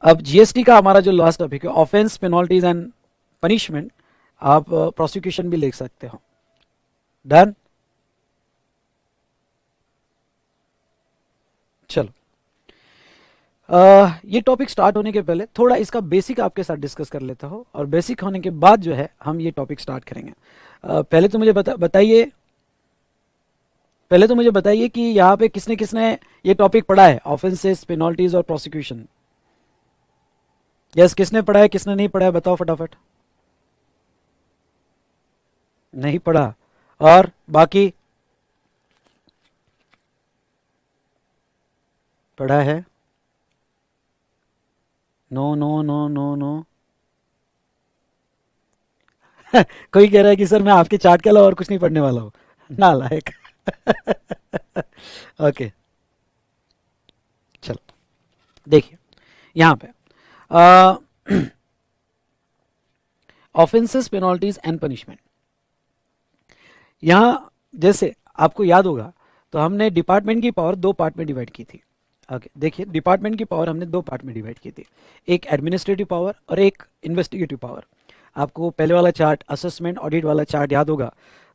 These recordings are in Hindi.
अब जीएसटी का हमारा जो लास्ट टॉपिक है, ऑफेंस, पेनल्टीज एंड पनिशमेंट, आप प्रोसिक्यूशन भी लिख सकते हो। डन। चलो, ये टॉपिक स्टार्ट होने के पहले थोड़ा इसका बेसिक आपके साथ डिस्कस कर लेता हूँ, और बेसिक होने के बाद जो है हम ये टॉपिक स्टार्ट करेंगे। पहले तो मुझे बताइए, पहले तो मुझे बताइए कि यहाँ पे किसने किसने ये टॉपिक पढ़ा है, ऑफेंसेस, पेनल्टीज और प्रोसिक्यूशन। यस, किसने पढ़ा है, किसने नहीं पढ़ा है, बताओ फटाफट। नहीं पढ़ा। और बाकी पढ़ा है? No no no no no. कोई कह रहा है कि सर मैं आपके चार्ट के अलावा और कुछ नहीं पढ़ने वाला हूँ। नालायक। ओके, चलो देखिए यहाँ पे ऑफेंसेस, पेनल्टीज एंड पनिशमेंट। यहाँ जैसे आपको याद होगा, तो हमने डिपार्टमेंट की पावर दो पार्ट में डिवाइड की थी। ओके, देखिए डिपार्टमेंट की पावर हमने दो पार्ट में डिवाइड की थी, एक एडमिनिस्ट्रेटिव पावर और एक इन्वेस्टिगेटिव पावर। आपको पहले वाला चार्ट, असेसमेंट ऑडिट वाला चार्ट याद होगा।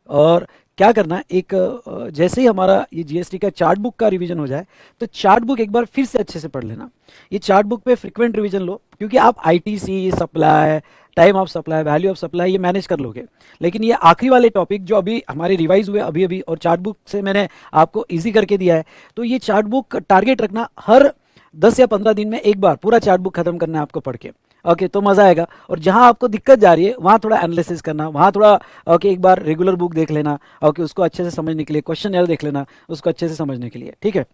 और क्या करना है, एक जैसे ही हमारा ये जीएसटी का चार्ट बुक का रिवीजन हो जाए, तो चार्ट बुक एक बार फिर से अच्छे से पढ़ लेना। ये चार्ट बुक पे फ्रिक्वेंट रिवीजन लो, क्योंकि आप ITC, supply, time of supply, value of supply ये मैनेज कर लोगे। लेकिन ये आखिरी वाले टॉपिक जो अभी हमारे रिवाइज हुए अभी अभी, और चार्ट बुक से मैंने आपको इजी करके दिया है, तो ये चार्ट बुक टारगेट रखना, हर 10 या 15 दिन में एक बार पूरा चार्ट बुक खत्म करना है आपको पढ़ के। ओके, तो मजा आएगा। और जहां आपको दिक्कत जा रही है वहां थोड़ा एनालिसिस करना, वहां थोड़ा ओके एक बार रेगुलर बुक देख लेना, ओके उसको अच्छे से समझने के लिए, क्वेश्चन यार देख लेना उसको अच्छे से समझने के लिए, ठीक है।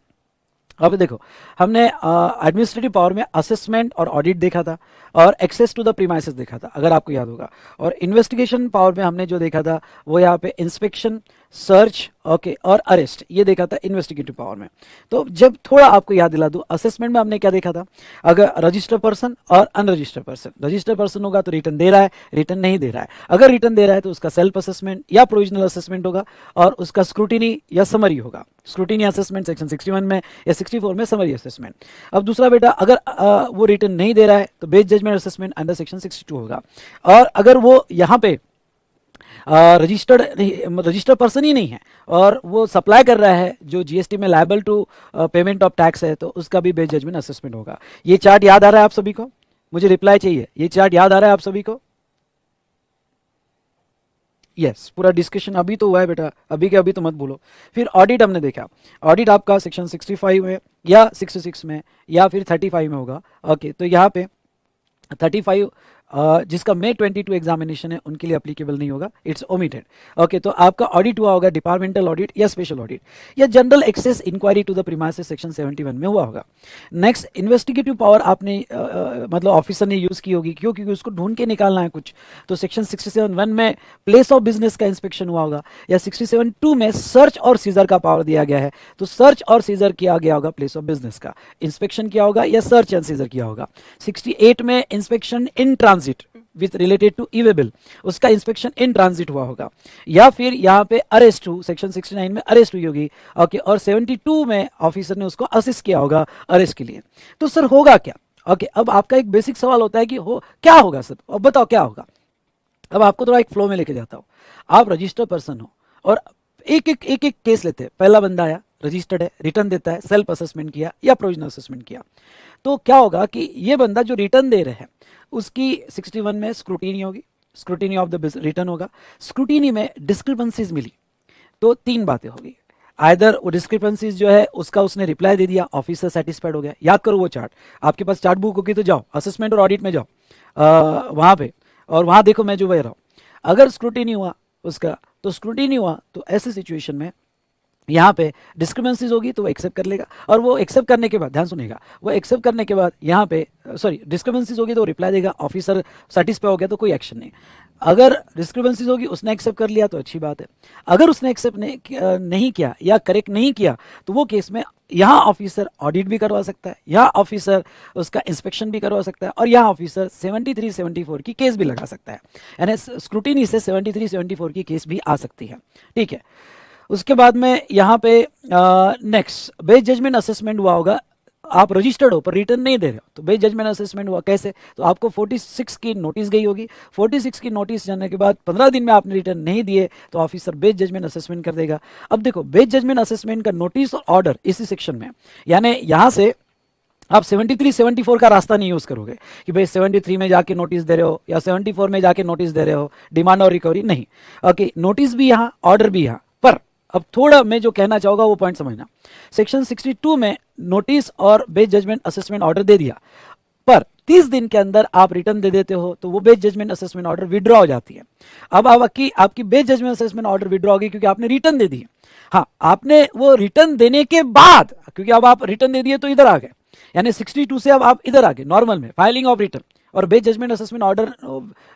अब देखो, हमने एडमिनिस्ट्रेटिव पावर में असेसमेंट और ऑडिट देखा था, और एक्सेस टू द प्रीमाइसेस देखा था, अगर आपको याद होगा। और इन्वेस्टिगेशन पावर में हमने जो देखा था वो यहाँ पे इंस्पेक्शन, सर्च, ओके और अरेस्ट, ये देखा था इन्वेस्टिगेटिव पावर में। तो जब थोड़ा आपको याद दिला दूं, असेसमेंट में हमने क्या देखा था, अगर रजिस्टर्ड पर्सन और अनरजिस्टर्ड पर्सन, रजिस्टर्ड पर्सन होगा तो रिटर्न दे रहा है, रिटर्न नहीं दे रहा है, अगर रिटर्न दे रहा है तो उसका सेल्फ असेसमेंट या प्रोविजनल असेसमेंट होगा, और उसका स्क्रूटिनी या समरी होगा। स्क्रूटिनी असेसमेंट सेक्शन 61 में या 64 में समरी असेसमेंट। अब दूसरा बेटा, अगर वो रिटर्न नहीं दे रहा है तो based judgment assessment under section 62 होगा। और अगर वो यहाँ पे रजिस्टर्ड पर्सन ही नहीं है और वो सप्लाई कर रहा है जो जीएसटी में liable to payment of tax है, तो उसका भी बेस्ड जजमेंट असेसमेंट होगा। ये चार्ट याद आ रहा है आप सभी को? मुझे रिप्लाई चाहिए, ये चार्ट याद आ रहा है आप सभी को? यस, पूरा डिस्कशन अभी तो हुआ है बेटा, अभी के अभी तो मत भूलो। फिर ऑडिट हमने देखा, ऑडिट आपका सेक्शन 65 में या 66 में या फिर 35 में होगा। ओके, तो यहाँ पे 35 जिसका मे 22 एग्जामिनेशन है उनके लिए अप्लीकेबल नहीं होगा, इट्स ओमिटेड। ओके, तो आपका ऑडिट हुआ होगा डिपार्टमेंटल ऑडिट या स्पेशल ऑडिट या general access inquiry to the premises section 71 में हुआ होगा। नेक्स्ट, इन्वेस्टिगेटिव पावर आपने मतलब ऑफिसर ने यूज की होगी, क्यों? क्योंकि उसको ढूंढ के निकालना है कुछ। तो सेक्शन 67(1) में प्लेस ऑफ बिजनेस का इंस्पेक्शन हुआ होगा, या 67(2) में सर्च और सीजर का पावर दिया गया है, तो सर्च और सीजर किया गया होगा प्लेस ऑफ बिजनेस का, इंस्पेक्शन किया होगा या सर्च एंड सीजर किया होगा। 68 में inspection in transit with related to e way bill, उसका इंस्पेक्शन इन ट्रांजिट हुआ होगा। या फिर यहाँ पे अरेस्ट हो, सेक्शन 69 में अरेस्ट हुई होगी। ओके, और 72 में ऑफिसर ने उसको असिस्ट किया होगा अरेस्ट के लिए। तो सर होगा क्या? ओके, अब आपका एक बेसिक सवाल होता है कि हो क्या होगा सर, अब बताओ क्या होगा। अब आपको थोड़ा एक फ्लो में लेके जाता हूँ। आप रजिस्टर्ड पर्सन हो और एक केस लेते हैं। पहला बंदा आया, रजिस्टर्ड है, रिटर्न देता है, सेल्फ असेसमेंट किया या प्रोविजनल असेसमेंट किया। तो क्या होगा कि ये बंदा जो रिटर्न दे रहे हैं उसकी 61 में स्क्रूटीनी होगी, स्क्रूटीनी ऑफ द रिटर्न होगा। स्क्रूटीनी में डिस्क्रिपेंसीज मिली तो तीन बातें होगी। आइदर वो डिस्क्रिपेंसीज जो है उसका उसने रिप्लाई दे दिया, ऑफिसर सेटिस्फाइड हो गया। याद करो वो चार्ट, आपके पास चार्ट बुक होगी तो जाओ असेसमेंट और ऑडिट में जाओ वहां पे, और वहां देखो मैं जो बह रहा हूं। अगर स्क्रूटीनी हुआ उसका, तो स्क्रूटीनी हुआ तो ऐसे सिचुएशन में यहाँ पे डिस्क्रिपेंसीज होगी तो वो एक्सेप्ट कर लेगा, और वो एक्सेप्ट करने के बाद, ध्यान सुनेगा, वो एक्सेप्ट करने के बाद यहाँ पे सॉरी डिस्क्रिपेंसीज होगी तो रिप्लाई देगा, ऑफिसर सेटिस्फाई हो गया तो कोई एक्शन नहीं। अगर डिस्क्रिपेंसीज होगी, उसने एक्सेप्ट कर लिया तो अच्छी बात है। अगर उसने एक्सेप्ट नहीं किया या करेक्ट नहीं किया, तो वो केस में यहाँ ऑफिसर ऑडिट भी करवा सकता है, यहाँ ऑफिसर उसका इंस्पेक्शन भी करवा सकता है, और यहाँ ऑफिसर 73-74 की केस भी लगा सकता है। यानी स्क्रूटिनी से 73-74 की केस भी आ सकती है, ठीक है। उसके बाद में यहाँ पे नेक्स्ट बेस जजमेंट असेसमेंट हुआ होगा आप रजिस्टर्ड हो पर रिटर्न नहीं दे रहे हो, तो बेस जजमेंट असेसमेंट हुआ। कैसे? तो आपको 46 की नोटिस गई होगी, 46 की नोटिस जाने के बाद 15 दिन में आपने रिटर्न नहीं दिए तो ऑफिसर बेस जजमेंट असेसमेंट कर देगा। अब देखो, बेस जजमेंट असेसमेंट का नोटिस और ऑर्डर इसी सेक्शन में, यानी यहां से आप 73 74 का रास्ता नहीं यूज करोगे कि भाई 73 में जाके नोटिस दे रहे हो या 74 में जाके नोटिस दे रहे हो, डिमांड और रिकवरी नहीं। ओके, नोटिस भी यहाँ, ऑर्डर भी यहाँ। पर अब थोड़ा मैं जो कहना चाहूंगा वो पॉइंट समझना। सेक्शन 62 में नोटिस और बेस जजमेंट असेसमेंट ऑर्डर दे दिया, पर 30 दिन के अंदर आप रिटर्न दे देते हो तो वो base judgment assessment order withdraw हो जाती है। अब आपकी base judgment assessment order withdraw होगी क्योंकि आपने रिटर्न दे दी। हाँ, आपने वो रिटर्न देने के बाद, क्योंकि अब आप रिटर्न दे दिए तो इधर आ गए, यानी 62 से अब आप इधर आ गए नॉर्मल में, फाइलिंग ऑफ रिटर्न और base judgment assessment order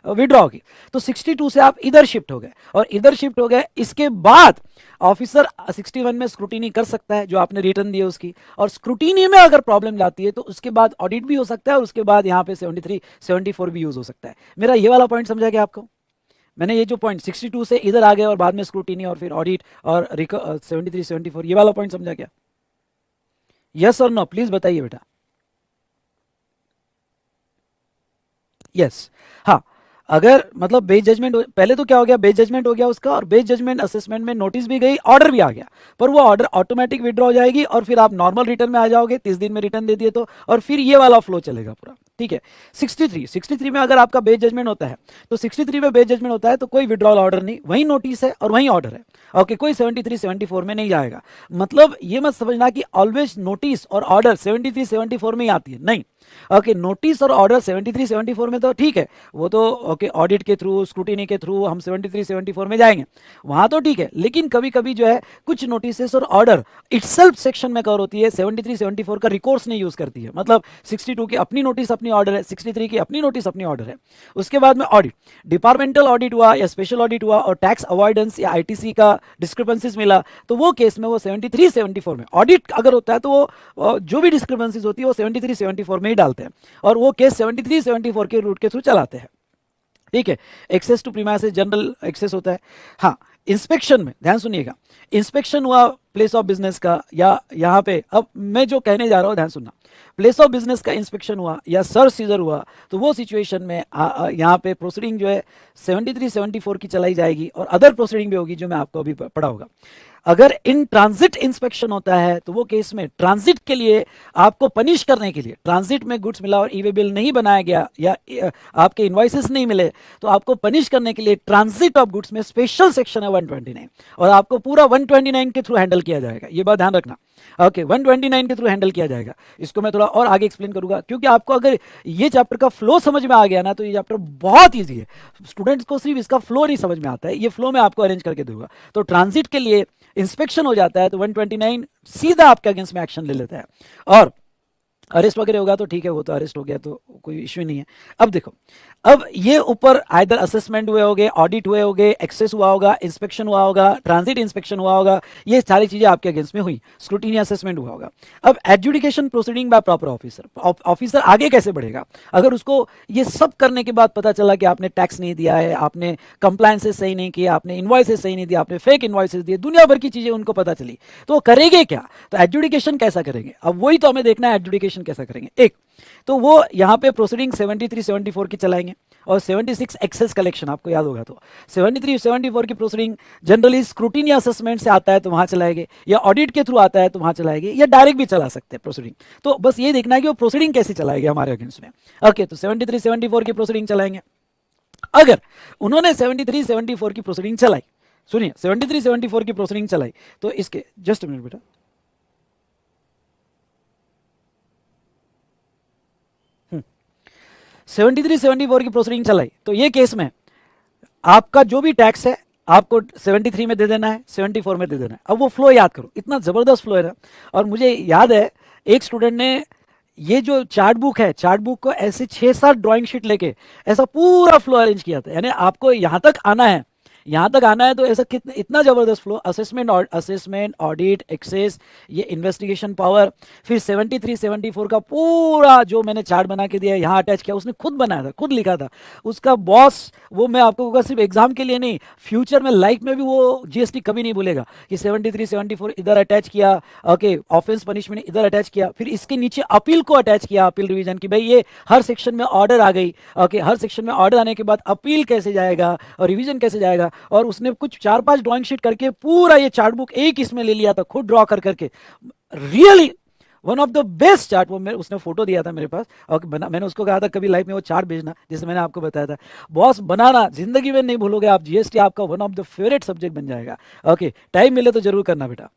withdraw होगी, तो 62 से आप इधर शिफ्ट हो गए, और इधर शिफ्ट हो गए इसके बाद ऑफिसर 61 में स्क्रूटिनी कर सकता है जो आपने रिटर्न दिए उसकी, और स्क्रूटिनी में अगर प्रॉब्लम लाती है तो उसके बाद ऑडिट भी हो सकता है और उसके बाद यहाँ पे 73 74 भी यूज हो सकता है। मेरा ये वाला पॉइंट समझा गया आपको? मैंने ये जो पॉइंट 62 से इधर आ गए और बाद में स्क्रूटिनी और फिर ऑडिट और 73 74, ये वाला पॉइंट समझा क्या? यस और नो प्लीज बताइए बेटा। यस, हाँ, अगर मतलब बेस जजमेंट, पहले तो क्या हो गया, बेस जजमेंट हो गया उसका, और बेस जजमेंट असेसमेंट में नोटिस भी गई, ऑर्डर भी आ गया, पर वो ऑर्डर ऑटोमेटिक विड्रॉ हो जाएगी और फिर आप नॉर्मल रिटर्न में आ जाओगे 30 दिन में रिटर्न दे दिए तो, और फिर ये वाला फ्लो चलेगा पूरा। ठीक है, 63 में अगर आपका बेस जजमेंट होता है तो 63 में बेस जजमेंट होता है तो कोई विड्रॉल ऑर्डर नहीं, वही नोटिस है और वही ऑर्डर है। ओके, कोई 73 74 में नहीं जाएगा। मतलब ये मत समझना कि ऑलवेज नोटिस और ऑर्डर 73 74 में ही आती है, नहीं। ओके, नोटिस और ऑर्डर 73 74 में तो ठीक है, वो तो ओके ऑडिट के थ्रू, स्क्रूटिनी के थ्रू हम 73 74 में जाएंगे, वहां तो ठीक है। लेकिन कभी कभी जो है कुछ नोटिस और ऑर्डर इटसेल्फ सेक्शन में कवर होती है, 73 74 का रिकोर्स नहीं यूज करती है। मतलब 62 की अपनी नोटिस अपनी ऑर्डर है, 63 की अपनी नोटिस अपनी ऑर्डर है। उसके बाद में ऑडिट, डिपार्टमेंटल ऑडिट हुआ या स्पेशल ऑडिट हुआ और टैक्स अवॉइडेंस या आईटीसी का डिस्क्रिपेंसीज मिला, तो वो केस में वो 73 74 में, ऑडिट अगर होता है तो वो जो भी डिस्क्रिपेंसीज होती है वो 73 74 में ही डालते हैं और वो केस 73 74 के रूट के थ्रू चलाते हैं। ठीक है, access to premises general access होता है। हाँ, इंस्पेक्शन में ध्यान सुनिएगा, इंस्पेक्शन हुआ प्लेस ऑफ बिजनेस का, या यहाँ पे अब मैं जो कहने जा रहा हूँ ध्यान सुनना, प्लेस ऑफ बिजनेस का इंस्पेक्शन हुआ या सर्च सीजर हुआ, तो वो सिचुएशन में यहाँ पे प्रोसीडिंग जो है 73 74 की चलाई जाएगी और अदर प्रोसीडिंग भी होगी जो मैं आपको अभी पढ़ा होगा। अगर इन ट्रांजिट इंस्पेक्शन होता है तो वो केस में ट्रांजिट के लिए आपको पनिश करने के लिए, ट्रांजिट में गुड्स मिला और ई वे बिल नहीं बनाया गया या आपके इनवॉइसेस नहीं मिले, तो आपको पनिश करने के लिए ट्रांजिट ऑफ गुड्स में स्पेशल सेक्शन है 129 और आपको पूरा 129 के थ्रू हैंडल किया जाएगा। ये बात ध्यान रखना। ओके, 129 के थ्रू हैंडल किया जाएगा। इसको मैं थोड़ा और आगे एक्सप्लेन करूंगा क्योंकि आपको अगर ये चैप्टर का फ्लो समझ में आ गया ना तो ये चैप्टर बहुत ईजी है। स्टूडेंट्स को सिर्फ इसका फ्लो नहीं समझ में आता है, ये फ्लो मैं आपको अरेंज करके दूंगा। तो ट्रांजिट के लिए इंस्पेक्शन हो जाता है तो 129 सीधा आपके अगेंस्ट में एक्शन ले लेता है, और अरेस्ट वगैरह होगा तो ठीक है, वो तो अरेस्ट हो गया तो कोई इश्यू नहीं है। अब देखो, अब ये ऊपर आइदर असेसमेंट हुए होंगे, ऑडिट हुए होंगे, एक्सेस हुआ होगा, इंस्पेक्शन हुआ होगा, ट्रांजिट इंस्पेक्शन हुआ होगा, ये सारी चीजें आपके अगेंस्ट में हुई, स्क्रूटिनी असेसमेंट हुआ होगा। अब adjudication proceeding bye proper officer, officer आगे कैसे बढ़ेगा अगर उसको ये सब करने के बाद पता चला कि आपने टैक्स नहीं दिया है, आपने कंप्लायंसेस सही नहीं किया, आपने इनवॉइसेस सही नहीं दिया, आपने फेक इनवॉइसेस दिए, दुनिया भर की चीजें उनको पता चली, तो वो करेंगे क्या? तो एडजुडिकेशन कैसा करेंगे? अब वही तो हमें देखना है, एडजुडिकेशन कैसा करेंगे। एक तो वो यहां पे प्रोसीडिंग 73 74 की चलाएंगे और 76 एक्सेस कलेक्शन, आपको याद होगा तो 73 74 की प्रोसीडिंग जनरली स्क्रूटिनी असेसमेंट से आता है तो वहां चलाएंगे, या ऑडिट के थ्रू आता है तो वहां चलाएंगे, या डायरेक्ट भी चला सकते हैं प्रोसीडिंग। तो बस ये देखना है कि वो प्रोसीडिंग कैसे चलाएंगे हमारे अगेंस्ट में। ओके, तो 73 74 की प्रोसीडिंग चलाएंगे। अगर उन्होंने 73 74 की प्रोसीडिंग चलाई, सुनिए 73 74 की प्रोसीडिंग चलाई, तो इसके जस्ट मिनट बेटा, 73 74 की प्रोसीडिंग चलाई तो ये केस में आपका जो भी टैक्स है आपको 73 में दे देना है, 74 में दे देना है। अब वो फ्लो याद करो, इतना जबरदस्त फ्लो है ना। और मुझे याद है एक स्टूडेंट ने ये जो चार्ट बुक है, चार्ट बुक को ऐसे 6 7 ड्राइंग शीट लेके ऐसा पूरा फ्लो अरेंज किया था, यानी आपको यहां तक आना है, यहाँ तक आना है तो ऐसा कितना इतना जबरदस्त फ्लो, असेसमेंट ऑडिट एक्सेस, ये इन्वेस्टिगेशन पावर, फिर 73 74 का पूरा जो मैंने चार्ट बना के दिया यहाँ अटैच किया, उसने खुद बनाया था, खुद लिखा था उसका बॉस। वो मैं आपको कहूँगा सिर्फ एग्जाम के लिए नहीं, फ्यूचर में लाइफ में भी वो जीएसटी कभी नहीं भूलेगा कि 73 74 इधर अटैच किया, ओके, ऑफेंस पनिशमेंट इधर अटैच किया, फिर इसके नीचे अपील को अटैच किया, अपील रिवीजन की भाई ये हर सेक्शन में ऑर्डर आ गई, ओके, हर सेक्शन में ऑर्डर आने के बाद अपील कैसे जाएगा और रिवीजन कैसे जाएगा, और उसने कुछ 4-5 ड्राइंग शीट करके पूरा ये चार्ट बुक एक इसमें ले लिया था, खुद ड्रॉ कर करके, really one of the best chart. वो मेरे उसने फोटो दिया था मेरे पास, और मैंने उसको कहा था कभी लाइफ में वो चार्ट भेजना, जैसे मैंने आपको बताया था। बॉस बनाना जिंदगी में नहीं भूलोगे आप, जीएसटी आपका one of the favourite subject बन जाएगा। ओके, टाइम मिले तो जरूर करना बेटा,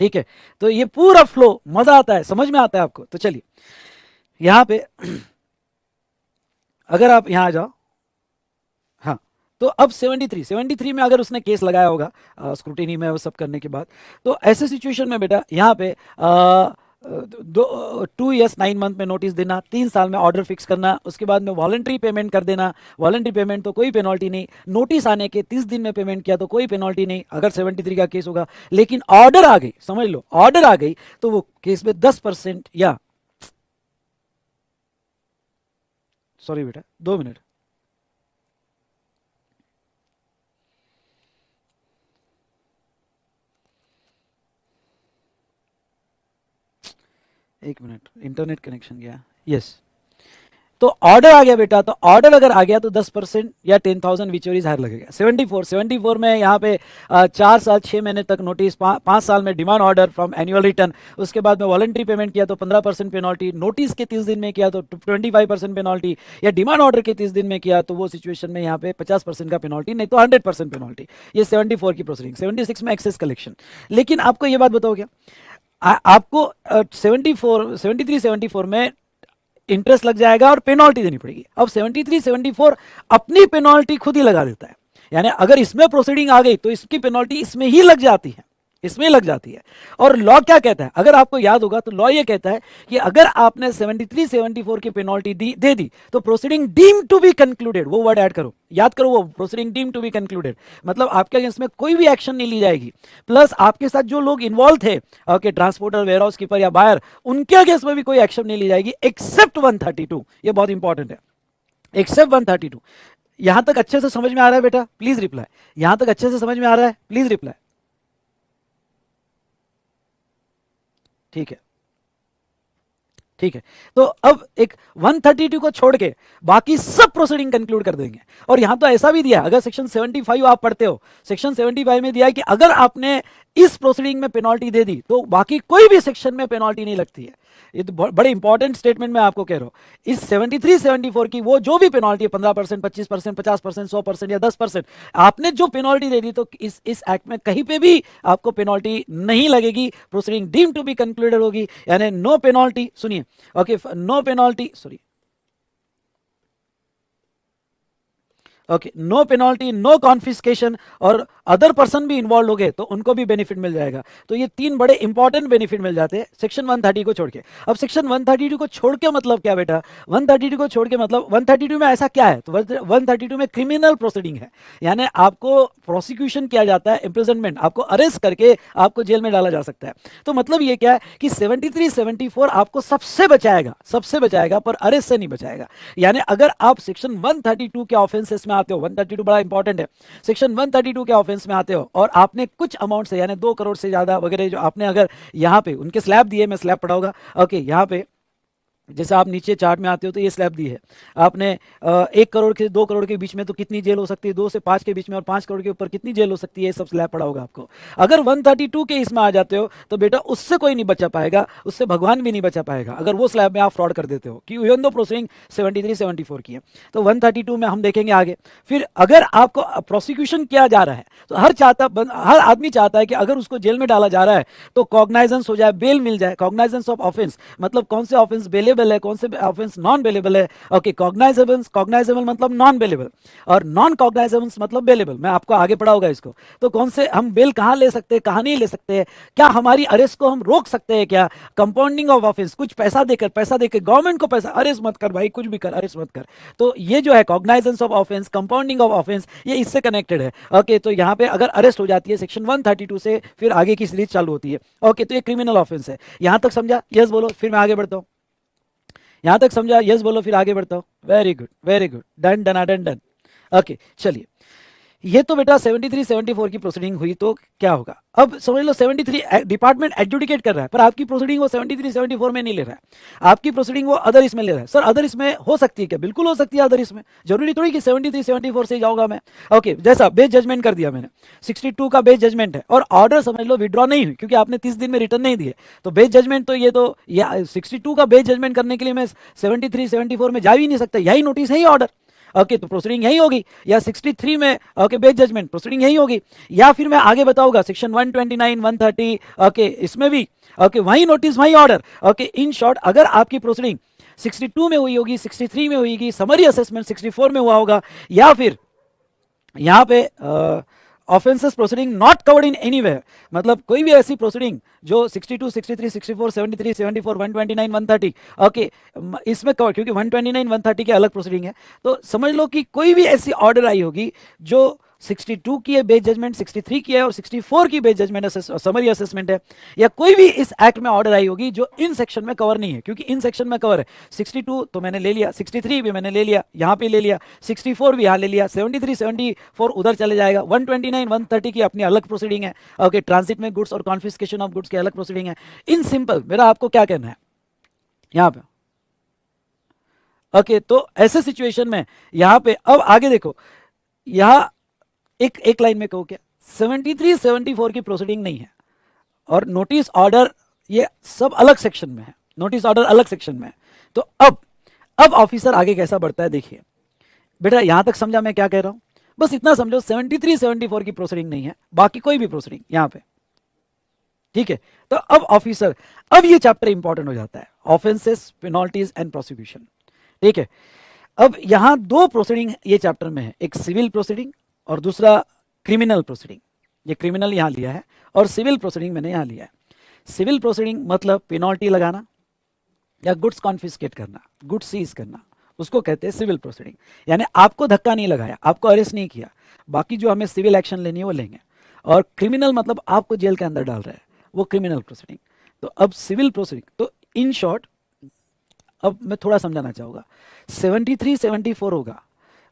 ठीक है। तो ये पूरा फ्लो मजा आता है, समझ में आता है आपको। तो चलिए यहां पे अगर आप यहां आ जाओ, हाँ, तो अब 73 में अगर उसने केस लगाया होगा स्क्रूटिनी में वो सब करने के बाद, तो ऐसे सिचुएशन में बेटा यहाँ पे 2 years 9 month में नोटिस देना, 3 साल में ऑर्डर फिक्स करना, उसके बाद में वॉलंटरी पेमेंट कर देना। वॉलंटरी पेमेंट तो कोई पेनल्टी नहीं, नोटिस आने के 30 दिन में पेमेंट किया तो कोई पेनल्टी नहीं अगर 73 का केस होगा। लेकिन ऑर्डर आ गई, समझ लो ऑर्डर आ गई, तो वो केस में 10% या सॉरी बेटा 2 मिनट, एक मिनट, इंटरनेट कनेक्शन गया, यस। तो ऑर्डर आ गया बेटा, तो ऑर्डर अगर आ गया तो 10% या 10,000 विच इज हायर लगेगा। 74 में यहाँ पे 4 साल 6 महीने तक नोटिस, 5 साल में demand order from annual return, उसके बाद में वॉलंटरी पेमेंट किया तो 15% पेनल्टी, नोटिस के 30 दिन में किया तो 25% पेनल्टी, या डिमांड ऑर्डर के 30 दिन में किया तो वो सिचुएशन में यहाँ पे 50% का पेनल्टी, नहीं तो 100% पेनल्टी। ये 74 की प्रोसीडिंग। 76 में एक्सेस कलेक्शन। लेकिन आपको ये बात बताओ क्या, आपको 73 74 में इंटरेस्ट लग जाएगा और पेनल्टी देनी पड़ेगी। अब 73 74 अपनी पेनल्टी खुद ही लगा देता है, यानी अगर इसमें प्रोसीडिंग आ गई तो इसकी पेनल्टी इसमें ही लग जाती है, इसमें लग जाती है। और लॉ क्या कहता है, अगर आपको याद होगा तो लॉ ये कहता है कि अगर आपने 73 74 की पेनल्टी दे दी तो proceeding deem to be concluded, वो वर्ड ऐड करो, याद करो वो proceeding deem to be concluded, मतलब आपके अगेंस्ट में कोई भी एक्शन नहीं ली जाएगी। प्लस आपके साथ जो लोग इन्वॉल्व थे, okay, transporter, warehouse keeper या बायर, उनके अगेंस्ट में भी कोई एक्शन नहीं ली जाएगी एक्सेप्ट 132। ये बहुत इंपॉर्टेंट है, एक्सेप्ट 132। यहां तक अच्छे से समझ में आ रहा है बेटा, प्लीज रिप्लाई। यहां तक अच्छे से समझ में आ रहा है, प्लीज रिप्लाई। ठीक है, ठीक है। तो अब एक 132 को छोड़ के बाकी सब प्रोसीडिंग कंक्लूड कर देंगे। और यहां तो ऐसा भी दिया, अगर सेक्शन 75 आप पढ़ते हो, सेक्शन 75 में दिया है कि अगर आपने इस प्रोसीडिंग में पेनल्टी दे दी तो बाकी कोई भी सेक्शन में पेनल्टी नहीं लगती है। ये तो बड़े इंपॉर्टेंट स्टेटमेंट मैं आपको कह रहा हूं। इस 73 74 की वो जो भी पेनल्टी है, 15%, 25%, 50%, 100% या 10%, आपने जो पेनल्टी दे दी तो इस एक्ट में कहीं पे भी आपको पेनल्टी नहीं लगेगी, proceeding deem to be concluded होगी, यानी नो पेनल्टी। सुनिए, okay, no penalty, sorry, okay, no penalty, no confiscation, और अदर पर्सन भी इन्वॉल्व हो गए तो उनको भी बेनिफिट मिल जाएगा। तो ये 3 बड़े इंपॉर्टेंट बेनिफिट मिल जाते हैं सेक्शन 130 को छोड़ के। अब सेक्शन 132 को छोड़ के मतलब क्या बेटा, 132 को छोड़ के मतलब 132 में ऐसा क्या है, तो 132 में क्रिमिनल प्रोसीडिंग है, यानी आपको प्रोसिक्यूशन किया जाता है, इम्प्रिजनमेंट, आपको अरेस्ट करके आपको जेल में डाला जा सकता है। तो मतलब ये क्या है कि 73 74 आपको सबसे बचाएगा, सबसे बचाएगा, पर अरेस्ट से नहीं बचाएगा। यानी अगर आप सेक्शन 132 के ऑफेंसेस में आते हो, 132 बड़ा इंपॉर्टेंट है, सेक्शन 132 के ऑफेंस में आते हो और आपने कुछ अमाउंट से, यानी 2 करोड़ से ज्यादा वगैरह जो आपने, अगर यहाँ पे उनके स्लैब दिए, मैं स्लैब पढ़ाऊंगा, ओके, यहाँ पे जैसे आप नीचे चार्ट में आते हो तो ये स्लैब दी है आपने, 1 करोड़ से 2 करोड़ के बीच में तो कितनी जेल हो सकती है, 2 से 5 के बीच में, और 5 करोड़ के ऊपर कितनी जेल हो सकती है, ये सब स्लैब पड़ा होगा आपको। अगर 132 के इसमें आ जाते हो तो बेटा उससे कोई नहीं बचा पाएगा, उससे भगवान भी नहीं बचा पाएगा अगर वो स्लैब में आप फ्रॉड कर देते हो, कि इवन दो प्रोसीडिंग 73 74 की है। तो 132 में हम देखेंगे आगे। फिर अगर आपको प्रोसिक्यूशन किया जा रहा है तो हर आदमी चाहता है कि अगर उसको जेल में डाला जा रहा है तो कॉग्नाइजेंस हो जाए, बेल मिल जाए। कॉग्नाइजेंस ऑफ ऑफेंस मतलब कौन से ऑफेंस बेलेबल बेलेबल है, कौन से ऑफेंस नॉन बेलेबल है। ओके, कॉग्नाइजेबल्स, कॉग्नाइजेबल मतलब नॉन बेलेबल और नॉन कॉग्नाइजेबल्स मतलब बेलेबल। मैं आपको आगे पढ़ा होगा इसको। तो कौन से हम बेल कहाँ ले सकते हैं, कहाँ नहीं ले सकते हैं, क्या हमारी अरेस्ट को हम रोक सकते हैं क्या, कंपाउंडिंग ऑफ ऑफेंस, कुछ पैसा देकर गवर्नमेंट को पैसा, अरेस्ट मत कर भाई, कुछ भी कर, अरेस्ट मत कर। तो ये जो है cognizance of offence, compounding of offence, ये इससे कनेक्टेड है। ओके, तो यहाँ पे अगर अरेस्ट हो जाती है सेक्शन 132 से, फिर आगे की सीरीज चालू होती है। ओके, तो ये क्रिमिनल ऑफेंस है। यहां तक समझा? यस बोलो, फिर मैं आगे बढ़ता हूं। यहां तक समझा? यस बोलो, फिर आगे बढ़ता हूं। Very good, very good, done done done done. Okay, चलिए, ये तो बेटा 73 74 की प्रोसीडिंग हुई, तो क्या होगा अब समझ लो। 73 डिपार्टमेंट एडजुडिकेट कर रहा है, पर आपकी प्रोसीडिंग वो 73 74 में नहीं ले रहा है, आपकी प्रोसीडिंग वो अदर इसमें ले रहा है। सर अदर इसमें हो सकती है क्या? बिल्कुल हो सकती है अदर इसमें, जरूरी थोड़ी कि 73 74 से जाऊंगा मैं। ओके, जैसा बेस जजमेंट कर दिया मैंने, 62 का बेस जजमेंट है और ऑर्डर समझ लो विड्रॉ नहीं हुई क्योंकि आपने 30 दिन में रिटर्न नहीं दिए, तो बेस जजमेंट तो ये तो 62 का बेस जजमेंट करने के लिए मैं 73 74 में जा ही नहीं सकता, यही नोटिस है, ही ऑर्डर। ओके, तो प्रोसीडिंग यही होगी, या 63 में ओके बेस जजमेंट प्रोसीडिंग यही होगी, या फिर मैं आगे बताऊंगा सेक्शन 129 130 ओके इसमें भी ओके वही नोटिस वही ऑर्डर। ओके, इन शॉर्ट अगर आपकी प्रोसीडिंग 62 में हुई होगी, 63 में हुई, समरी असेसमेंट 64 में हुआ होगा, या फिर यहाँ पे offences proceeding not covered in anywhere, मतलब कोई भी ऐसी प्रोसीडिंग जो 62 63 64 73 74 129 130 ओके इसमें कवर, क्योंकि 129 130 के अलग प्रोसीडिंग है, तो समझ लो कि कोई भी ऐसी ऑर्डर आई होगी जो 62 की है बेस जजमेंट, 63 की है और 64 की बेस जजमेंट समरी असेसमेंट है, या कोई भी इस एक्ट में ऑर्डर आई होगी जो इन सेक्शन में कवर नहीं है, क्योंकि इन सेक्शन में कवर है 62 तो मैंने ले लिया, 63 भी मैंने ले लिया, यहाँ पे ले लिया, 64 भी यहाँ ले लिया, 73 74 उधर चले जाएगा, 129 130 की अपनी अलग प्रोसीडिंग है। ओके, ट्रांसिट में गुड्स और कॉन्फिस्केशन ऑफ गुड्स की अलग प्रोसीडिंग है। इन सिंपल मेरा आपको क्या कहना है यहाँ पे? ओके, तो ऐसे सिचुएशन में यहाँ पे अब आगे देखो, यहाँ एक लाइन में कहो क्या 73 74 की प्रोसीडिंग नहीं है और नोटिस ऑर्डर ये सब अलग सेक्शन में है, नोटिस ऑर्डर अलग सेक्शन में है। तो अब ऑफिसर आगे कैसा बढ़ता है देखिए बेटा, यहां तक समझा मैं क्या कह रहा हूं? बस इतना समझो 73 74 की प्रोसीडिंग नहीं है, बाकी कोई भी प्रोसीडिंग यहां पे, ठीक है। तो अब ऑफिसर, अब ये चैप्टर इंपॉर्टेंट हो जाता है, ऑफेंसेस पेनल्टीज एंड प्रोसिक्यूशन, ठीक है। अब यहां दो प्रोसीडिंग ये चैप्टर में है, एक सिविल प्रोसीडिंग और दूसरा क्रिमिनल प्रोसीडिंग। ये क्रिमिनल यहां लिया है और सिविल प्रोसीडिंग मैंने यहां लिया है। सिविल प्रोसीडिंग मतलब पेनल्टी लगाना या गुड्स कॉन्फिस्केट करना, गुड्स सीज करना, उसको कहते हैं सिविल प्रोसीडिंग। यानी आपको धक्का नहीं लगाया, आपको अरेस्ट नहीं किया, बाकी जो हमें सिविल एक्शन लेनी है वो लेंगे। और क्रिमिनल मतलब आपको जेल के अंदर डाल रहा है, वो क्रिमिनल प्रोसीडिंग। तो अब सिविल प्रोसीडिंग, तो इन शॉर्ट अब मैं थोड़ा समझाना चाहूंगा, 73 74 होगा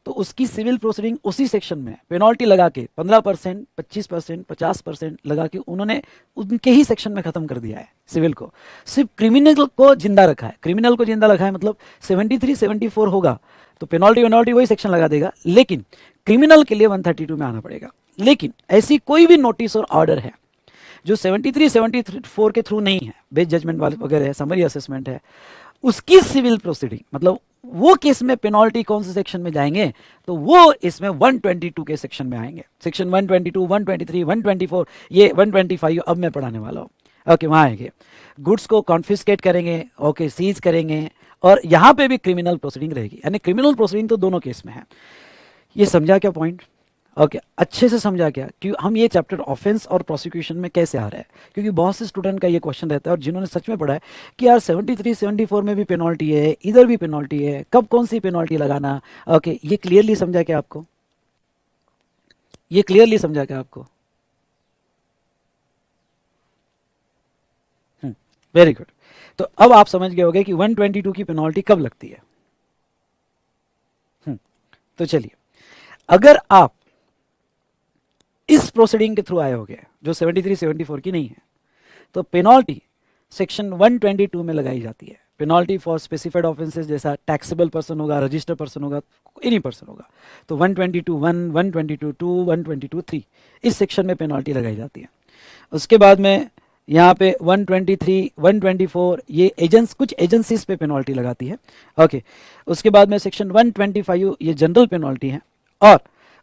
तो उसकी सिविल प्रोसीडिंग उसी सेक्शन में पेनल्टी लगा के 15% 25% 50% लगा के उन्होंने उनके ही सेक्शन में खत्म कर दिया है सिविल को, सिर्फ क्रिमिनल को जिंदा रखा है। क्रिमिनल को जिंदा रखा है मतलब 73 74 होगा तो पेनल्टी वही सेक्शन लगा देगा, लेकिन क्रिमिनल के लिए 132 में आना पड़ेगा। लेकिन ऐसी कोई भी नोटिस और ऑर्डर है जो 73 74 के थ्रू नहीं है, बेस जजमेंट वाले वगैरह है, समरी असेसमेंट है, उसकी सिविल प्रोसीडिंग मतलब वो केस में पेनल्टी कौन से सेक्शन में जाएंगे, तो वो इसमें 122 के सेक्शन में आएंगे। सेक्शन 122 123 124 ये 125 अब मैं पढ़ाने वाला हूँ। ओके, वहां आएंगे, गुड्स को कॉन्फिस्केट करेंगे, ओके सीज करेंगे, और यहां पे भी क्रिमिनल प्रोसीडिंग रहेगी। यानी क्रिमिनल प्रोसीडिंग तो दोनों केस में है। ये समझा क्या पॉइंट? ओके, अच्छे से समझा क्या कि हम ये चैप्टर ऑफेंस और प्रोसिक्यूशन में कैसे आ रहा है, क्योंकि बहुत से स्टूडेंट का ये क्वेश्चन रहता है और जिन्होंने सच में पढ़ा है कि यार 73 74 में भी पेनल्टी है, इधर भी पेनल्टी है, कब कौन सी पेनल्टी लगाना। ओके, ये क्लियरली समझा क्या आपको? ये क्लियरली समझा क्या आपको? Very good. तो अब आप समझ गए होंगे कि 122 की पेनल्टी कब लगती है। तो चलिए, अगर आप इस प्रोसीडिंग के थ्रू आए होंगे जो 73 74 की नहीं है, तो पेनल्टी सेक्शन 122 में लगाई जाती है। पेनल्टी फॉर स्पेसिफाइड ऑफेंसेस, जैसा टैक्सेबल पर्सन होगा, रजिस्टर्ड पर्सन होगा, एनी पर्सन होगा, तो 122 1 122 2 122 3 इस सेक्शन में पेनल्टी लगाई जाती है। उसके बाद में यहाँ पे 123 124 ये एजेंट्स, कुछ एजेंसीज पे पेनल्टी लगाती है। ओके, उसके बाद में सेक्शन 125 ये जनरल पेनल्टी है, और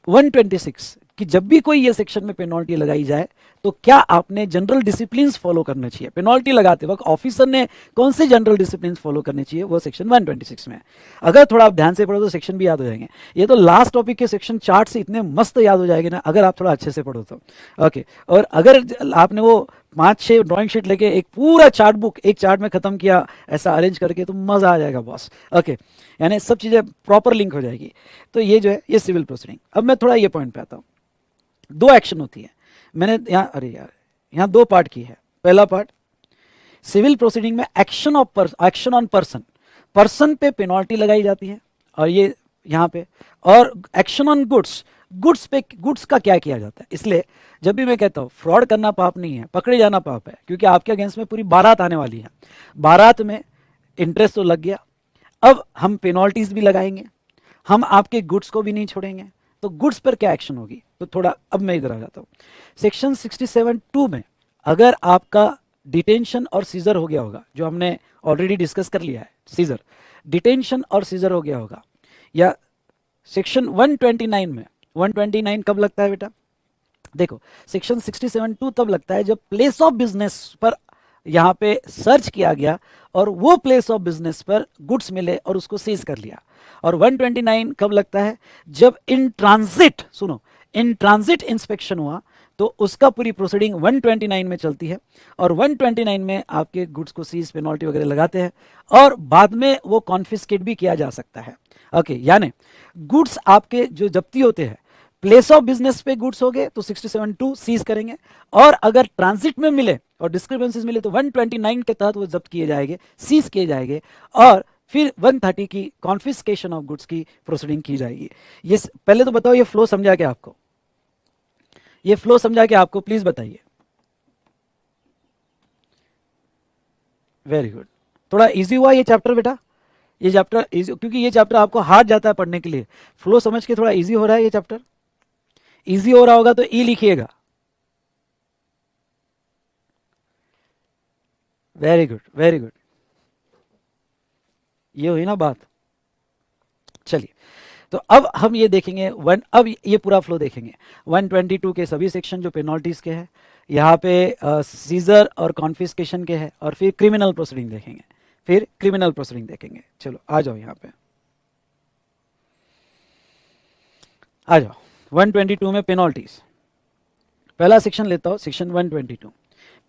126 कि जब भी कोई ये सेक्शन में पेनल्टी लगाई जाए तो क्या आपने जनरल डिसिप्लिन्स फॉलो करने चाहिए। पेनल्टी लगाते वक्त ऑफिसर ने कौन से जनरल डिसिप्लिन्स फॉलो करने चाहिए, वो सेक्शन 126 में है। अगर थोड़ा आप ध्यान से पढ़ो तो सेक्शन भी याद हो जाएंगे। ये तो लास्ट टॉपिक के सेक्शन चार्ट से इतने मस्त याद हो जाएंगे ना, अगर आप थोड़ा अच्छे से पढ़ो तो। ओके, और अगर आपने वो 5-6 ड्राइंग शीट लेके एक पूरा चार्ट बुक एक चार्ट में खत्म किया ऐसा अरेंज करके, तो मजा आ जाएगा बॉस। ओके, यानी सब चीजें प्रॉपर लिंक हो जाएगी। तो ये जो है ये सिविल प्रोसीडिंग। अब मैं थोड़ा ये पॉइंट पे आता हूँ। 2 एक्शन होती है, मैंने यहाँ, अरे यार यहाँ 2 पार्ट की है। पहला पार्ट सिविल प्रोसीडिंग में एक्शन ऑन पर्सन, पर्सन पे पेनल्टी लगाई जाती है, और ये यहाँ पे, और एक्शन ऑन गुड्स, गुड्स पे, गुड्स का क्या किया जाता है। इसलिए जब भी मैं कहता हूँ फ्रॉड करना पाप नहीं है, पकड़े जाना पाप है, क्योंकि आपके अगेंस्ट में पूरी बारात आने वाली है। बारात में इंटरेस्ट तो लग गया, अब हम पेनल्टीज भी लगाएंगे, हम आपके गुड्स को भी नहीं छोड़ेंगे। तो गुड्स पर क्या एक्शन होगी, तो थोड़ा अब मैं इधर आ जाता हूँ। सेक्शन 67(2) में अगर आपका डिटेंशन और सीजर हो गया होगा, जो हमने ऑलरेडी डिस्कस कर लिया है, सीजर, डिटेंशन और सीजर हो गया होगा, या सेक्शन 129 में, 129 कब लगता है बेटा, देखो सेक्शन 67(2) तब लगता है जब प्लेस ऑफ बिजनेस पर यहाँ पे सर्च किया गया और वो प्लेस ऑफ बिजनेस पर गुड्स मिले और उसको सीज कर लिया। और 129 कब लगता है, जब इन ट्रांजिट, सुनो, इन ट्रांजिट इंस्पेक्शन हुआ तो उसका पूरी प्रोसीडिंग 129 में चलती है, और 129 में आपके गुड्स को सीज, पेनल्टी वगैरह लगाते हैं, और बाद में वो कॉन्फिस्केट भी किया जा सकता है। ओके, यानी गुड्स आपके जो जब्ती होते हैं, प्लेस ऑफ बिजनेस पे गुड्स हो गए तो 67(2) सीज करेंगे, और अगर ट्रांजिट में मिले और डिस्क्रिपेंसीज मिले तो 129 के तहत वो जब्त किए जाएंगे, सीज किए जाएंगे, और फिर 130 की कॉन्फिस्केशन ऑफ गुड्स की प्रोसीडिंग की जाएगी। ये पहले तो बताओ, ये फ्लो समझा क्या आपको, ये फ्लो समझा क्या आपको, प्लीज बताइए। वेरी गुड, थोड़ा इजी हुआ ये चैप्टर बेटा, ये चैप्टर इजी, क्योंकि ये चैप्टर आपको हार्ड जाता है पढ़ने के लिए, फ्लो समझ के थोड़ा इजी हो रहा है ये चैप्टर। इजी हो रहा होगा तो ई लिखिएगा। वेरी गुड, वेरी गुड, ये हुई ना बात। चलिए, तो अब हम ये देखेंगे अब ये पूरा फ्लो देखेंगे 122 के सभी सेक्शन जो पेनल्टीज के हैं, यहाँ पे सीजर और कॉन्फिस्केशन के हैं, और फिर क्रिमिनल प्रोसीडिंग देखेंगे, फिर क्रिमिनल प्रोसीडिंग देखेंगे। चलो आ जाओ यहाँ पे, आ जाओ 122 में पेनल्टीज। पहला सेक्शन लेता हूँ, section 122,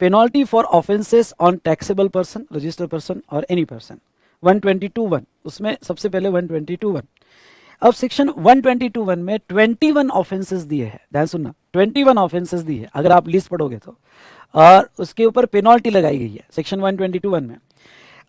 penalty for offences on taxable person, registered person और एनी पर्सन। 122(1), उसमें सबसे पहले 122(1). अब सेक्शन 122(1) में 21 ऑफेंसेस दिए हैं, ध्यान सुनना, 21 ऑफेंसेस दिए हैं अगर आप लिस्ट पढ़ोगे तो, और उसके ऊपर पेनल्टी लगाई गई है सेक्शन 122(1) में।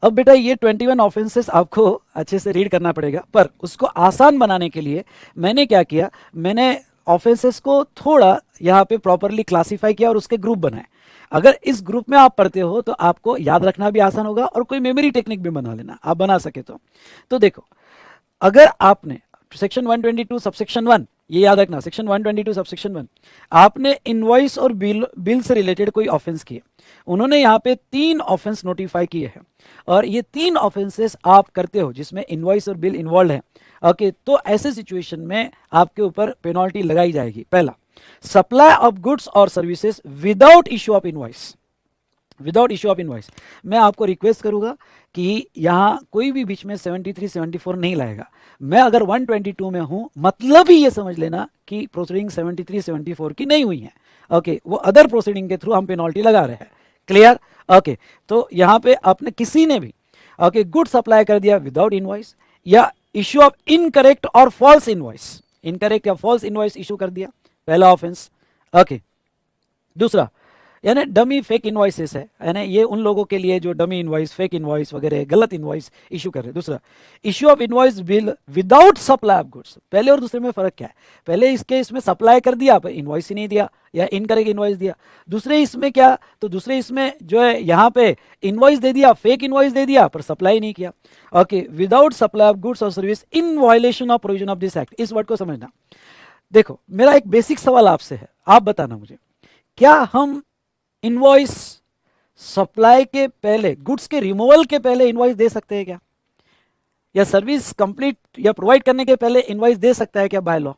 अब बेटा ये 21 ऑफेंसेस आपको अच्छे से रीड करना पड़ेगा, पर उसको आसान बनाने के लिए मैंने क्या किया, मैंने ऑफेंसेस को थोड़ा यहाँ पे प्रॉपरली क्लासीफाई किया और उसके ग्रुप बनाए। अगर इस ग्रुप में आप पढ़ते हो तो आपको याद रखना भी आसान होगा, और कोई मेमोरी टेक्निक भी बना लेना, आप बना सके तो देखो, अगर आपने सेक्शन 122 सबसेक्शन 1, ये याद रखना, सेक्शन 122 सबसेक्शन 1, आपने इनवॉइस और बिल से रिलेटेड कोई ऑफेंस किए, उन्होंने यहाँ पे 3 ऑफेंस नोटिफाई किए हैं, और ये 3 ऑफेंसेस आप करते हो जिसमें इनवॉइस और बिल इन्वॉल्व है। ओके, तो ऐसे सिचुएशन में आपके ऊपर पेनल्टी लगाई जाएगी। पहला, सप्लाई ऑफ गुड्स और services without issue of invoice, without issue of invoice. मैं आपको रिक्वेस्ट करूंगा कि यहाँ कोई भी बीच में 73, 74 नहीं लाएगा। मैं अगर 122 में हूं, मतलब ही ये समझ लेना कि प्रोसीडिंग 73, 74 की नहीं हुई है। ओके, वो अदर प्रोसीडिंग के थ्रू हम पेनल्टी लगा रहे हैं। क्लियर? ओके, तो यहाँ पे आपने किसी ने भी गुड सप्लाई कर दिया विदाउट इनवॉइस, या इश्यू ऑफ इनकरेक्ट और फॉल्स इनवॉइस, इनकरेक्ट या फॉल्स इनवॉइस इशू कर दिया, पहला ऑफेंस। ओके, दूसरा यानी डमी फेक इनवॉइसेस है, यानी ये उन लोगों के लिए जो डमी इनवॉइस, फेक इनवॉइस वगैरह, गलत इनवॉइस इशू कर रहे हैं। दूसरा, issue of invoice bill without supply of goods. पहले और दूसरे में फर्क क्या है? पहले इसके इसमें सप्लाई कर दिया पर इनवॉइस ही नहीं दिया, या इनकरेक्ट इनवॉइस दिया। दूसरे इसमें क्या, तो दूसरे इसमें जो है यहाँ पे इनवॉइस दे दिया, फेक इनवॉइस दे दिया पर सप्लाई नहीं किया। Okay, without supply of goods or service in violation of provision of this act. इस वर्ड को समझना। देखो, मेरा एक बेसिक सवाल आपसे है, आप बताना मुझे, क्या हम इनवॉइस सप्लाई के पहले, गुड्स के रिमूवल के पहले इनवॉइस दे सकते हैं क्या? या सर्विस कंप्लीट या प्रोवाइड करने के पहले इनवॉइस दे सकता है क्या बाय लॉ?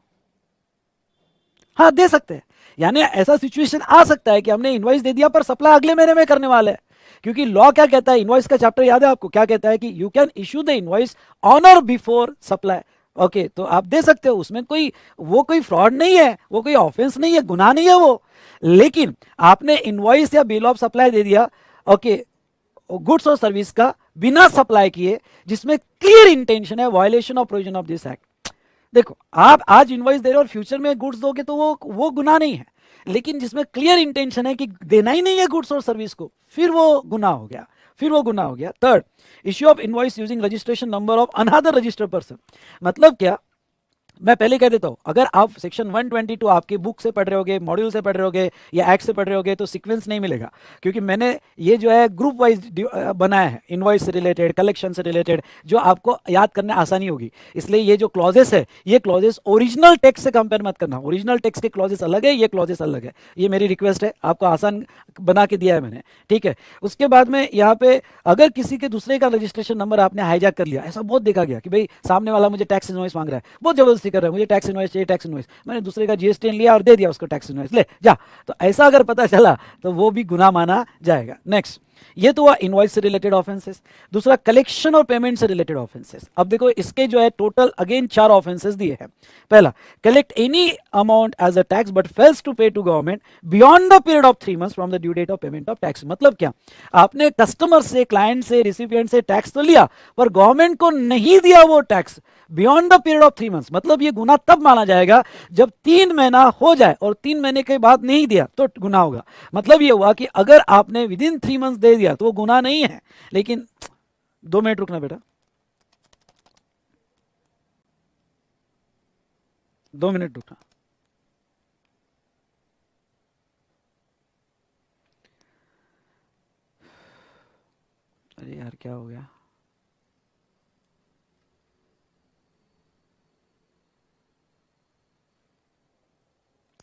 हाँ दे सकते हैं, यानी ऐसा सिचुएशन आ सकता है कि हमने इनवॉइस दे दिया पर सप्लाई अगले महीने में करने वाले हैं, क्योंकि लॉ क्या कहता है, इनवॉइस का चैप्टर याद है आपको, क्या कहता है कि you can issue the invoice on और बिफोर सप्लाई। ओके, तो आप दे सकते हो, उसमें कोई वो कोई फ्रॉड नहीं है, वो कोई ऑफेंस नहीं है, गुनाह नहीं है वो। लेकिन आपने इनवॉइस या बिल ऑफ सप्लाई दे दिया ओके गुड्स और सर्विस का बिना सप्लाई किए, जिसमें क्लियर इंटेंशन है violation of provision of this act. देखो आप आज इनवॉइस दे रहे हो और फ्यूचर में गुड्स दोगे तो वो गुनाह नहीं है, लेकिन जिसमें क्लियर इंटेंशन है कि देना ही नहीं है गुड्स और सर्विस को, फिर वो गुनाह हो गया, फिर वो गुनाह हो गया। Third, issue of invoice using registration number of another registered person. मतलब क्या, मैं पहले कह देता हूं, अगर आप सेक्शन 122 आपकी बुक से पढ़ रहे होगे, मॉड्यूल से पढ़ रहे होगे या एक्ट से पढ़ रहे होगे तो सीक्वेंस नहीं मिलेगा, क्योंकि मैंने ये जो है ग्रुप वाइज बनाया है, इनवॉइस से रिलेटेड, कलेक्शन से रिलेटेड, जो आपको याद करने आसानी होगी। इसलिए ये जो क्लॉजेस है, ये क्लॉजेस ओरिजिनल टेक्स्ट से कंपेयर मत करना, ओरिजिनल टेक्स्ट के क्लॉजेस अलग है, ये क्लॉजेस अलग है। ये मेरी रिक्वेस्ट है, आपको आसान बना के दिया है मैंने, ठीक है। उसके बाद में यहाँ पे अगर किसी के दूसरे का रजिस्ट्रेशन नंबर आपने हाईजैक कर लिया, ऐसा बहुत देखा गया कि भाई सामने वाला मुझे टैक्स इनवॉइस मांग रहा है, बहुत जबरदस्ती कर रहा है, मुझे टैक्स इनवॉइस चाहिए, टैक्स इनवॉइस, मैंने दूसरे का जीएसटी लिया और दे दिया उसको टैक्स इनवॉइस, ले जा, तो ऐसा अगर पता चला तो वो भी गुनाह माना जाएगा। नेक्स्ट, ये तो हुआ इनवॉइस से रिलेटेड ऑफेंसेस। दूसरा, कलेक्शन और पेमेंट से रिलेटेड ऑफेंसेस। अब देखो इसके जो है टोटल अगेन 4 ऑफेंसेस दिए हैं। पहला, collect any amount as a tax but fails to pay to government beyond the period of 3 months from the due date of payment of tax. मतलब क्या, आपने कस्टमर से, क्लाइंट से, रिसिपिएंट से टैक्स तो लिया पर गवर्नमेंट को नहीं दिया वो tax beyond the period of 3 months. मतलब ये गुना तब माना जाएगा जब 3 महीना हो जाए और 3 महीने के बाद नहीं दिया तो गुना होगा। मतलब ये हुआ कि अगर आपने विद इन 3 मंथ्स दे दिया तो वो गुना नहीं है, लेकिन 2 मिनट रुकना बेटा, 2 मिनट रुकना। अरे यार क्या हो गया,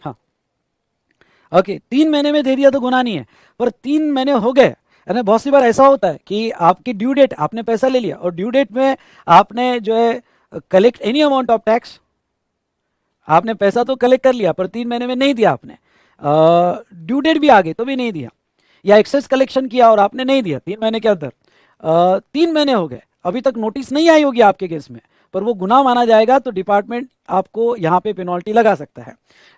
हाँ ओके, 3 महीने में दे दिया तो गुनाह नहीं है, पर 3 महीने हो गए, यानी बहुत सी बार ऐसा होता है कि आपकी ड्यू डेट, आपने पैसा ले लिया और ड्यू डेट में आपने जो है collect any amount of tax, आपने पैसा तो कलेक्ट कर लिया पर 3 महीने में नहीं दिया आपने, ड्यू डेट भी आ गई तो भी नहीं दिया, या एक्सेस कलेक्शन किया और आपने नहीं दिया 3 महीने के अंदर, 3 महीने हो गए, अभी तक नोटिस नहीं आई होगी आपके केस में, पर वो गुनाह माना जाएगा तो डिपार्टमेंट आपको यहाँ पे पेनल्टी लगा सकता है।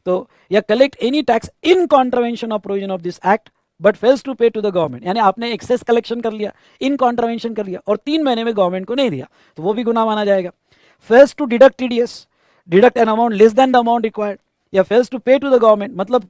तो या collect any tax in contravention of provision of this act but fails to pay to the government, यानी आपने एक्सेस कलेक्शन कर लिया, इन कॉन्ट्रावेंशन कर लिया और 3 महीने में गवर्नमेंट को नहीं दिया तो वो भी गुनाह माना जाएगा। Fails to deduct TDS, deduct an amount less than the amount required, या fails to pay to the government, मतलब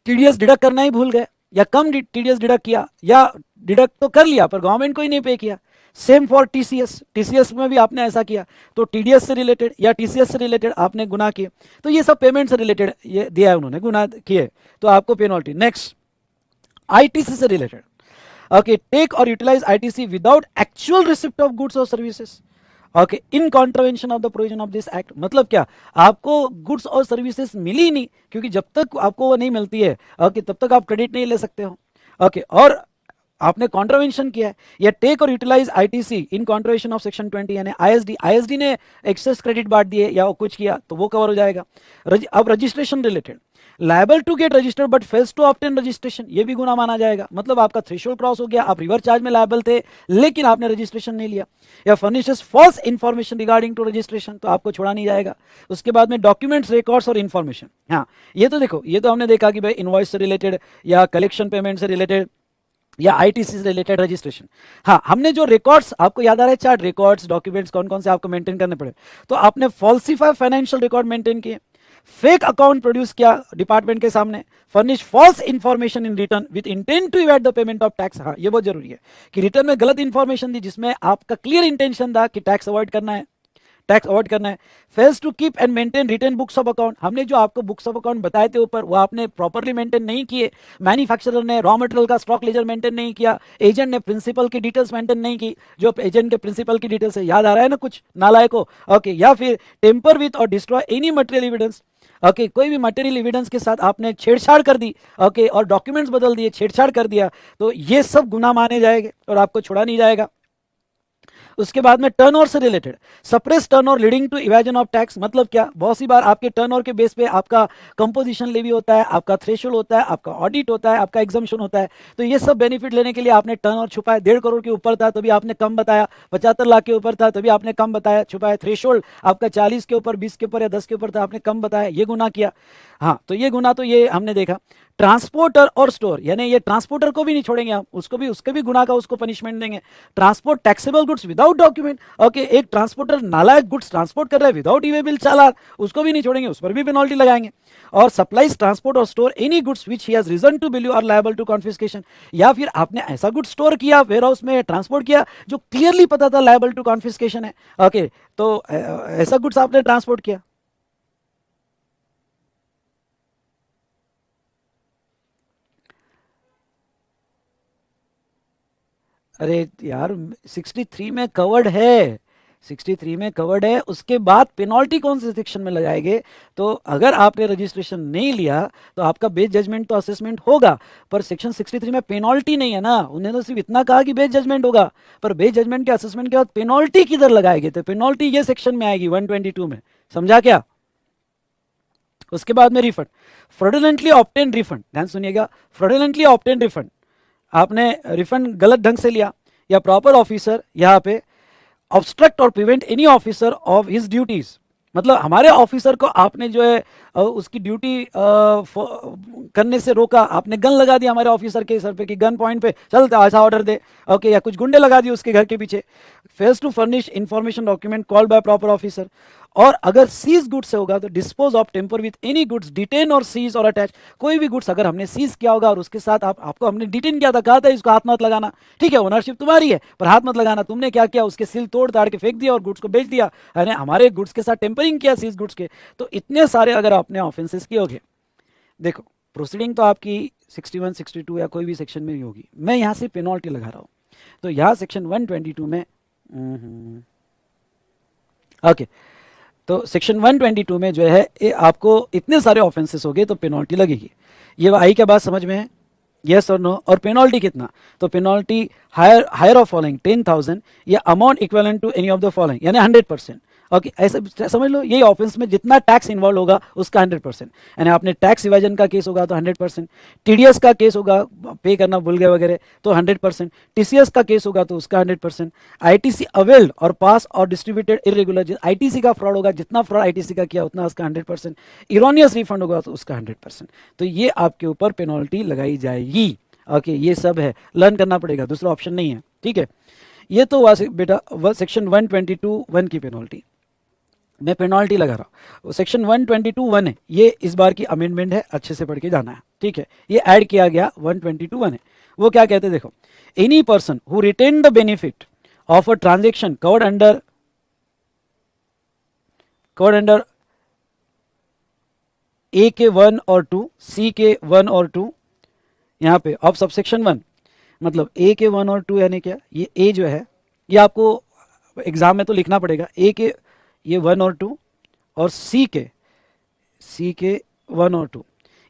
टीडीएस डिडक्ट करना ही भूल गए या कम टीडीएस डिडक्ट किया, या डिडक्ट तो कर लिया पर गवर्नमेंट को ही नहीं पे किया। सेम फॉर टीसीएस, टीसीएस में भी आपने ऐसा किया तो टीडीएस से रिलेटेड या टीसीएस से रिलेटेड आपने गुनाह किए, तो ये सब पेमेंट से रिलेटेड ये दिया है उन्होंने, गुनाह किए तो आपको पेनल्टी। नेक्स्ट, आईटीसी से रिलेटेड, ओके, टेक और utilise ITC without actual receipt of goods और services, okay, in contravention of the provision of this act. मतलब क्या, आपको गुड्स और सर्विसेज मिली नहीं, क्योंकि जब तक आपको वो नहीं मिलती है ओके तब तक आप क्रेडिट नहीं ले सकते हो, ओके, और आपने कॉन्ट्रवेंशन किया है। या टेक और utilise ITC in contravention of section 20, यानी आईएसडी ने एक्सेस क्रेडिट बांट दिए या वो कुछ किया तो वो कवर हो जाएगा। अब registration related, liable to get registered but fails to obtain registration, ये भी गुना माना जाएगा। मतलब आपका थ्रेशोल्ड क्रॉस हो गया, आप रिवर चार्ज में लायबल थे लेकिन आपने रजिस्ट्रेशन नहीं लिया। या furnishes false information regarding to registration, तो आपको छोड़ा नहीं जाएगा। उसके बाद में डॉक्यूमेंट्स, रिकॉर्ड्स और इन्फॉर्मेशन, हाँ ये तो देखो, ये तो हमने देखा कि भाई इनवॉइस से रिलेटेड या कलेक्शन पेमेंट से रिलेटेड या आईटीसी से रिलेटेड रजिस्ट्रेशन। हाँ, हमने जो रिकॉर्ड्स, आपको याद आ रहा है चार्ट, रिकॉर्ड्स डॉक्यूमेंट्स कौन कौन से आपको मेंटेन करने पड़े, तो आपने फॉल्सिफाई फाइनेंशियल रिकॉर्ड मेंटेन किए, फेक अकाउंट प्रोड्यूस किया डिपार्टमेंट के सामने, furnish false information in return with intent to evade the payment of tax. हाँ ये बहुत जरूरी है कि रिटर्न में गलत इंफॉर्मेशन दी जिसमें आपका क्लियर इंटेंशन था कि टैक्स अवॉइड करना है, टैक्स अवॉइड करना है। Fails to keep and maintain retain books of account, हमने जो आपको बुक्स ऑफ अकाउंट बताए थे ऊपर वो आपने प्रॉपर्ली मेंटेन नहीं किए। मैन्युफैक्चरर ने रॉ मटेरियल का स्टॉक लेजर मेंटेन नहीं किया, एजेंट ने प्रिंसिपल की डिटेल्स मेंटेन नहीं की, जो एजेंट के प्रिंसिपल की डिटेल्स है, याद आ रहा है ना कुछ नालायक को, ओके। या फिर टेम्पर विथ और destroy any material evidence, okay, कोई भी मटेरियल एविडेंस के साथ आपने छेड़छाड़ कर दी, ओके, और डॉक्यूमेंट्स बदल दिए, छेड़छाड़ कर दिया, तो ये सब गुनाह माने जाएंगे और आपको छोड़ा नहीं जाएगा। उसके बाद में टर्नओवर से related, suppress turnover leading to evasion of tax, मतलब क्या, बहुत सी बार आपके टर्नओवर के बेस पे आपका कंपोजिशन लेवी होता है, आपका थ्रेशोल्ड होता है, आपका ऑडिट होता है, आपका एग्जाम्पशन होता है। तो ये सब बेनिफिट लेने के लिए आपने टर्नओवर छुपाया, 1.5 करोड़ के ऊपर था तो भी आपने कम बताया, 75 लाख के ऊपर था तो भी आपने कम बताया, छुपाया। थ्रेशोल्ड आपका 40 के ऊपर, 20 के ऊपर या 10 के ऊपर था, आपने कम बताया, ये गुना किया। हाँ, तो ये गुना तो ये हमने देखा। ट्रांसपोर्टर और स्टोर, यानी ये ट्रांसपोर्टर को भी नहीं छोड़ेंगे हम, उसको भी, उसके भी गुना का उसको पनिशमेंट देंगे। Transport taxable goods without document, okay, एक ट्रांसपोर्टर नालायक गुड्स ट्रांसपोर्ट कर रहा है विदाउट ई वे बिल चालान, उसको भी नहीं छोड़ेंगे, उस पर भी पेनल्टी लगाएंगे। और सप्लाईज, ट्रांसपोर्ट और store any goods which he has reason to believe are liable to confiscation, या फिर आपने ऐसा गुड स्टोर किया, वेयर हाउस में ट्रांसपोर्ट किया जो क्लियरली पता था लायबल टू कॉन्फिस्केशन है, ओके, तो ऐसा गुड्स आपने ट्रांसपोर्ट किया। अरे यार 63 में कवर्ड है, 63 में कवर्ड है। उसके बाद पेनल्टी कौन से सेक्शन में लगाएंगे? तो अगर आपने रजिस्ट्रेशन नहीं लिया तो आपका बेस जजमेंट तो असेसमेंट होगा, पर सेक्शन 63 में पेनल्टी नहीं है ना। उन्होंने तो सिर्फ इतना कहा कि बेस जजमेंट होगा, पर बेस जजमेंट के असेसमेंट के बाद पेनल्टी किधर लगाएंगे? तो पेनल्टी ये सेक्शन में आएगी 122 में, समझा क्या? उसके बाद में रिफंड, फ्रॉडुलेंटली ऑब्टेन रिफंड, ध्यान सुनिएगा, फ्रॉडुलेंटली ऑब्टेन रिफंड, आपने रिफंड गलत ढंग से लिया, या प्रॉपर ऑफिसर यहाँ पे ऑब्स्ट्रक्ट और prevent any officer of his duties, मतलब हमारे ऑफिसर को आपने जो है उसकी ड्यूटी करने से रोका, आपने गन लगा दिया हमारे ऑफिसर के सर पे कि गन पॉइंट पे चल ऐसा ऑर्डर दे, ओके, या कुछ गुंडे लगा दिए उसके घर के पीछे। Fails to furnish information document called by proper officer. और अगर सीज गुड्स से होगा तो dispose of tamper with any goods detain और सीज और अटैच, कोई भी गुड्स अगर हमने सीज किया होगा और उसके साथ आपको हमने डिटेन किया था, कहा था इसको हाथ मत लगाना, ठीक है, ओनरशिप तुम्हारी है पर हाथ मत लगाना, तुमने क्या किया, उसके सिल तोड़ ताड़ के फेंक दिया और गुड्स को बेच दिया, यानी हमारे गुड्स के साथ टेम्परिंग किया सीज गुड्स के। तो इतने सारे अगर आपने ऑफेंसेस किए होंगे, देखो प्रोसीडिंग तो आपकी 61, 62 या कोई भी सेक्शन में ही होगी, मैं यहाँ से पेनल्टी लगा रहा हूँ। तो यहाँ सेक्शन 122 में ओके, तो सेक्शन 122 में जो है ये आपको इतने सारे ऑफेंसेस हो गए तो पेनल्टी लगेगी। ये आई क्या बात समझ में है? यस और नो? और पेनल्टी कितना? तो पेनल्टी हायर ऑफ फॉलोइंग 10,000 या amount equivalent to any of the following, यानी 100%। ओके, ऐसे समझ लो, यही ऑफेंस में जितना टैक्स इन्वॉल्व होगा उसका 100%, यानी आपने टैक्स इवेजन का केस होगा तो 100%, टीडीएस का केस होगा, पे करना भूल गए वगैरह तो 100%, टीसीएस का केस होगा तो उसका 100%, आईटीसी अवेल्ड और पास और डिस्ट्रीब्यूटेड इरेगुलर, आईटीसी का फ्रॉड होगा, जितना फ्रॉड आईटीसी का किया उतना उसका 100%, इरोनियस रिफंड होगा तो उसका 100%। तो ये आपके ऊपर पेनल्टी लगाई जाएगी। ओके, ये सब है, लर्न करना पड़ेगा, दूसरा ऑप्शन नहीं है, ठीक है। ये तो बेटा सेक्शन 122(1) की पेनल्टी, मैं पेनल्टी लगा रहा हूँ। सेक्शन 122(1) है, ये इस बार की अमेंडमेंट है, अच्छे से पढ़ के जाना है, ठीक है। ये ऐड किया गया 122(1) है। वो क्या कहते हैं देखो, any person who retain the benefit of a transaction covered under A K 1 और 2, सी के 1 और 2, यहाँ पे ऑफ सबसेक्शन 1, मतलब ए के 1 और 2 यानी क्या, ये ए जो है ये आपको एग्जाम में तो लिखना पड़ेगा, ए के ये 1 और 2 और सी के 1 और 2,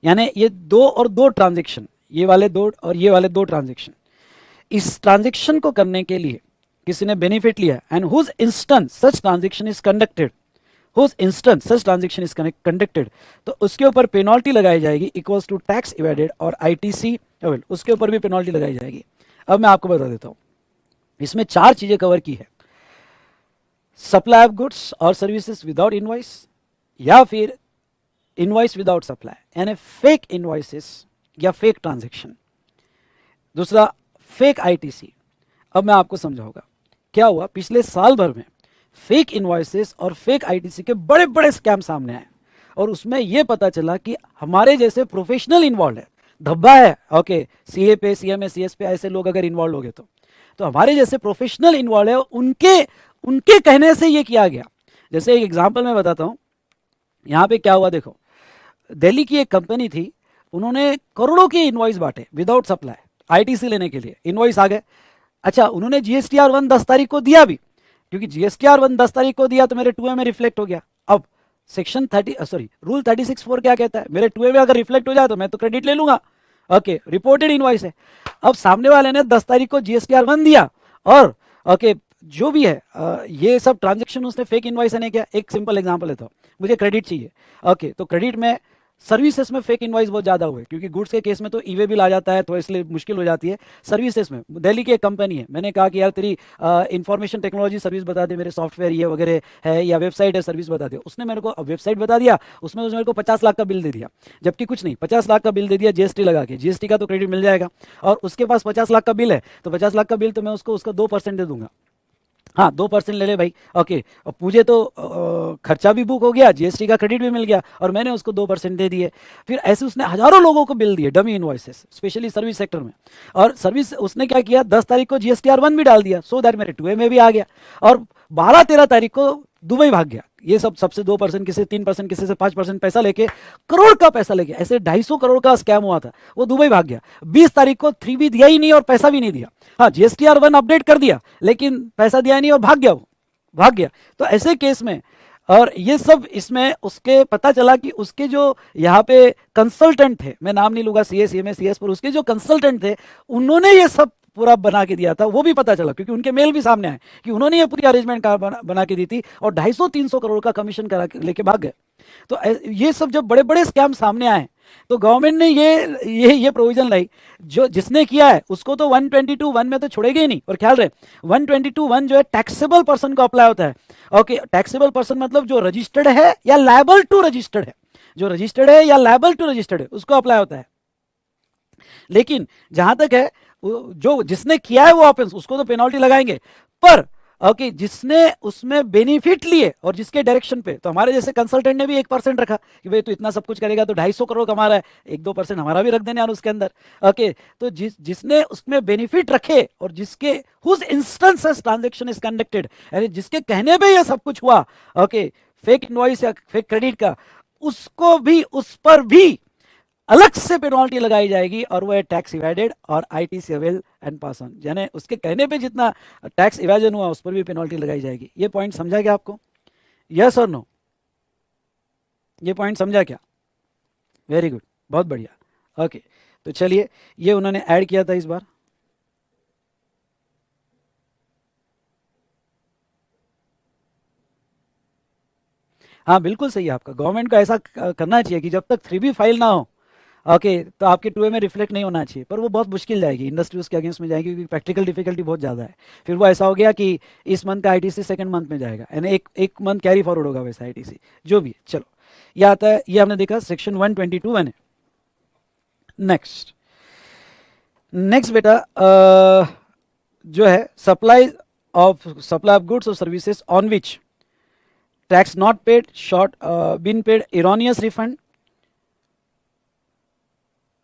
यानी ये 2 और 2 ट्रांजेक्शन, ये वाले 2 और ये वाले 2 ट्रांजेक्शन, इस ट्रांजेक्शन को करने के लिए किसी ने बेनिफिट लिया and whose instance such transaction is conducted, तो उसके ऊपर पेनल्टी लगाई जाएगी इक्वल्स टू टैक्स इवेडेड और आईटीसी अवेल, उसके ऊपर भी पेनल्टी लगाई जाएगी। अब मैं आपको बता देता हूं, इसमें 4 चीजें कवर की है, सप्लाई ऑफ गुड्स और सर्विसेज विदाउट इनवॉइस, या फिर इनवॉइस विदाउट सप्लाई, यानी फेक इनवॉइसेस या फेक ट्रांजैक्शन। दूसरा फेक आईटीसी। अब मैं आपको समझाऊंगा क्या हुआ, पिछले साल भर में फेक इनवॉइसेस और फेक आईटीसी के बड़े बड़े स्कैम सामने आए और उसमें यह पता चला कि हमारे जैसे प्रोफेशनल इन्वॉल्व है, धब्बा है, ओके, सीए पे, सीएमए, सीएस पे ऐसे लोग अगर इन्वॉल्व हो गए तो हमारे जैसे प्रोफेशनल इन्वॉल्व है, उनके कहने से ये किया गया। जैसे एक एग्जांपल मैं बताता हूं, यहां पे क्या हुआ देखो, दिल्ली की एक कंपनी थी, उन्होंने करोड़ों के इनवॉइस बांटे विदाउट सप्लाई, आईटीसी लेने के लिए इनवॉइस आ गए। अच्छा, उन्होंने जीएसटीआर 1 10 तारीख को दिया भी, क्योंकि जीएसटीआर 1 10 तारीख को दिया तो मेरे 2A में रिफ्लेक्ट हो गया। अब सेक्शन रूल 36(4) क्या कहता है, मेरे 2A में अगर रिफ्लेक्ट हो जाए तो मैं तो क्रेडिट ले लूंगा, ओके, रिपोर्टेड इनवॉइस है। अब सामने वाले ने 10 तारीख को जीएसटीआर 1 दिया और ओके जो भी है ये सब ट्रांजेक्शन उसने फेक इनवॉइस ने किया। एक सिंपल एग्जांपल लेता हूँ, मुझे क्रेडिट चाहिए, ओके, तो क्रेडिट में सर्विसेज में फेक इनवॉइस बहुत ज़्यादा हुए, क्योंकि गुड्स के केस में तो ईवे बिल आ जाता है, तो इसलिए मुश्किल हो जाती है। सर्विसेज में दिल्ली की एक कंपनी है, मैंने कहा कि यार तेरी इंफॉर्मेशन टेक्नोलॉजी सर्विस बता दे, मेरे सॉफ्टवेयर ये वगैरह है या वेबसाइट है सर्विस बता दे, उसने मेरे को वेबसाइट बता दिया, उसमें उसने मेरे को 50 लाख का बिल दे दिया, जबकि कुछ नहीं, 50 लाख का बिल दे दिया जीएसटी लगा के, जीएसटी का तो क्रेडिट मिल जाएगा, और उसके पास 50 लाख का बिल है, तो 50 लाख का बिल तो मैं उसको उसका 2% दे दूंगा। हाँ 2% ले ले भाई, ओके, और मुझे तो खर्चा भी बुक हो गया, जीएसटी का क्रेडिट भी मिल गया, और मैंने उसको 2% दे दिए। फिर ऐसे उसने हजारों लोगों को बिल दिए, dummy invoices, specially service sector में। और सर्विस उसने क्या किया, 10 तारीख को जीएसटीआर 1 भी डाल दिया, सो दैट मेरे 2A में भी आ गया, और 12-13 तारीख को दुबई भाग गया। ये सब सबसे 2%, किसी से 3%, किसी से 5% पैसा लेके, करोड़ का पैसा लेके, ऐसे 250 करोड़ का स्कैम हुआ था, वो दुबई भाग गया। 20 तारीख को 3B दिया ही नहीं और पैसा भी नहीं दिया। हाँ जीएसटीआर 1 अपडेट कर दिया, लेकिन पैसा दिया नहीं और भाग गया, वो भाग गया। तो ऐसे केस में, और ये सब इसमें उसके पता चला कि उसके जो यहाँ पे कंसल्टेंट थे, मैं नाम नहीं लूंगा, सीएस सीएमएस सीएस, पर उसके जो कंसल्टेंट थे उन्होंने ये सब पूरा बना के दिया था, वो भी पता चला, क्योंकि उनके मेल भी सामने आए कि उन्होंने ये पूरी अरेंजमेंट बना के दी थी, और 250-300 करोड़ का कमीशन करा लेके भाग गए। तो ये सब जब बड़े बड़े स्कैम सामने आए, तो गवर्नमेंट ने ये प्रोविजन लाई, जो जिसने किया है उसको तो 122(1) में तो छोड़ेगा ही नहीं। और ख्याल रहे 122(1) जो है टैक्सेबल पर्सन को अप्लाई होता है। ओके, टैक्सेबल पर्सन मतलब जो रजिस्टर्ड है या लायबल टू रजिस्टर्ड है, जो रजिस्टर्ड है या लायबल टू रजिस्टर्ड है उसको अप्लाई होता है। लेकिन जहां तक है जो जिसने किया है वो ऑफेंस, उसको तो पेनल्टी लगाएंगे, पर ओके जिसने उसमें बेनिफिट लिए और जिसके डायरेक्शन पे, तो हमारे जैसे कंसल्टेंट ने भी 1% रखा कि भाई तू इतना सब कुछ करेगा तो 250 करोड़ कमा रहा है, 1-2% हमारा भी रख देने यार उसके अंदर। ओके, तो जिसने उसमें बेनिफिट रखे और जिसके whose instance transaction is conducted, यानी जिसके कहने पे ये सब कुछ हुआ, ओके, फेक इनवॉइस या फेक क्रेडिट का, उसको भी, उस पर भी अलग से पेनल्टी लगाई जाएगी, और वो है टैक्स इवेडेड और ITC avail and pass on, यानी उसके कहने पे जितना टैक्स इवेजन हुआ उस पर भी पेनल्टी लगाई जाएगी। ये पॉइंट समझा क्या आपको? यस और नो? ये पॉइंट समझा क्या? वेरी गुड, बहुत बढ़िया। ओके, तो चलिए, ये उन्होंने ऐड किया था इस बार। हाँ बिल्कुल सही है आपका, गवर्नमेंट को ऐसा करना चाहिए कि जब तक 3B फाइल ना हो, ओके, तो आपके 2A में रिफ्लेक्ट नहीं होना चाहिए, पर वो बहुत मुश्किल जाएगी, इंडस्ट्री उसके अगेंस्ट में जाएगी, क्योंकि प्रैक्टिकल डिफिकल्टी बहुत ज़्यादा है। फिर वो ऐसा हो गया कि इस मंथ का आईटीसी सेकंड मंथ में जाएगा, यानी एक मंथ कैरी फॉरवर्ड होगा वैसा आईटीसी, जो भी है। चलो, ये आता है, ये हमने देखा सेक्शन 122 मैंने। नेक्स्ट नेक्स्ट बेटा जो है सप्लाई ऑफ गुड्स और services on which tax not paid, short been paid, erroneous refund,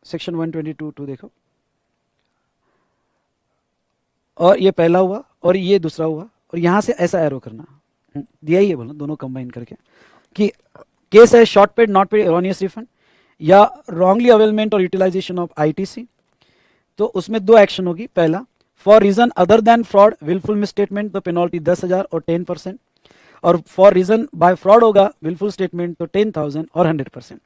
section 122 देखो, और ये पहला हुआ और ये दूसरा हुआ, और यहां से ऐसा एरो करना, दिया ही है बोलो, दोनों कंबाइन करके, कि केस है short paid, not paid, erroneous refund, या रॉन्गली अवेलमेंट और यूटिलाइजेशन ऑफ आईटीसी। तो उसमें 2 एक्शन होगी, पहला for reason other than fraud, wilful misstatement, तो पेनल्टी 10,000 और 10%, और फॉर रीजन बाय फ्रॉड होगा, विलफुल स्टेटमेंट, तो 10,000 और 100%।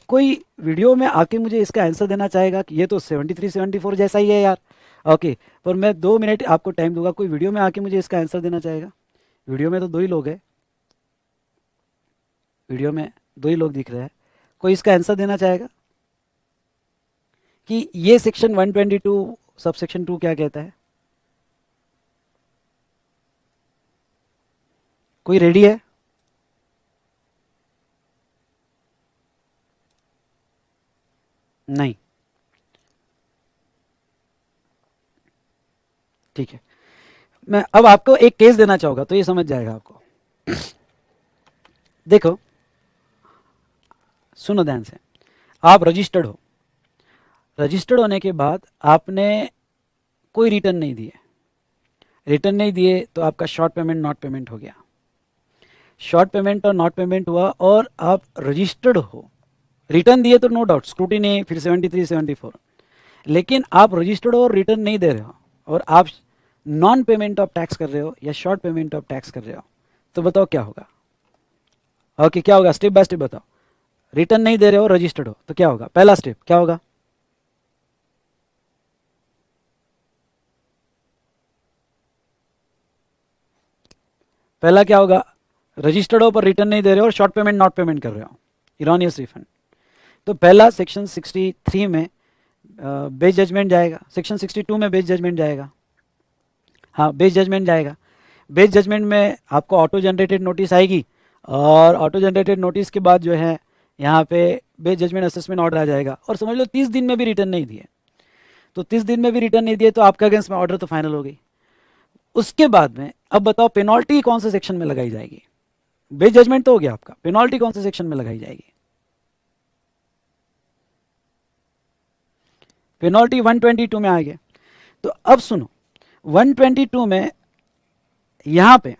कोई वीडियो में आके मुझे इसका आंसर देना चाहेगा कि ये तो 73-74 जैसा ही है यार, ओके, पर मैं 2 मिनट आपको टाइम दूंगा, कोई वीडियो में आके मुझे इसका आंसर देना चाहेगा? वीडियो में तो 2 ही लोग हैं, वीडियो में 2 ही लोग दिख रहे हैं, कोई इसका आंसर देना चाहेगा कि ये सेक्शन 122 सब सेक्शन 2 क्या कहता है? कोई रेडी है? नहीं, ठीक है, मैं अब आपको एक केस देना चाहूंगा तो ये समझ जाएगा आपको। देखो, सुनो ध्यान से, आप रजिस्टर्ड हो, रजिस्टर्ड होने के बाद आपने कोई रिटर्न नहीं दिए, रिटर्न नहीं दिए तो आपका शॉर्ट पेमेंट नॉट पेमेंट हो गया, शॉर्ट पेमेंट और नॉट पेमेंट हुआ, और आप रजिस्टर्ड हो, रिटर्न दिए तो नो डाउट स्क्रूटिनी, फिर 73-74, लेकिन आप रजिस्टर्ड हो और रिटर्न नहीं दे रहे हो, और आप नॉन पेमेंट ऑफ टैक्स कर रहे हो या शॉर्ट पेमेंट ऑफ टैक्स कर रहे हो, तो बताओ क्या होगा? ओके, क्या होगा? स्टेप बाय स्टेप बताओ। रिटर्न नहीं दे रहे हो, रजिस्टर्ड हो, तो क्या होगा? पहला स्टेप क्या होगा? पहला क्या होगा, रजिस्टर्ड हो पर रिटर्न नहीं दे रहे हो और शॉर्ट पेमेंट नॉट पेमेंट कर रहे हो, इरोनियस रिफंड। तो पहला सेक्शन 63 में बेस जजमेंट जाएगा, सेक्शन 62 में बेस जजमेंट जाएगा। हाँ, बेस जजमेंट जाएगा। बेस जजमेंट में आपको ऑटो जनरेटेड नोटिस आएगी और ऑटो जनरेटेड नोटिस के बाद जो है यहाँ पे बेस जजमेंट असेसमेंट ऑर्डर आ जाएगा। और समझ लो 30 दिन में भी रिटर्न नहीं दिए, तो 30 दिन में भी रिटर्न नहीं दिए तो आपका अगेंस्ट में ऑर्डर तो फाइनल हो गई। उसके बाद में अब बताओ पेनल्टी कौन से सेक्शन में लगाई जाएगी। बेस जजमेंट तो हो गया आपका, पेनल्टी कौन से सेक्शन में लगाई जाएगी। पेनल्टी 122 में आ गए। तो अब सुनो, 122 में यहां पे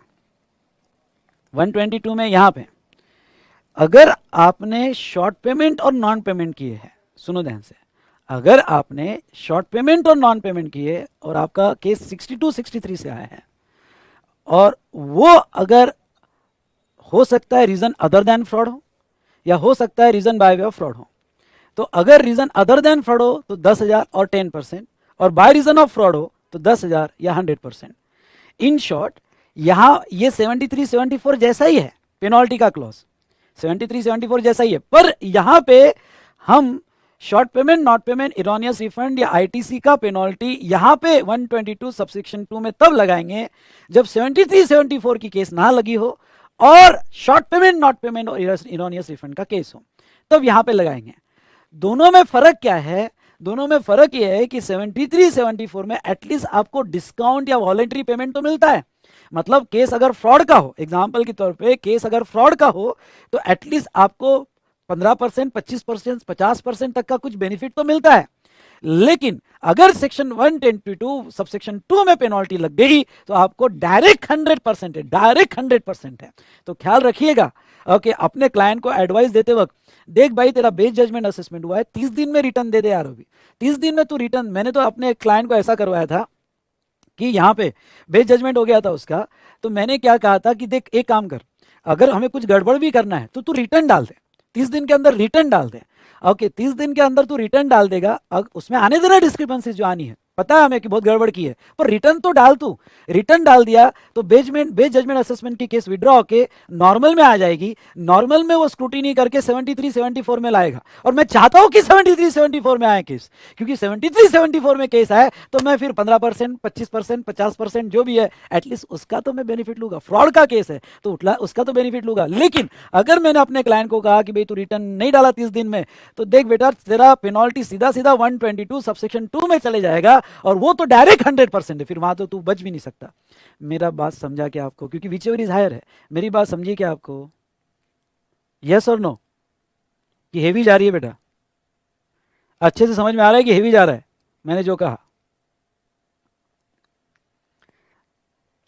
122 में यहां पे अगर आपने शॉर्ट पेमेंट और नॉन पेमेंट किए हैं, सुनो ध्यान से, अगर आपने शॉर्ट पेमेंट और नॉन पेमेंट किए और आपका केस 62 63 से आया है और वो अगर हो सकता है रीजन अदर देन फ्रॉड हो या हो सकता है reason by way of fraud हो, तो अगर रीजन अदर देन फ्रॉड हो तो 10,000 और 10% और बाय रीजन ऑफ फ्रॉड हो तो 10,000 या 100%। इन शॉर्ट यहां ये 73 74 जैसा ही है, पेनल्टी का क्लॉज 73 74 जैसा ही है, पर यहां पे हम short payment not payment erroneous refund या आईटीसी का पेनल्टी यहां पे 122 सबसेक्शन 2 में तब लगाएंगे जब 73 74 की केस ना लगी हो और शॉर्ट पेमेंट नॉट पेमेंट और इरोनियस रिफंड का केस हो, तब यहां पे लगाएंगे। दोनों में फर्क क्या है, दोनों में फर्क यह है कि 73 74 में एटलीस्ट आपको डिस्काउंट या वॉलेंटरी पेमेंट तो मिलता है। मतलब केस अगर फ्रॉड का हो, एग्जांपल के तौर पे केस अगर फ्रॉड का हो तो एटलीस्ट आपको 15% 25% 50% तक का कुछ बेनिफिट तो मिलता है। लेकिन अगर सेक्शन 122 सबसेक्शन 2 में पेनल्टी लग गई तो आपको डायरेक्ट 100% है, डायरेक्ट 100% है। तो ख्याल रखिएगा ओके, अपने क्लाइंट को एडवाइस देते वक्त, देख भाई तेरा बेस जजमेंट असेसमेंट हुआ है, 30 दिन में रिटर्न दे दे यार, अभी 30 दिन में तू रिटर्न। मैंने तो अपने क्लाइंट को ऐसा करवाया था कि यहाँ पे बेस जजमेंट हो गया था उसका, तो मैंने क्या कहा था कि देख एक काम कर, अगर हमें कुछ गड़बड़ भी करना है तो तू रिटर्न डाल दे, 30 दिन के अंदर रिटर्न डाल दे। ओके 30 दिन के अंदर तू रिटर्न डाल देगा, उसमें आने देना डिस्क्रिपेंसीज जो आनी है, पता है हमें कि बहुत गड़बड़ की है, पर रिटर्न तो डाल तू। रिटर्न डाल दिया तो बेस जजमेंट असेसमेंट की केस विड्रॉ होके नॉर्मल में आ जाएगी, नॉर्मल में वो स्क्रूटिनी करके 73 74 में लाएगा। और मैं चाहता हूं कि 73 74 में आए केस, क्योंकि 73 74 में केस आए तो मैं फिर 15% 25% 50% जो भी है एटलीस्ट उसका तो मैं बेनिफिट लूंगा। फ्रॉड का केस है तो उसका तो बेनिफिट लूंगा। लेकिन अगर मैंने अपने क्लाइंट को कहा कि भाई तू रिटर्न नहीं डाला 30 दिन में, तो देख बेटा तेरा पेनल्टी सीधा सीधा 122 सबसेक्शन 2 में चले जाएगा और वो तो डायरेक्ट 100% है, फिर वहां तो तू बच भी नहीं सकता। मेरा बात समझा क्या आपको, क्योंकि विचएवर इज हायर है। मेरी बात समझिए क्या आपको, यस और नो, कि हेवी जा रही है बेटा, अच्छे से समझ में आ रहा है कि हेवी जा रहा है मैंने जो कहा,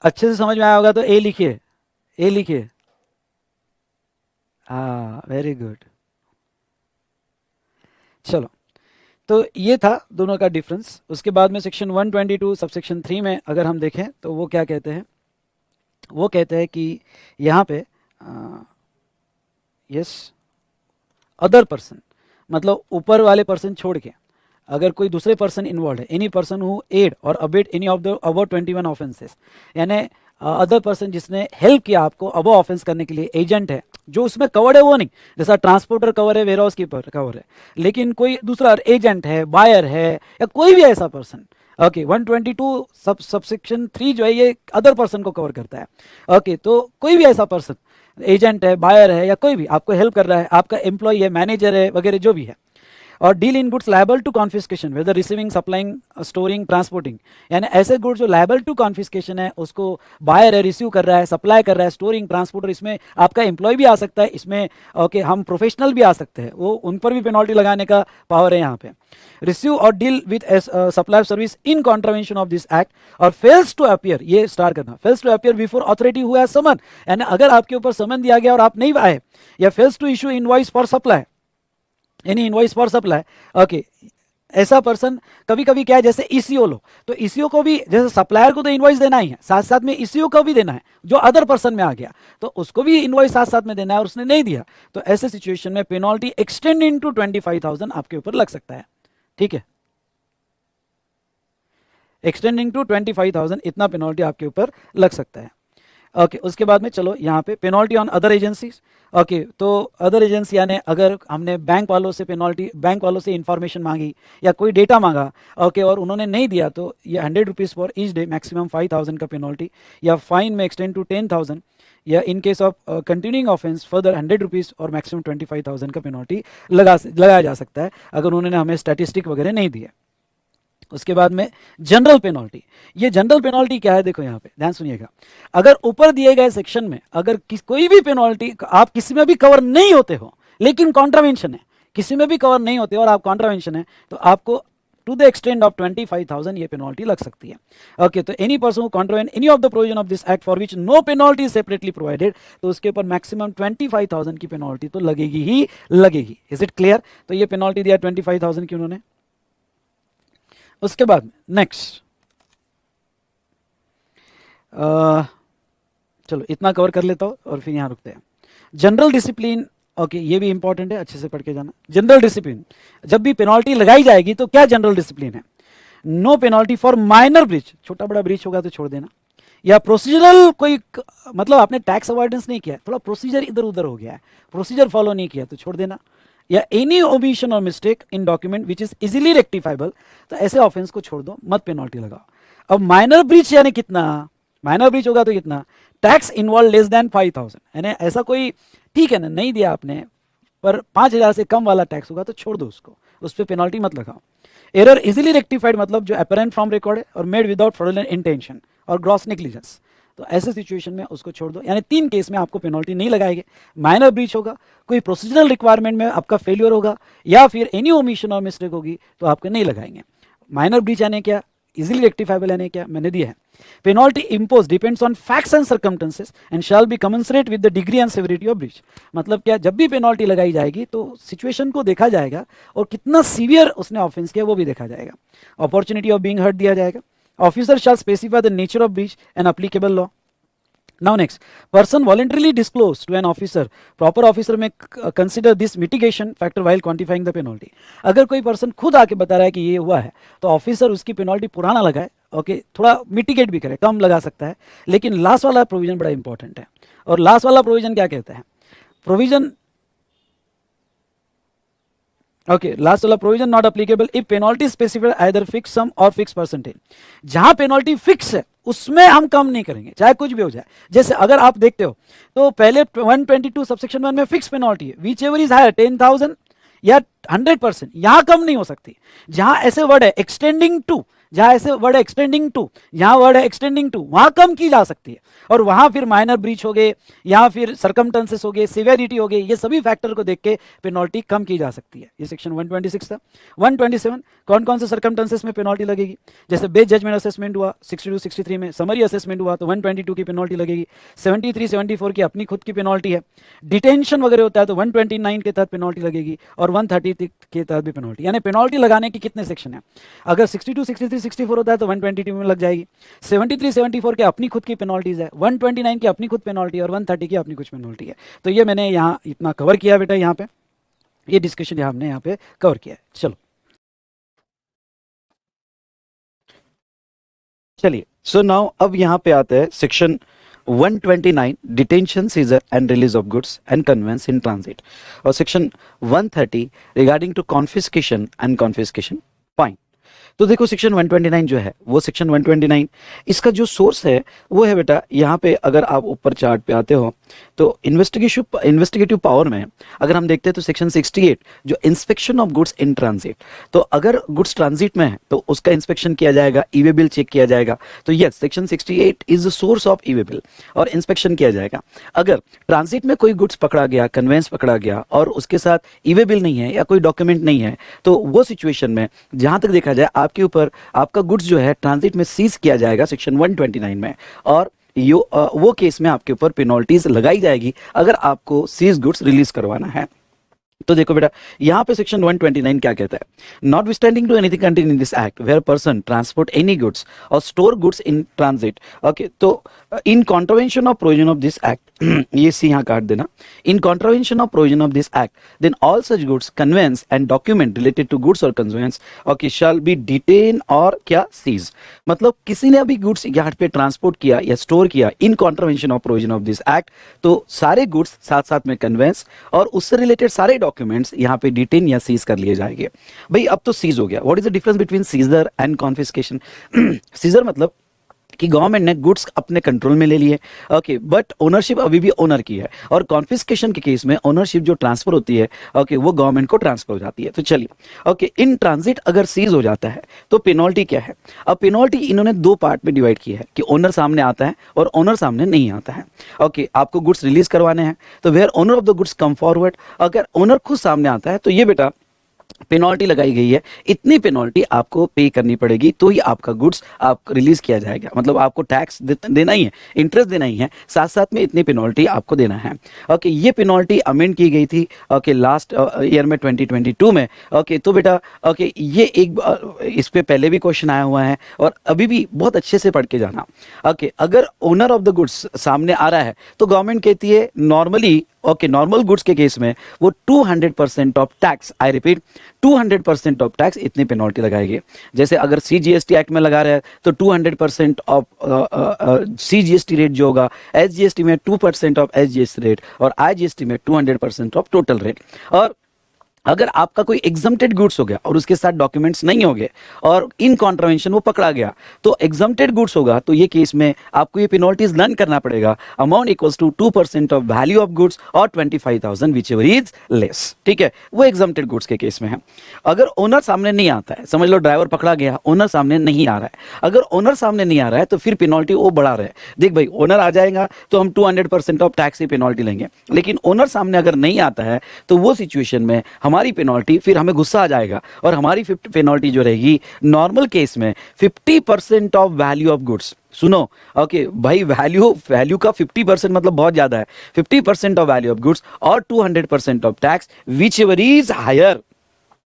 अच्छे से समझ में आया होगा तो ए लिखिए, ए लिखिए। हाँ वेरी गुड, चलो तो ये था दोनों का डिफरेंस। उसके बाद में सेक्शन 122 सबसेक्शन 3 में अगर हम देखें तो वो क्या कहते हैं, वो कहते हैं कि यहाँ पे यस अदर पर्सन, मतलब ऊपर वाले पर्सन छोड़ के अगर कोई दूसरे पर्सन इन्वॉल्व है, एनी पर्सन हु एड और abate any of the above 21 offences, यानी अदर पर्सन जिसने हेल्प किया आपको अबव ऑफेंस करने के लिए, एजेंट है जो उसमें कवर्ड है वो नहीं, जैसा ट्रांसपोर्टर कवर है, वेयर हाउस कीपर कवर है, लेकिन कोई दूसरा एजेंट है, बायर है या कोई भी ऐसा पर्सन। ओके 122 सबसेक्शन 3 जो है ये अदर पर्सन को कवर करता है। ओके तो कोई भी ऐसा पर्सन, एजेंट है, बायर है या कोई भी आपको हेल्प कर रहा है, आपका एम्प्लॉय है, मैनेजर है वगैरह जो भी है, और deal in goods liable to confiscation whether receiving supplying storing transporting, यानी ऐसे गुड्स जो लायबल टू कॉन्फिस्केशन है, उसको बायर है, रिसीव कर रहा है, सप्लाई कर रहा है, स्टोरिंग ट्रांसपोर्टर, इसमें आपका एम्प्लॉय भी आ सकता है, इसमें ओके हम प्रोफेशनल भी आ सकते हैं, वो उन पर भी पेनल्टी लगाने का पावर है यहाँ पे। Receive or deal with supply service in contravention of this act or fails to appear, ये स्टार करना, fails to appear before authority who has summon, यानी अगर आपके ऊपर समन दिया गया और आप नहीं आए, या fails to issue invoice for supply, any invoice for supply. Okay ऐसा पर्सन कभी कभी क्या है, जैसे ईसीओ लो, तो ईसीओ को भी जैसे सप्लायर को तो इनवॉइस देना ही है, साथ साथ में ईसीओ को भी देना है, जो अदर पर्सन में आ गया तो उसको भी इनवॉइस साथ साथ में देना है और उसने नहीं दिया, तो ऐसे सिचुएशन में पेनल्टी एक्सटेंड इनटू 25,000 आपके ऊपर लग सकता है। ठीक है, एक्सटेंडिंग टू 25,000 इतना पेनल्टी आपके ऊपर लग सकता है। ओके, उसके बाद में चलो यहाँ पे penalty on other agencies. Okay, तो अदर एजेंसी यानी अगर हमने बैंक वालों से पेनल्टी, बैंक वालों से इंफॉर्मेशन मांगी या कोई डेटा मांगा, ओके, और उन्होंने नहीं दिया, तो ये 100 rupees for each day, maximum 5000 का पेनल्टी, या फाइन में एक्सटेंड टू 10,000, या in case of continuing offence further 100 rupees और मैक्सिमम 25,000 का पेनल्टी लगाया जा सकता है अगर उन्होंने हमें स्टैटिस्टिक वगैरह नहीं दिया। उसके बाद में जनरल पेनल्टी। ये जनरल पेनल्टी क्या है, देखो यहाँ पे ध्यान सुनिएगा। अगर ऊपर दिए गए सेक्शन में अगर कोई भी पेनल्टी आप किसी में भी कवर नहीं होते हो, लेकिन कॉन्ट्रावेंशन है, किसी में भी कवर नहीं होते और आप कॉन्ट्रावेंशन है, तो आपको टू द एक्सटेंड ऑफ 25,000 ये पेनल्टी लग सकती है। ओके, तो any person who contravenes any of the provision of this act for which no penalty is separately provided, तो उसके ऊपर मैक्सिमम 25,000 की पेनल्टी तो लगेगी ही लगेगी। Is it clear? तो ये पेनल्टी दिया 25,000 की उन्होंने। उसके बाद नेक्स्ट, चलो इतना कवर कर लेता हूँ और फिर यहाँ रुकते हैं। जनरल डिसिप्लिन, ओके, ये भी इंपॉर्टेंट है, अच्छे से पढ़ के जाना। जनरल डिसिप्लिन, जब भी पेनल्टी लगाई जाएगी तो क्या जनरल डिसिप्लिन है? No penalty for minor breach, छोटा बड़ा ब्रीच होगा तो छोड़ देना, या प्रोसीजरल कोई मतलब आपने टैक्स अवॉइडेंस नहीं किया, थोड़ा प्रोसीजर इधर उधर हो गया है, प्रोसीजर फॉलो नहीं किया तो छोड़ देना, या any omission or mistake in document which is easily rectifiable, तो ऐसे ऑफेंस को छोड़ दो, मत पेनल्टी लगाओ। अब माइनर ब्रीच यानी कितना? माइनर ब्रीच होगा तो कितना? टैक्स इन्वॉल्व लेस देन 5,000, यानी ऐसा कोई, ठीक है ना, नहीं दिया आपने पर 5,000 से कम वाला टैक्स होगा तो छोड़ दो उसको, उस पर पेनल्टी मत लगाओ। एरर इजीली रेक्टिफाइड मतलब जो अपरेंट फ्रॉम रिकॉर्ड है और मेड विदाउट फ्रॉडुलेंट इंटेंशन और ग्रॉस नेग्लिजेंस, तो ऐसे सिचुएशन में उसको छोड़ दो। यानी 3 केस में आपको पेनल्टी नहीं लगाएंगे। माइनर ब्रीच होगा, कोई प्रोसीजरल रिक्वायरमेंट में आपका फेलियर होगा, या फिर एनी ओमिशन और मिस्टेक होगी तो आपको नहीं लगाएंगे। माइनर ब्रीच यानी क्या? इजीली रेक्टिफाइबल यानी क्या? मैंने दिया है। Penalty impose depends on facts and circumstances and shall be commensurate with the degree and severity of breach. मतलब क्या, जब भी पेनल्टी लगाई जाएगी तो सिचुएशन को देखा जाएगा और कितना सीवियर उसने ऑफेंस किया वो भी देखा जाएगा। अपॉर्चुनिटी ऑफ बीइंग हर्ट दिया जाएगा। Officer shall specify the nature of breach and applicable law. Now next, person voluntarily disclose to an officer, proper officer may consider this mitigation factor while quantifying the penalty. अगर कोई पर्सन खुद आके बता रहा है कि ये हुआ है तो ऑफिसर उसकी पेनल्टी पुराना लगाए, ओके, थोड़ा मिटिगेट भी करे, कम लगा सकता है, लेकिन लास्ट वाला प्रोविजन बड़ा इंपॉर्टेंट है। और लास्ट वाला प्रोविजन क्या कहता है? प्रोविजन, ओके, लास्ट वाला provision not applicable if penalty specified either fix sum or fix percentage. जहां पेनल्टी फिक्स है उसमें हम कम नहीं करेंगे, चाहे कुछ भी हो जाए। जैसे अगर आप देखते हो तो पहले 122 सबसेक्शन 1 में फिक्स पेनल्टी है, विच एवर इज हायर 10,000 या 100%, यहां कम नहीं हो सकती। जहां ऐसे वर्ड है एक्सटेंडिंग टू, जहां ऐसे वर्ड है एक्सटेंडिंग टू, यहां वर्ड है एक्सटेंडिंग टू, वहां कम की जा सकती है। और वहां फिर माइनर ब्रीच हो गए या फिर सर्कमस्टेंसेस हो गए, सिवियरिटी हो गई, ये सभी फैक्टर को देख के पेनल्टी कम की जा सकती है। ये सेक्शन 126 था। 127, कौन कौन से सर्कमस्टेंसेस में पेनल्टी लगेगी? जैसे बेस जजमेंट असेसमेंट हुआ 62, 63 में, समरी असेसमेंट हुआ तो 122 की पेनल्टी लगेगी। 73, 74 की अपनी खुद की पेनल्टी है। डिटेंशन वगैरह होता है तो 129 के तहत पेनल्टी लगेगी और 130 के तहत भी पेनल्टी। यानी पेनल्टी लगाने की कितने सेक्शन है? अगर 62, 63, 64 होता है तो 122 में लग जाएगी। 73, 74 के अपनी खुद की पेनल्टीज है, 129 की अपनी खुद पेनल्टी और 130 की अपनी कुछ पेनल्टी है। तो ये मैंने यहाँ इतना कवर किया बेटा, यहाँ पे ये डिस्कशन हमने यहाँ पे कवर किया है। चलो चलिए, सो नाउ अब यहाँ पे आता है section 129 detention, seizure and release of goods and conveyance in transit, और section 130 regarding to confiscation and confiscation fine. तो देखो सेक्शन 129 जो है वो सेक्शन 129, इसका जो सोर्स है वो है बेटा, यहाँ पे अगर आप ऊपर चार्ट पे आते हो तो इन्वेस्टिगेटिव पावर में अगर हम देखते हैं तो सेक्शन 68 जो inspection of goods in transit, तो अगर गुड्स ट्रांजिट में है तो उसका इंस्पेक्शन किया जाएगा, ईवे बिल चेक किया जाएगा। तो yes, section 68 is the source of e-way bill और इंस्पेक्शन किया जाएगा। अगर ट्रांजिट में कोई गुड्स पकड़ा गया, कन्वेंस पकड़ा गया और उसके साथ ईवे बिल नहीं है या कोई डॉक्यूमेंट नहीं है, तो वो सिचुएशन में जहां तक देखा जाए आपके ऊपर आपका गुड्स जो है ट्रांजिट में सीज किया जाएगा सेक्शन 129 में, और वो केस में आपके ऊपर पेनल्टीज लगाई जाएगी अगर आपको सीज गुड्स रिलीज करवाना है। तो देखो बेटा, यहाँ पे सेक्शन 129 क्या कहता है, notwithstanding to anything contain in this act where person transport any goods or store goods in transit, okay, तो in contravention of provision of this act, ये सी यहाँ काट देना, in contravention of provision of this act then all such goods conveyance and document related to goods or conveyance, okay, shall be detain or क्या सीज, मतलब किसी ने अभी गुड्स यार्ड पे ट्रांसपोर्ट किया या स्टोर किया in contravention of provision of this act, तो सारे गुड्स साथ साथ में कन्वेंस और उससे रिलेटेड सारे डॉक्यूमेंट्स यहाँ पे डिटेन या सीज कर लिए जाएंगे। भाई अब तो सीज हो गया, what is the difference between seizure and confiscation? Seizure मतलब कि गवर्नमेंट ने गुड्स अपने कंट्रोल में ले लिए, ओके, बट ओनरशिप अभी भी ओनर की है, और कॉन्फिस्केशन के केस में ओनरशिप जो ट्रांसफर होती है, ओके, वो गवर्नमेंट को ट्रांसफर हो जाती है। तो चलिए, ओके, इन ट्रांजिट अगर सीज हो जाता है तो पेनल्टी क्या है? अब पेनल्टी इन्होंने दो पार्ट में डिवाइड की है कि ओनर सामने आता है और ओनर सामने नहीं आता है। ओके, आपको गुड्स रिलीज करवाने हैं तो where owner of the goods come forward, अगर ओनर खुद सामने आता है तो ये बेटा पेनल्टी लगाई गई है, इतनी पेनल्टी आपको पे करनी पड़ेगी तो ही आपका गुड्स आप रिलीज किया जाएगा, मतलब आपको टैक्स देना ही है, इंटरेस्ट देना ही है, साथ साथ में इतनी पेनल्टी आपको देना है। ओके, ये पेनल्टी अमेंड की गई थी, ओके, लास्ट ईयर में 2022 में। ओके, तो बेटा, ओके, ये एक इस पे पहले भी क्वेश्चन आया हुआ है और अभी भी बहुत अच्छे से पढ़ के जाना। ओके, अगर ओनर ऑफ द गुड्स सामने आ रहा है तो गवर्नमेंट कहती है नॉर्मली, ओके, नॉर्मल गुड्स के केस में वो 200% of tax, I repeat 200% of tax, इतनी पेनल्टी लगाएगी। जैसे अगर CGST एक्ट में लगा रहा है तो 200% ऑफ CGST रेट जो होगा, SGST में 2% ऑफ SGST रेट और IGST में 200% ऑफ टोटल रेट। और अगर आपका कोई एग्जम्प्टेड गुड्स हो गया और उसके साथ डॉक्यूमेंट्स नहीं हो गए और इन कॉन्ट्रावेंशन वो पकड़ा गया, तो एग्जम्प्टेड गुड्स होगा तो ये केस में आपको ये पेनल्टीज लर्न करना पड़ेगा, amount equals to 2% of value of goods और 25,000 विच एवर इज लेस। ठीक है, वो एग्जम्प्टेड गुड्स के केस में है। अगर ओनर सामने नहीं आता है, समझ लो ड्राइवर पकड़ा गया, ओनर सामने नहीं आ रहा है, अगर ओनर सामने नहीं आ रहा है तो फिर पेनल्टी वो बढ़ा रहा है। देख भाई, ओनर आ जाएगा तो हम 200% ऑफ टैक्स की पेनल्टी लेंगे, लेकिन ओनर सामने अगर नहीं आता है तो वो सिचुएशन में हमारी पेनल्टी, फिर हमें गुस्सा आ जाएगा और हमारी पेनल्टी जो रहेगी नॉर्मल केस में 50% ऑफ वैल्यू ऑफ गुड्स। सुनो, ओके भाई, वैल्यू का 50% मतलब बहुत ज्यादा है, 50% ऑफ वैल्यू ऑफ गुड्स और 200% of tax whichever is higher,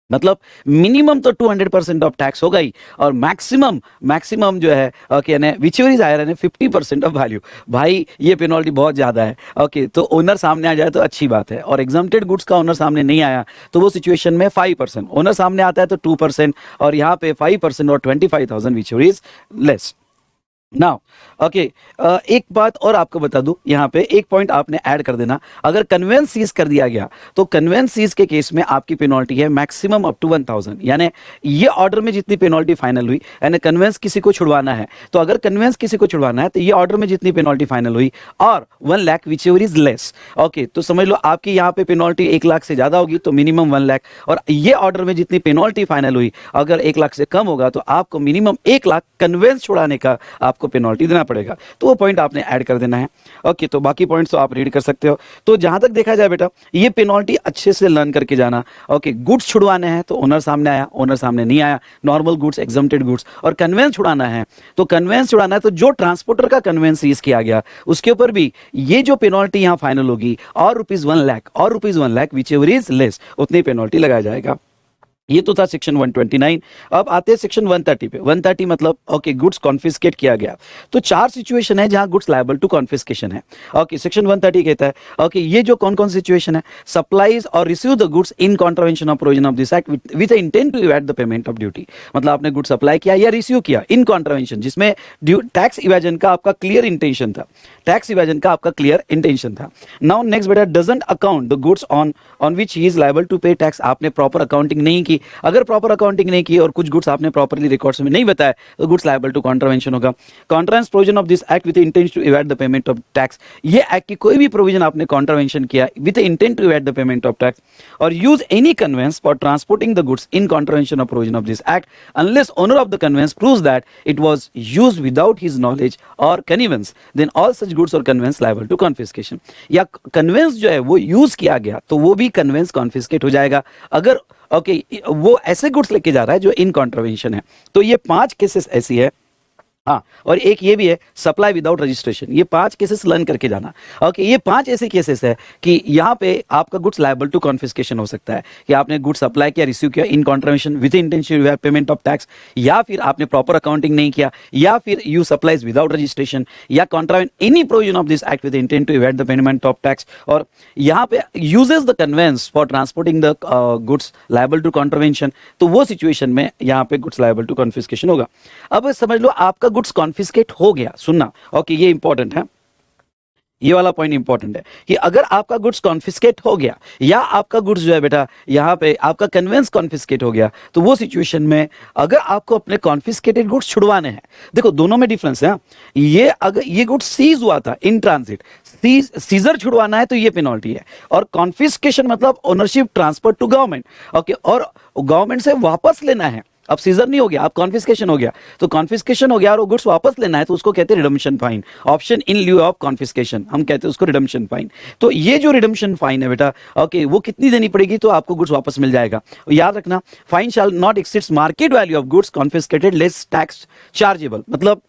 मतलब मिनिमम तो 200% ऑफ टैक्स होगा ही और मैक्सिमम जो है, okay, whichever is higher है 50% ऑफ वैल्यू। भाई ये पेनल्टी बहुत ज्यादा है। ओके, तो ओनर सामने आ जाए तो अच्छी बात है, और एग्जम्प्टेड गुड्स का ओनर सामने नहीं आया तो वो सिचुएशन में 5%, ओनर सामने आता है तो 2% और यहाँ पे 5% और 25,000 which ever is less. Now okay, एक बात और आपको बता दूं, यहाँ पे एक पॉइंट आपने ऐड कर देना, अगर कन्वेंस सीज कर दिया गया तो कन्वेंस सीज के केस में आपकी पेनल्टी है मैक्सिमम अप टू 1,000, यानी ये ऑर्डर में जितनी पेनल्टी फाइनल हुई, यानी कन्वेंस किसी को छुड़वाना है तो अगर कन्वेंस किसी को छुड़वाना है तो ये ऑर्डर में जितनी पेनल्टी फाइनल हुई और 1 lakh which ever is less. Okay, तो समझ लो आपकी यहाँ पे पेनल्टी 1 लाख से ज्यादा होगी तो मिनिमम 1 लाख, और ये ऑर्डर में जितनी पेनल्टी फाइनल हुई अगर 1 लाख से कम होगा तो आपको मिनिमम 1 लाख कन्वेंस छुड़ाने का आपको पेनल्टी देना पड़ेगा। तो वो पॉइंट आपने ऐड कर देना है। ओके, तो बाकी पॉइंट्स तो आप रीड कर सकते हो। तो जहां तक देखा जाए बेटा, ये पेनल्टी अच्छे से लर्न करके जाना। ओके, गुड्स छुड़वाने हैं तो ओनर सामने आया, ओनर सामने नहीं आया, normal goods, exempted goods, or convince छुड़ाना है तो कन्वेंस छुड़ाना है तो जो ट्रांसपोर्टर का कन्वेंस सीज किया गया उसके ऊपर भी ये जो पेनल्टी यहां फाइनल होगी और ₹1 लाख और ₹1 lakh which ever is less, उतनी पेनल्टी लगाया जाएगा। ये तो था सेक्शन 129। अब आते हैं सेक्शन 130 पे। 130 मतलब ओके, गुड्स कॉन्फिस्केट किया गया तो 4 सिचुएशन है जहां गुड्स लायबल टू कॉन्फिस्केशन है। ओके, सेक्शन 130 कहता है ओके, ये जो कौन कौन सिचुएशन है, supplies or receive the goods in contravention of provision of this act with intent to evade the payment of duty, मतलब आपने गुड्स सप्लाई किया या रिसीव किया इन कॉन्ट्रावेंशन जिसमें टैक्स इवेजन का आपका क्लियर इंटेंशन था, टैक्स इवेजन का आपका क्लियर इंटेंशन था। नाउ नेक्स्ट बेटा, doesn't account the goods on which he is liable to pay tax, आपने प्रॉपर अकाउंटिंग नहीं की, अगर प्रॉपर अकाउंटिंग नहीं की और कुछ गुड्स आपने प्रॉपर्ली रिकॉर्ड्स में नहीं बताया तो गुड्स लायबल टू कॉन्ट्रावेंशन होगा। Contravenes provision of this act with intent to evade the payment of tax, ये एक्ट की कोई भी प्रोविजन आपने कॉन्ट्रावेंशन किया with intent to evade the payment of tax or use any conveyance for transporting the goods in contravention of provision of this act unless owner of the conveyance proves that it was used without his knowledge or conveyance, then all such goods or convince liable to confiscation. या कन्वेंस जो है वो यूज किया गया तो वो भी कन्वेंस कॉन्फिस्केट हो जाएगा अगर ओके वो ऐसे गुड्स लेके जा रहा है जो इन कॉन्ट्रावेंशन है। तो ये 5 केसेस ऐसी है हाँ, और एक ये भी है सप्लाई विदाउट रजिस्ट्रेशन। ये 5 केसेस लर्न करके जाना। ओके, ये 5 ऐसे केसेस है कि यहाँ पे आपका गुड्स लायबल टू कॉन्फिस्केशन हो सकता है कि आपने गुड्स सप्लाई किया, रिसीव किया in contravention with intention you have payment of tax, या फिर आपने प्रॉपर अकाउंटिंग नहीं किया, या फिर यू सप्लाइज विदाउट रजिस्ट्रेशन, या contravenes any provision of this act with intent to evade the payment of tax, और यहाँ पे uses the conveyance for transporting the goods liable to contravention. तो वो सिचुएशन में यहाँ पे गुड्स लायबल टू कॉन्फिस्केशन होगा। अब समझ लो आपका गुड्स कॉन्फिस्केट हो गया, सुनना ओके, ये इंपॉर्टेंट है, ये वाला पॉइंट इंपॉर्टेंट है कि अगर आपका गुड्स कॉन्फिस्केट हो गया या आपका गुड्स जो है बेटा यहाँ पे आपका कन्वेंस कॉन्फिस्केट हो गया, तो वो सिचुएशन में अगर आपको अपने कॉन्फिस्केटेड गुड्स छुड़वाने हैं, देखो दोनों में डिफरेंस है। ये अगर ये गुड्स सीज हुआ था इन ट्रांजिट, सीजर छुड़वाना है तो ये पेनल्टी है, और कॉन्फिस्केशन मतलब ownership transfer to government. Okay, और गवर्नमेंट से वापस लेना है, अब सीजर नहीं हो गया, अब कॉन्फिस्केशन हो गया, तो कॉन्फिस्केशन हो गया और वो गुड्स वापस लेना है तो उसको कहते हैं redemption fine, option in lieu of confiscation, हम कहते हैं उसको रिडम्पशन फाइन। तो ये जो रिडम्पशन फाइन है बेटा, ओके, वो कितनी देनी पड़ेगी, तो आपको गुड्स वापस मिल जाएगा। याद रखना, fine shall not exceeds market value of goods confiscated less tax chargeable, मतलब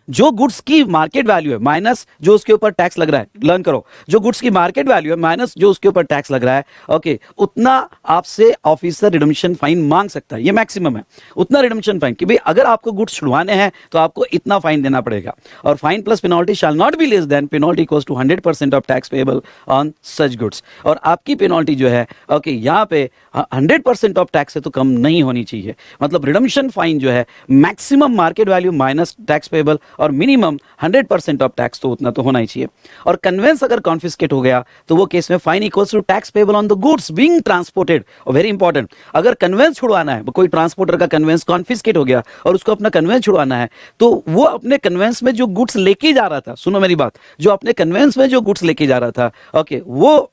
जो गुड्स की मार्केट वैल्यू है माइनस जो उसके ऊपर टैक्स लग रहा है, लर्न करो, जो गुड्स की मार्केट वैल्यू है माइनस जो उसके ऊपर टैक्स लग रहा है, ओके, उतना आपसे ऑफिसर रिडम्पशन फाइन मांग सकता है, ये मैक्सिमम है, उतना रिडम्पशन फाइन कि भाई अगर आपको गुड्स छुड़वाने हैं तो आपको इतना फाइन देना पड़ेगा, और fine plus penalty shall not be less than penalty equals to 100% of tax payable on such goods, और आपकी पेनल्टी जो है ओके यहाँ पे 100% ऑफ टैक्स से तो कम नहीं होनी चाहिए, मतलब रिडम्पशन फाइन जो है maximum market value minus tax payable और मिनिमम 100% ऑफ टैक्स, तो उतना तो होना ही चाहिए। और कन्वेंस अगर कॉन्फिस्केट हो गया तो वो केस में fine equals to tax payable on the goods being transported, और वेरी इंपॉर्टेंट, अगर कन्वेंस छुड़वाना है, कोई ट्रांसपोर्टर का कन्वेंस कॉन्फिस्केट हो गया और उसको अपना कन्वेंस छुड़वाना है, तो वो अपने कन्वेंस में जो गुड्स लेके जा रहा था, सुनो मेरी बात, जो अपने कन्वेंस में जो गुड्स लेके जा रहा था, ओके, वो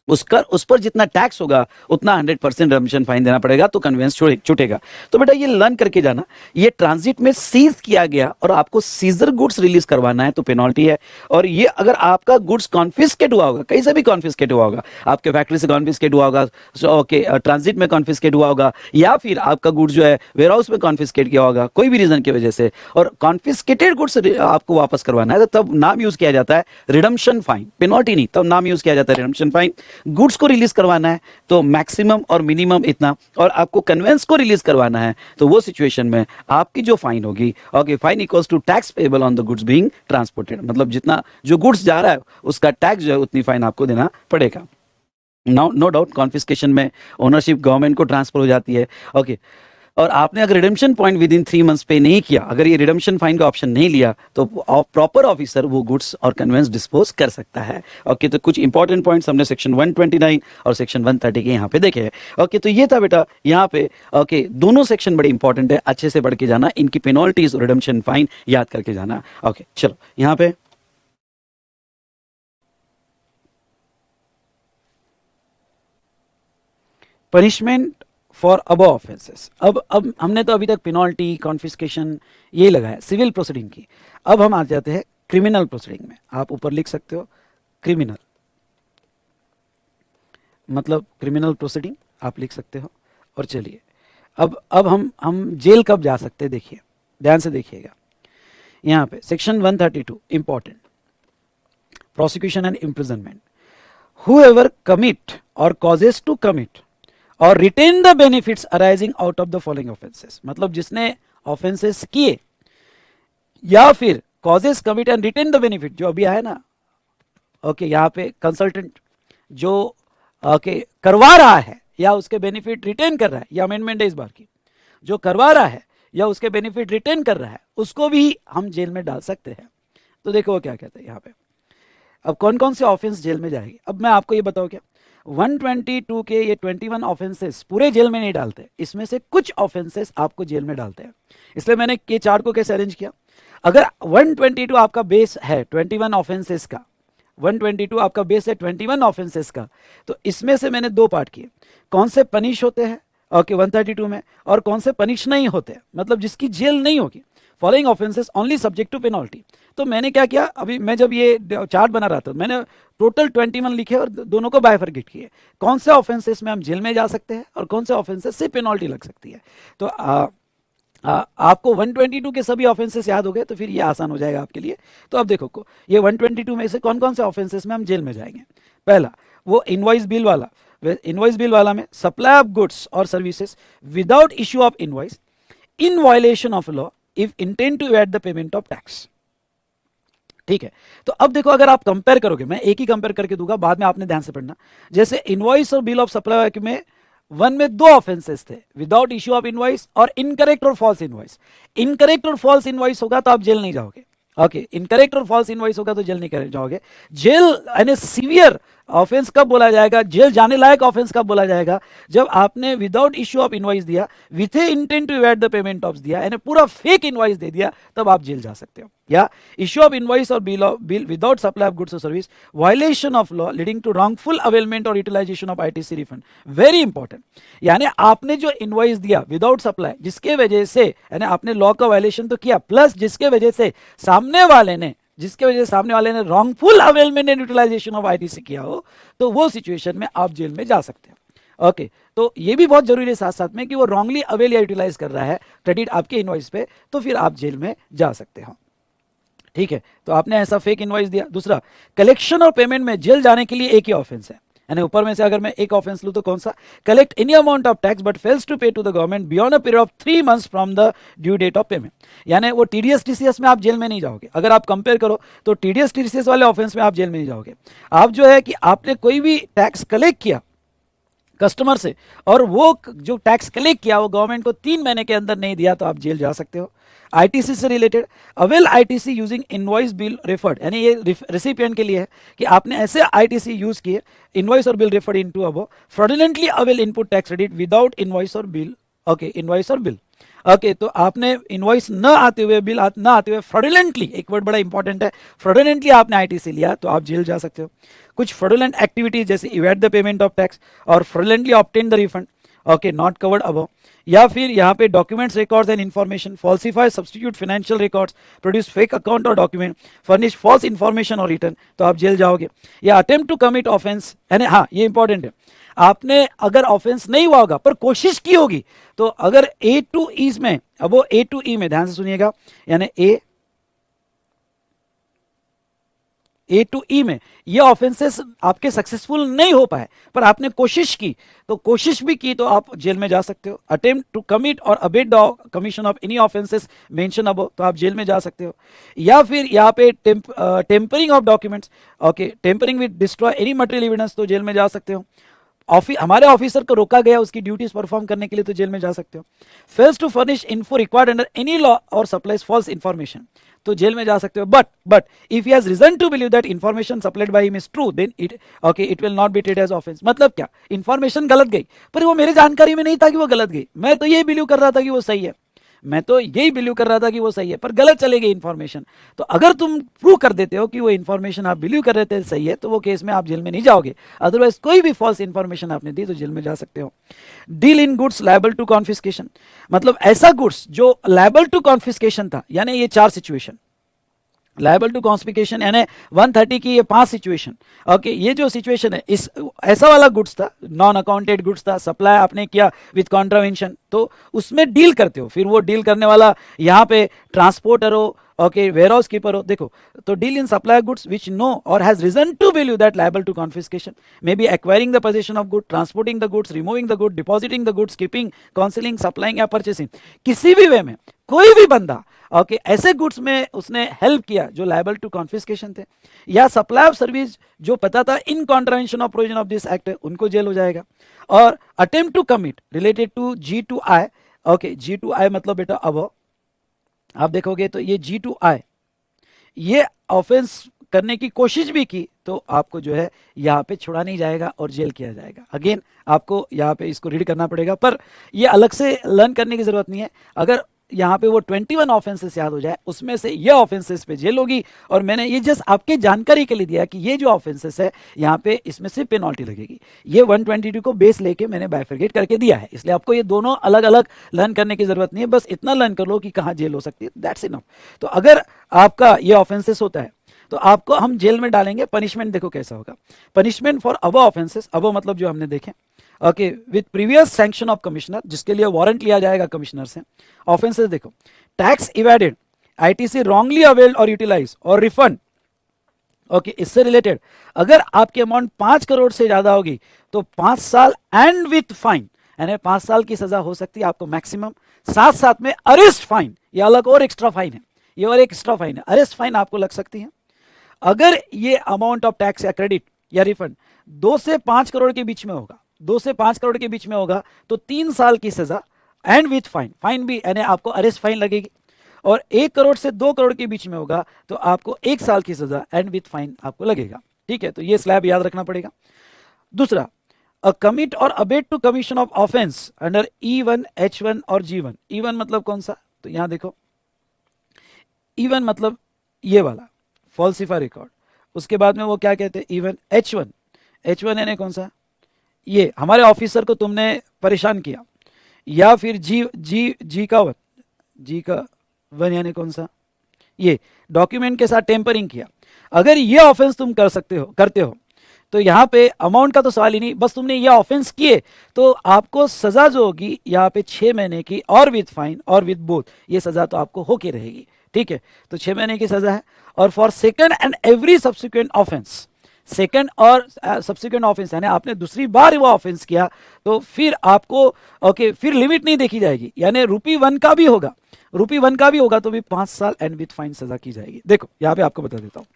उस पर जितना टैक्स होगा उतना 100% रिडम्पशन फाइन देना पड़ेगा, तो कन्वेंस छूटेगा। तो बेटा ये लर्न करके जाना, ये ट्रांजिट में सीज किया गया और आपको सीजर गुड्स रिलीज करवाना है तो पेनल्टी है, और ये अगर आपका गुड्स कॉन्फिस्केट हुआ होगा, कहीं से भी कॉन्फिस्केट हुआ होगा, आपके फैक्ट्री से कॉन्फिस्केट हुआ होगा, ओके, ट्रांजिट में कॉन्फिस्केट हुआ होगा, या फिर आपका गुड्स जो है वेयर हाउस में कॉन्फिस्केट किया होगा कोई भी रीजन की वजह से, और कॉन्फिस्केटेड गुड्स आपको वापस करवाना है, तो तब नाम यूज किया जाता है रिडम्पशन फाइन, पेनल्टी नहीं, तब नाम यूज किया जाता है रिडम्पशन फाइन। गुड्स को रिलीज करवाना है तो मैक्सिमम और मिनिमम इतना, और आपको कन्वेंस को रिलीज करवाना है तो वो सिचुएशन में आपकी जो फाइन होगी, okay, fine equals to tax payable on the goods being transported, मतलब जितना जो गुड्स जा रहा है उसका टैक्स जो है उतनी फाइन आपको देना पड़ेगा। नो डाउट कॉन्फिस्केशन में ओनरशिप गवर्नमेंट को ट्रांसफर हो जाती है, ओके, और आपने अगर redemption point with in 3 months पे नहीं किया, अगर ये रिडम्पशन फाइन का ऑप्शन नहीं लिया, तो प्रॉपर ऑफिसर वो गुड्स और कन्वेंस डिस्पोज कर सकता है। ओके, तो कुछ इंपॉर्टेंट पॉइंट्स हमने सेक्शन 129 और सेक्शन 130 के यहाँ पे देखे हैं। ओके, तो ये था बेटा यहाँ पे, ओके, दोनों सेक्शन बड़े इंपॉर्टेंट है, अच्छे से पढ़ के जाना, इनकी पेनल्टीज और रिडम्पशन फाइन याद करके जाना। ओके, चलो यहाँ पे पनिशमेंट फॉर अबव ऑफेंसेस। अब हमने तो अभी तक पेनल्टी, कॉन्फिस्केशन ये लगाया सिविल प्रोसीडिंग की, अब हम आ जाते हैं क्रिमिनल प्रोसीडिंग में। आप ऊपर लिख सकते हो क्रिमिनल, मतलब क्रिमिनल प्रोसीडिंग आप लिख सकते हो। और चलिए अब हम जेल कब जा सकते हैं, देखिए ध्यान से देखिएगा, यहाँ पे section 132 important, prosecution and imprisonment, whoever commit or causes to commit और retain the benefits arising out of the following offences, मतलब जिसने ऑफेंसेस किए या फिर causes commit and retain the benefit, जो अभी आया ना, ओके, यहाँ पे कंसल्टेंट जो ओके करवा रहा है या उसके बेनिफिट रिटेन कर रहा है, या अमेंडमेंट है इस बार की, जो करवा रहा है या उसके बेनिफिट रिटेन कर रहा है उसको भी हम जेल में डाल सकते हैं। तो देखो वो क्या कहते हैं यहाँ पे, अब कौन कौन से ऑफेंस जेल में जाएगी। अब मैं आपको ये बताऊं क्या, 122 के ये 21 ऑफेंसेस पूरे जेल में नहीं डालते, इसमें से कुछ ऑफेंसेस आपको जेल में डालते हैं। इसलिए मैंने ये चार्ट को कैसे अरेंज किया, अगर 122 आपका बेस है 21 ऑफेंसेस का, 122 आपका बेस है 21 ऑफेंसेस का, तो इसमें से मैंने 2 पार्ट किए, कौन से पनिश होते हैं ओके 132 में, और कौन से पनिश नहीं होते, मतलब जिसकी जेल नहीं होगी, following offences only subject to penalty. तो मैंने क्या किया, अभी मैं जब ये चार्ट बना रहा था मैंने टोटल 21 लिखे और दोनों को बाइफरकेट किए, कौन से ऑफेंसेस में हम जेल में जा सकते हैं और कौन से ऑफेंसेस से पेनल्टी लग सकती है। तो आपको 122 के सभी ऑफेंसेस याद हो गए तो फिर ये आसान हो जाएगा आपके लिए। तो अब देखो ये 122 में से कौन कौन से ऑफेंसेस में हम जेल में जाएंगे। पहला वो इनवॉइस बिल वाला, इनवॉइस बिल वाला में सप्लाई ऑफ गुड्स और services without issue of invoice in violation of law if intend to evade the payment of tax. ठीक है, तो अब देखो अगर आप कंपेयर करोगे, मैं एक ही कंपेयर करके दूंगा, बाद में आपने ध्यान से पढ़ना। जैसे invoice or bill of supply में वन में दो ऑफेंसेस थे, विदाउट इश्यू ऑफ इनवॉइस और इनकरेक्ट और फॉल्स इनवॉइस। इनकरेक्ट और फॉल्स इनवॉइस होगा तो आप जेल नहीं जाओगे। ओके, इनकरेक्ट और फॉल्स इनवॉइस होगा तो जेल नहीं जाओगे। जेल यानी सीवियर ऑफेंस कब बोला जाएगा, जेल जाने लायक ऑफेंस कब बोला जाएगा, जब आपने विदाउट इश्यू ऑफ इनवॉइस दिया, with intent to evade the payment of दिया, यानी पूरा फेक इनवॉइस दे दिया, तब आप जेल जा सकते हो। या issue of invoice or bill without supply of goods or service, violation of law leading to wrongful availment और utilisation of ITC refund. Very important, यानी आपने जो इनवॉइस दिया विदाउट सप्लाई, जिसके वजह से यानी आपने लॉ का वायलेशन तो किया, प्लस जिसके वजह से सामने वाले ने wrongful availment and utilization of ITC किया हो, तो वो सिचुएशन में आप जेल में जा सकते हो। ओके, तो ये भी बहुत जरूरी है साथ साथ में कि वो रॉन्गली अवेल या यूटिलाइज कर रहा है क्रेडिट आपके इनवॉइस पे, तो फिर आप जेल में जा सकते हो। ठीक है, तो आपने ऐसा फेक इनवॉइस दिया। दूसरा, कलेक्शन और पेमेंट में जेल जाने के लिए एक ही ऑफेंस है, यानी ऊपर में से अगर मैं एक ऑफेंस लूं तो कौन सा, collect any amount of tax but fails to pay to the government beyond a period of 3 months from the due date of payment. यानी वो टीडीएस टीसीएस में आप जेल में नहीं जाओगे। अगर आप कंपेयर करो तो टीडीएस टीसीएस वाले ऑफेंस में आप जेल में नहीं जाओगे। आप जो है कि आपने कोई भी टैक्स कलेक्ट किया कस्टमर से और वो जो टैक्स कलेक्ट किया वो गवर्नमेंट को 3 महीने के अंदर नहीं दिया, तो आप जेल जा सकते हो। आईटीसी से related, avail ITC using invoice bill referred, यानी ये रेसिपिएंट के लिए है कि आपने ऐसे आईटीसी यूज किए, invoice or bill referred into above, fraudulently avail input tax credit without invoice or bill. Okay, invoice or bill. Okay, तो आपने इनवॉइस न आते हुए, बिल न आते हुए फ्रॉडुलेंटली, एक वर्ड बड़ा इंपॉर्टेंट है, फ्रॉडुलेंटली आपने आईटीसी लिया, तो आप जेल जा सकते हो। कुछ फ्रॉडुलेंट एक्टिविटीज जैसे evade the payment of tax or fraudulently obtain the refund, okay, not covered above. या फिर यहाँ पे documents, records and information, falsify substitute financial records, produce fake account or document, furnish false information or return, तो आप जेल जाओगे। या अटेम्प्ट टू कमिट ऑफेंस, यानी हाँ ये इंपॉर्टेंट है, आपने अगर ऑफेंस नहीं हुआ होगा पर कोशिश की होगी, तो अगर ए टू ई में, अब वो ए टू ई में ध्यान से सुनिएगा, यानी ए टू ई में ये ऑफेंसेस आपके सक्सेसफुल नहीं हो पाए पर आपने कोशिश की, तो कोशिश भी की तो आप जेल में जा सकते हो। अटेम्प्ट टू कमिट और abate the commission of any offences mention above, तो आप जेल में जा सकते हो। या फिर यहाँ पे tampering of documents, okay, tampering with destroy any material evidence, तो जेल में जा सकते हो। हमारे ऑफिसर को रोका गया उसकी ड्यूटीज परफॉर्म करने के लिए, तो जेल में जा सकते हो। Fails to furnish info required under any law और सप्लाइज फॉल्स इन्फॉर्मेशन, तो जेल में जा सकते हो। But if he has reason to believe that information supplied by him is true, then it will not be treated as offence. मतलब क्या, इन्फॉर्मेशन गलत गई पर वो मेरे जानकारी में नहीं था कि वो गलत गई, मैं तो ये बिलीव कर रहा था कि वो सही है, मैं तो यही बिलीव कर रहा था कि वो सही है, पर गलत चले गई इन्फॉर्मेशन। तो अगर तुम प्रूव कर देते हो कि वो इन्फॉर्मेशन आप बिलीव कर रहे थे सही है, तो वो केस में आप जेल में नहीं जाओगे। अदरवाइज कोई भी फॉल्स इन्फॉर्मेशन आपने दी तो जेल में जा सकते हो। Deal in goods liable to confiscation, मतलब ऐसा गुड्स जो लायबल टू कॉन्फिस्केशन था, यानी ये 4 सिचुएशन, लायबल टू कॉन्फिस्केशन यानी 130 की ये 5 सिचुएशन। ओके, ये जो सिचुएशन है इस ऐसा वाला गुड्स था, नॉन अकाउंटेड गुड्स था, सप्लाई आपने किया विद कॉन्ट्रावेंशन, तो उसमें डील करते हो। फिर वो डील करने वाला यहाँ पे ट्रांसपोर्टर हो, ओके, वेयर हाउस कीपर हो, देखो तो deal in supply goods which know or has reason to believe that liable to confiscation may be acquiring the position of good, transporting the goods, removing the good, depositing the goods, keeping, counselling, supplying या परचेसिंग, किसी भी वे में कोई भी बंदा ओके ऐसे गुड्स में उसने हेल्प किया जो लायबल टू कॉन्फिस्केशन थे, या सप्लाई ऑफ सर्विस जो पता था in contravention of provision of this act, उनको जेल हो जाएगा। और attempt to commit related to G2I, okay, G2I मतलब बेटा अब आप देखोगे तो ये G2I ये ऑफेंस करने की कोशिश भी की तो आपको जो है यहाँ पे छोड़ा नहीं जाएगा और जेल किया जाएगा। अगेन आपको यहाँ पे इसको रीड करना पड़ेगा, पर ये अलग से लर्न करने की जरूरत नहीं है। अगर यहाँ पे वो 21 ऑफेंसेस याद हो जाए, उसमें से ये ऑफेंसेस पे जेल होगी। और मैंने ये जस्ट आपके जानकारी के लिए दिया कि ये जो ऑफेंसेस है यहाँ पे इसमें से पेनल्टी लगेगी। ये 122 को बेस लेके मैंने बाइफरकेट करके दिया है, इसलिए आपको ये दोनों अलग अलग लर्न करने की जरूरत नहीं है, बस इतना लर्न कर लो कि कहाँ जेल हो सकती है, दैट्स इनफ। तो अगर आपका ये ऑफेंसेस होता है तो आपको हम जेल में डालेंगे। पनिशमेंट देखो कैसा होगा, punishment for above offences, above मतलब जो हमने देखे, okay, with previous sanction of commissioner, जिसके लिए वारंट लिया जाएगा कमिश्नर से। ऑफेंसेस देखो, tax evaded, ITC wrongly availed और यूटिलाइज और रिफंड, ओके, इससे रिलेटेड अगर आपकी अमाउंट 5 करोड़ से ज्यादा होगी तो 5 साल एंड विथ फाइन, यानी 5 साल की सजा हो सकती है आपको मैक्सिमम, साथ साथ में अरेस्ट फाइन, ये अलग और एक्स्ट्रा फाइन है, ये और एक एक्स्ट्रा फाइन है, अरेस्ट फाइन आपको लग सकती है। अगर ये अमाउंट ऑफ टैक्स या क्रेडिट या रिफंड 2 से 5 करोड़ के बीच में होगा, 2 से 5 करोड़ के बीच में होगा तो 3 साल की सजा एंड विथ फाइन, फाइन भी यानी आपको अरेस्ट फाइन लगेगी। और 1 करोड़ से 2 करोड़ के बीच में होगा तो आपको 1 साल की सजा एंड विथ फाइन आपको लगेगा। ठीक है, तो ये स्लैब याद रखना पड़ेगा। दूसरा, अ कमिट और abet to commission of offence under E1, H1 और G1। E1 मतलब कौन सा, तो यहां देखो, E1 मतलब ये वाला फॉल्सिफाई रिकॉर्ड, उसके बाद में वो क्या कहते हैं E1, H1 यानी कौन सा, ये हमारे ऑफिसर को तुमने परेशान किया, या फिर जी का वन यानी कौन सा, ये डॉक्यूमेंट के साथ टेम्परिंग किया। अगर ये ऑफेंस तुम करते हो तो यहाँ पे अमाउंट का तो सवाल ही नहीं, बस तुमने ये ऑफेंस किए तो आपको सजा जो होगी यहाँ पे 6 महीने की और विद फाइन और विद बोथ, ये सजा तो आपको होके रहेगी। ठीक है, तो 6 महीने की सजा है। और for second and every subsequent offence, second और सब्सिक्वेंट ऑफेंस यानी आपने दूसरी बार वो ऑफेंस किया तो फिर आपको ओके, फिर लिमिट नहीं देखी जाएगी, यानी ₹1 का भी होगा, ₹1 का भी होगा तो भी 5 साल एंड विथ फाइन सजा की जाएगी। देखो यहाँ पे आपको बता देता हूँ,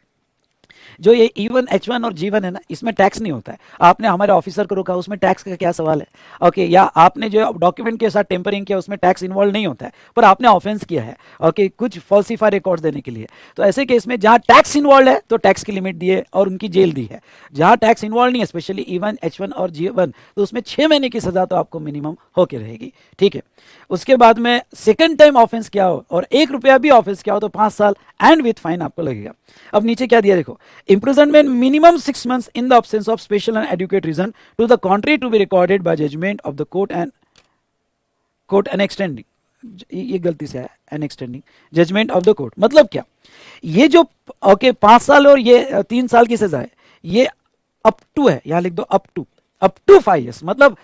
जो ये E1, H1 और G1 है ना, इसमें टैक्स नहीं होता है। आपने हमारे ऑफिसर को रोका, उसमें टैक्स का क्या सवाल है, ओके, या आपने जो डॉक्यूमेंट के साथ टेम्परिंग किया उसमें टैक्स इन्वॉल्व नहीं होता है, पर आपने ऑफेंस किया है, ओके, कुछ फॉल्सिफाई रिकॉर्ड्स देने के लिए। तो ऐसे केस में जहां टैक्स इन्वॉल्व है तो टैक्स की लिमिट दी है और उनकी जेल दी है। जहां टैक्स इन्वॉल्व नहीं है, स्पेशली E1, H1 और G1, तो उसमें 6 महीने की सजा तो आपको मिनिमम होके रहेगी। ठीक है, उसके बाद में सेकंड टाइम ऑफेंस किया हो और ₹1 भी ऑफेंस किया हो तो 5 साल एंड विथ फाइन आपको लगेगा। अब नीचे क्या दिया देखो, imprisonment minimum 6 months in the absence of special and adequate reason to the contrary to be recorded by judgment of the court and extending, ये गलती से है, and extending judgment of the court। मतलब क्या, ये जो ओके 5 साल और ये 3 साल की सजा है, ये अप टू है, यहां लिख दो अप टू 5 years, मतलब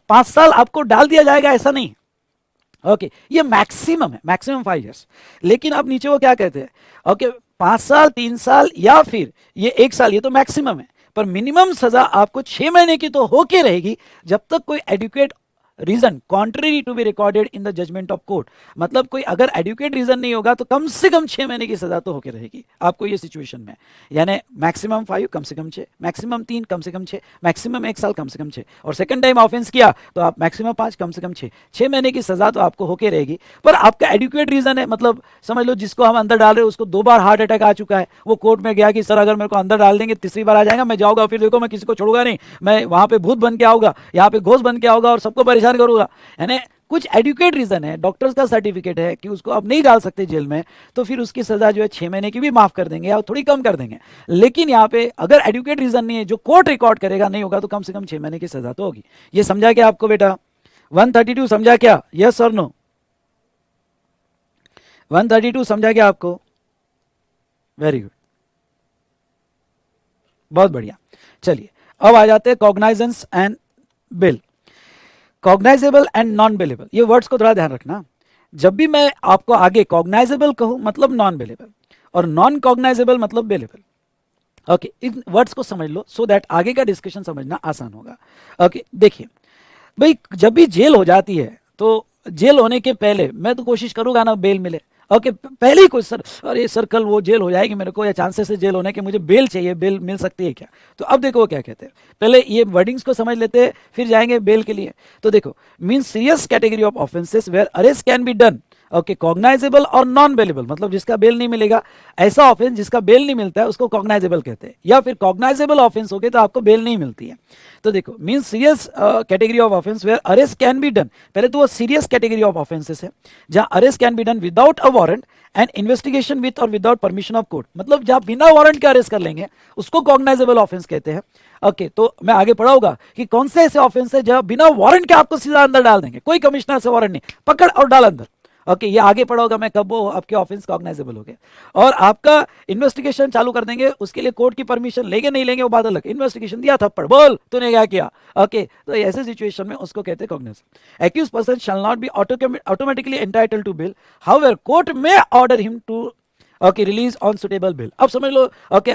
5 साल आपको डाल दिया जाएगा ऐसा नहीं, ओके, ये मैक्सिमम है, मैक्सिमम 5 years। लेकिन अब नीचे वो क्या कहते हैं, ओके, 5 साल, 3 साल या फिर ये 1 साल, ये तो मैक्सिमम है, पर मिनिमम सजा आपको 6 महीने की तो होके रहेगी जब तक कोई adequate reason contrary to be recorded in the judgment of court. मतलब कोई अगर एडुकेट रीजन नहीं होगा तो कम से कम 6 महीने की सजा तो होके रहेगी आपको ये सिचुएशन में, यानी मैक्सिमम 5, कम से कम 6, मैक्सिमम 3, कम से कम 6, मैक्सिमम 1 साल, कम से कम 6, और सेकंड टाइम ऑफेंस किया तो आप मैक्सिमम 5, कम से कम 6 महीने की सजा तो आपको होके रहेगी। पर आपका एडुकेट रीजन है, मतलब समझ लो जिसको हम अंदर डाल रहे हैं उसको 2 बार हार्ट अटैक आ चुका है, वो कोर्ट में गया कि सर अगर मेरे को अंदर डाल देंगे 3री बार आ जाएगा, मैं जाऊंगा, फिर देखो मैं किसी को छोड़ूंगा नहीं, मैं वहां पे भूत बन के आऊंगा, यहाँ पे घोष बन के आऊंगा और सबको परेशान करूंगा, यानी कुछ एडुकेट रीजन है, डॉक्टर्स का सर्टिफिकेट है कि उसको अब नहीं डाल सकते जेल में, तो फिर उसकी सजा जो है 6 महीने की भी माफ कर देंगे या थोड़ी कम कर देंगे। लेकिन यहाँ पे अगर एडुकेट रीजन नहीं है, जो कोर्ट रिकॉर्ड करेगा नहीं होगा, तो कम से कम 6 महीने की सजा तो होगी। ये समझा क्या आपको बेटा? 132 समझा क्या? यस और नो? 132 समझा क्या आपको? वेरी गुड, बहुत बढ़िया। चलिए अब आ जाते हैं cognizance and bail. Cognizable and non bailable, ये वर्ड्स को थोड़ा ध्यान रखना। जब भी मैं आपको आगे कॉग्नाइजेबल कहूं मतलब नॉन बिलेबल, और नॉन कॉग्नाइजेबल मतलब बिलेबल। ओके, इन वर्ड्स को समझ लो सो दैट आगे का डिस्कशन समझना आसान होगा। ओके, देखिए भाई, जब भी जेल हो जाती है तो जेल होने के पहले मैं तो कोशिश करूंगा ना बेल मिले। ओके, पहले ही कोई सर, अरे सर कल वो जेल हो जाएगी मेरे को, या चांसेस है जेल होने के, मुझे बेल चाहिए, बेल मिल सकती है क्या? तो अब देखो वो क्या कहते हैं, पहले ये वर्डिंग्स को समझ लेते हैं फिर जाएंगे बेल के लिए। तो देखो, means serious category of offences where arrest can be done, okay, cognizable और नॉन बेलेबल, मतलब जिसका बेल नहीं मिलेगा, ऐसा ऑफेंस जिसका बेल नहीं मिलता है उसको कॉग्नाइजेबल कहते हैं, या फिर कॉग्नाइजेबल ऑफेंस हो गए तो आपको बेल नहीं मिलती है। तो देखो, means serious category of offence where arrest can be done, पहले तो वो सीरियस कैटेगरी ऑफ ऑफेंसेस है जहां arrest can be done without a warrant and investigation with और विदाउट परमिशन ऑफ कोर्ट, मतलब जहां बिना वारंट के अरेस्ट कर लेंगे उसको कॉग्नाइजेबल ऑफेंस कहते हैं। ओके, तो मैं आगे पढ़ाऊंगा कि कौन से ऐसे ऑफेंस है जहां बिना वारंट के आपको सीधा अंदर डाल देंगे, कोई कमिश्नर से वारंट नहीं, पकड़ और डाल अंदर। ओके, ये आगे पड़ा होगा मैं कब वो आपके ऑफेंस कॉग्नाइजेबल हो गए, और आपका इन्वेस्टिगेशन चालू कर देंगे, उसके लिए कोर्ट की परमिशन लेंगे नहीं लेंगे वो बात अलग, इन्वेस्टिगेशन दिया थप्पड़ बोल तूने क्या किया। ओके, तो ऐसे सिचुएशन में उसको कहते हैं cognizable. Accused person shall not be automatically entitle to bail, however court may order him to okay release on suitable bail. अब समझ लो, ओके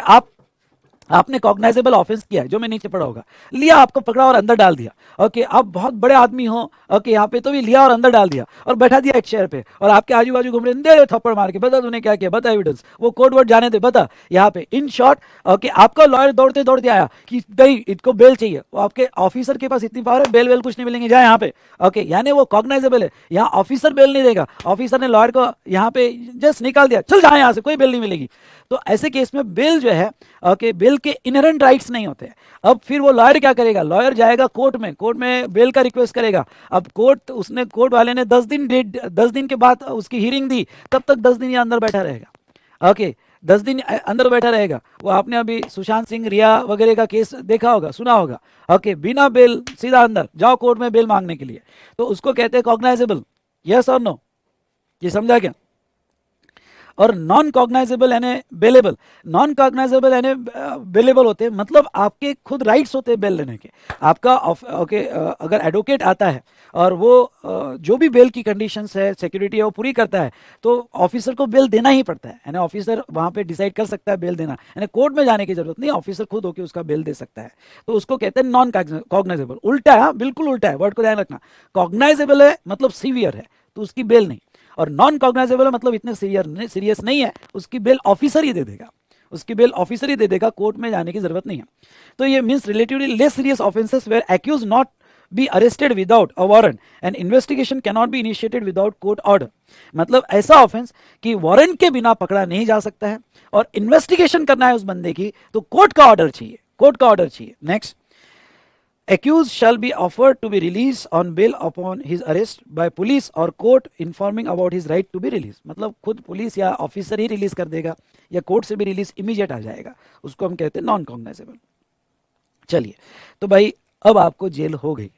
आपने कॉग्नाइजेबल ऑफेंस किया है, जो मैं नीचे पड़ा होगा, लिया आपको पकड़ा और अंदर डाल दिया। ओके, आप बहुत बड़े आदमी हो, ओके यहाँ पे तो भी लिया और अंदर डाल दिया और बैठा दिया एक चेयर पे, और आपके आजू बाजू घूम रहे, दे रहे थप्पड़ मार के, बता तूने क्या किया, बता एविडेंस, वो कोर्ट वर्ड जाने दे, बता यहाँ पे। इन शॉर्ट ओके, आपका लॉयर दौड़ते दौड़ते आया कि नहीं इसको बेल चाहिए, वो आपके ऑफिसर के पास इतनी पावर है, बेल वेल कुछ नहीं मिलेंगे, जाए यहाँ पे। ओके, यानी वो कॉग्नाइजेबल है, यहाँ ऑफिसर बेल नहीं देगा, ऑफिसर ने लॉयर को यहाँ पे जस्ट निकाल दिया, चल जाए यहाँ से, कोई बेल नहीं मिलेगी। तो ऐसे केस में बेल जो है, ओके, बेल के इनहेरेंट राइट्स नहीं होते। अब फिर वो लॉयर क्या करेगा, लॉयर जाएगा कोर्ट में बेल का रिक्वेस्ट करेगा। अब कोर्ट वाले ने 10 दिन के बाद उसकी हियरिंग दी, तब तक 10 दिन ये अंदर बैठा रहेगा। ओके, 10 दिन अंदर बैठा रहेगा। वो आपने अभी सुशांत सिंह रिया वगैरह का केस देखा होगा, सुना होगा। ओके, बिना बेल सीधा अंदर जाओ कोर्ट में बेल मांगने के लिए, तो उसको कहते हैं कॉग्नाइजेबल। यस और नो, ये समझा क्या। और नॉन कॉग्नाइजेबल यानी बेलेबल, नॉन कॉग्नाइजेबल यानी बेलेबल होते हैं, मतलब आपके खुद राइट्स होते हैं बेल लेने के। आपका ओके, अगर एडवोकेट आता है और वो जो भी बेल की कंडीशंस है, सिक्योरिटी है, वो पूरी करता है, तो ऑफिसर को बेल देना ही पड़ता है। यानी ऑफिसर वहाँ पे डिसाइड कर सकता है बेल देना, यानी कोर्ट में जाने की जरूरत नहीं, ऑफिसर खुद होकर उसका बेल दे सकता है। तो उसको कहते हैं नॉन कॉग्नाइजेबल। उल्टा है, बिल्कुल उल्टा है, वर्ड को ध्यान रखना। कॉग्नाइजेबल है मतलब सीवियर है, तो उसकी बेल नहीं, और नॉन कॉग्नाइजेबल है मतलब इतने सीरियस नहीं है, उसकी बेल ऑफिसर ही दे देगा, उसकी बेल ऑफिसर ही दे देगा, कोर्ट में जाने की जरूरत नहीं है। तो ये means relatively less serious offences where accused not be arrested without a warrant and investigation can not be initiated without court order. मतलब ऐसा ऑफेंस कि वारंट के बिना पकड़ा नहीं जा सकता है, और इन्वेस्टिगेशन करना है उस बंदे की तो कोर्ट का ऑर्डर चाहिए, कोर्ट का ऑर्डर चाहिए। Next, accused shall be offered to be released on bail upon his arrest by police or court informing about his right to be released। मतलब खुद पुलिस या ऑफिसर ही रिलीज कर देगा, या कोर्ट से भी रिलीज इमीडिएट आ जाएगा, उसको हम कहते हैं नॉन कॉग्नाइजेबल। चलिए, तो भाई अब आपको जेल हो गई।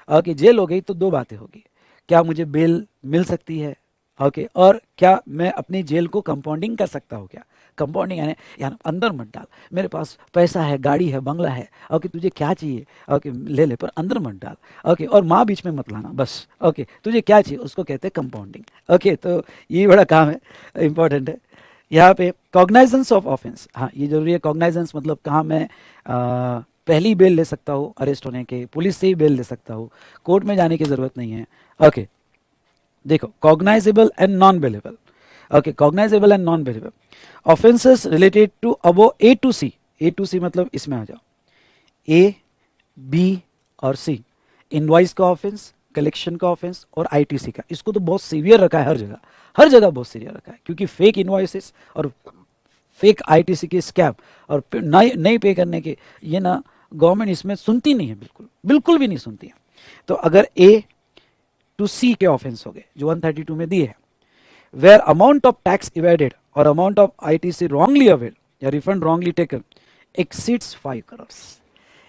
ओके, जेल हो गई तो दो बातें होगी, क्या मुझे बेल मिल सकती है, ओके, और क्या मैं अपनी जेल को कंपाउंडिंग कर सकता हूँ। क्या कंपाउंडिंग यानी यार अंदर मत डाल, मेरे पास पैसा है, गाड़ी है, बंगला है, ओके, तुझे क्या चाहिए, ओके ले ले, पर अंदर मत डाल, ओके, और माँ बीच में मत लाना, बस, ओके, तुझे क्या चाहिए, उसको कहते हैं कंपाउंडिंग। ओके, तो ये बड़ा काम है, इंपॉर्टेंट है। यहाँ पे कॉग्नाइजेंस ऑफ ऑफेंस, हाँ ये जरूरी है। कॉग्नाइजेंस मतलब कहाँ मैं पहली बेल ले सकता हूँ अरेस्ट होने के, पुलिस से ही बेल ले सकता हूँ, कोर्ट में जाने की जरूरत नहीं है। ओके, देखो cognizable and non bailable. Okay, cognizable and non bailable offences related to above A to C. A to C मतलब इसमें आ जाओ, ए बी और सी, इनवॉइस का ऑफेंस, कलेक्शन का ऑफेंस और आईटीसी का। इसको तो बहुत सीवियर रखा है, हर जगह, हर जगह बहुत सीवियर रखा है, क्योंकि फेक इनवॉइसेस और फेक आईटीसी के स्कैम और नहीं पे करने के, ये ना गवर्नमेंट इसमें सुनती नहीं है, बिल्कुल बिल्कुल भी नहीं सुनती है। तो अगर ए टू सी के ऑफेंस हो गए जो 132 में दिए हैं, where amount of tax evaded or amount of ITC wrongly availed या refund wrongly taken exceeds 5 crore,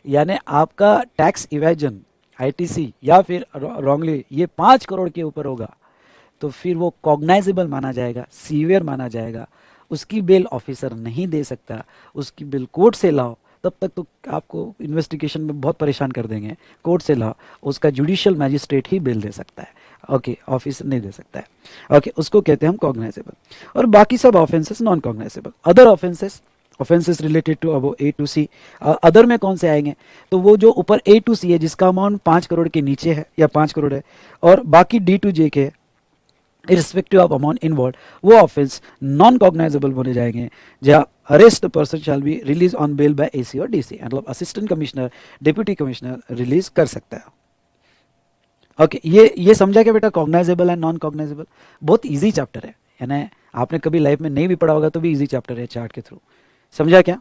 यानी आपका टैक्स इवेजन, आईटीसी या फिर रॉन्गली ये 5 करोड़ के ऊपर होगा, तो फिर वो कॉग्नाइजेबल माना जाएगा, सीवियर माना जाएगा, उसकी बेल ऑफिसर नहीं दे सकता, उसकी बेल कोर्ट से लाओ, तब तक तो आपको इन्वेस्टिगेशन में बहुत परेशान कर देंगे, कोर्ट से लाओ, उसका जुडिशियल मैजिस्ट्रेट ही बेल दे सकता है, ओके, ऑफिसर नहीं दे सकता है। ओके, उसको कहते हैं हम कॉग्नाइजेबल। और बाकी सब offences non cognizable. Other offences related to अब ए टू सी, अदर में कौन से आएंगे, तो वो जो ऊपर ए टू सी है जिसका अमाउंट 5 करोड़ के नीचे है या 5 करोड़ है, और बाकी डी टू जे के irrespective of amount involved, वो ऑफेंस नॉन कॉग्नाइजेबल बोले जाएंगे, जहाँ arrest person shall be release on bail by AC और डीसी, मतलब assistant commissioner, deputy commissioner release कर सकता है। ओके, ये समझा क्या बेटा, कॉग्नाइजेबल एंड नॉन कॉग्नाइजेबल। बहुत इजी चैप्टर है, यानी आपने कभी लाइफ में नहीं भी पढ़ा होगा तो भी इजी चैप्टर है चार्ट के थ्रू। समझा क्या?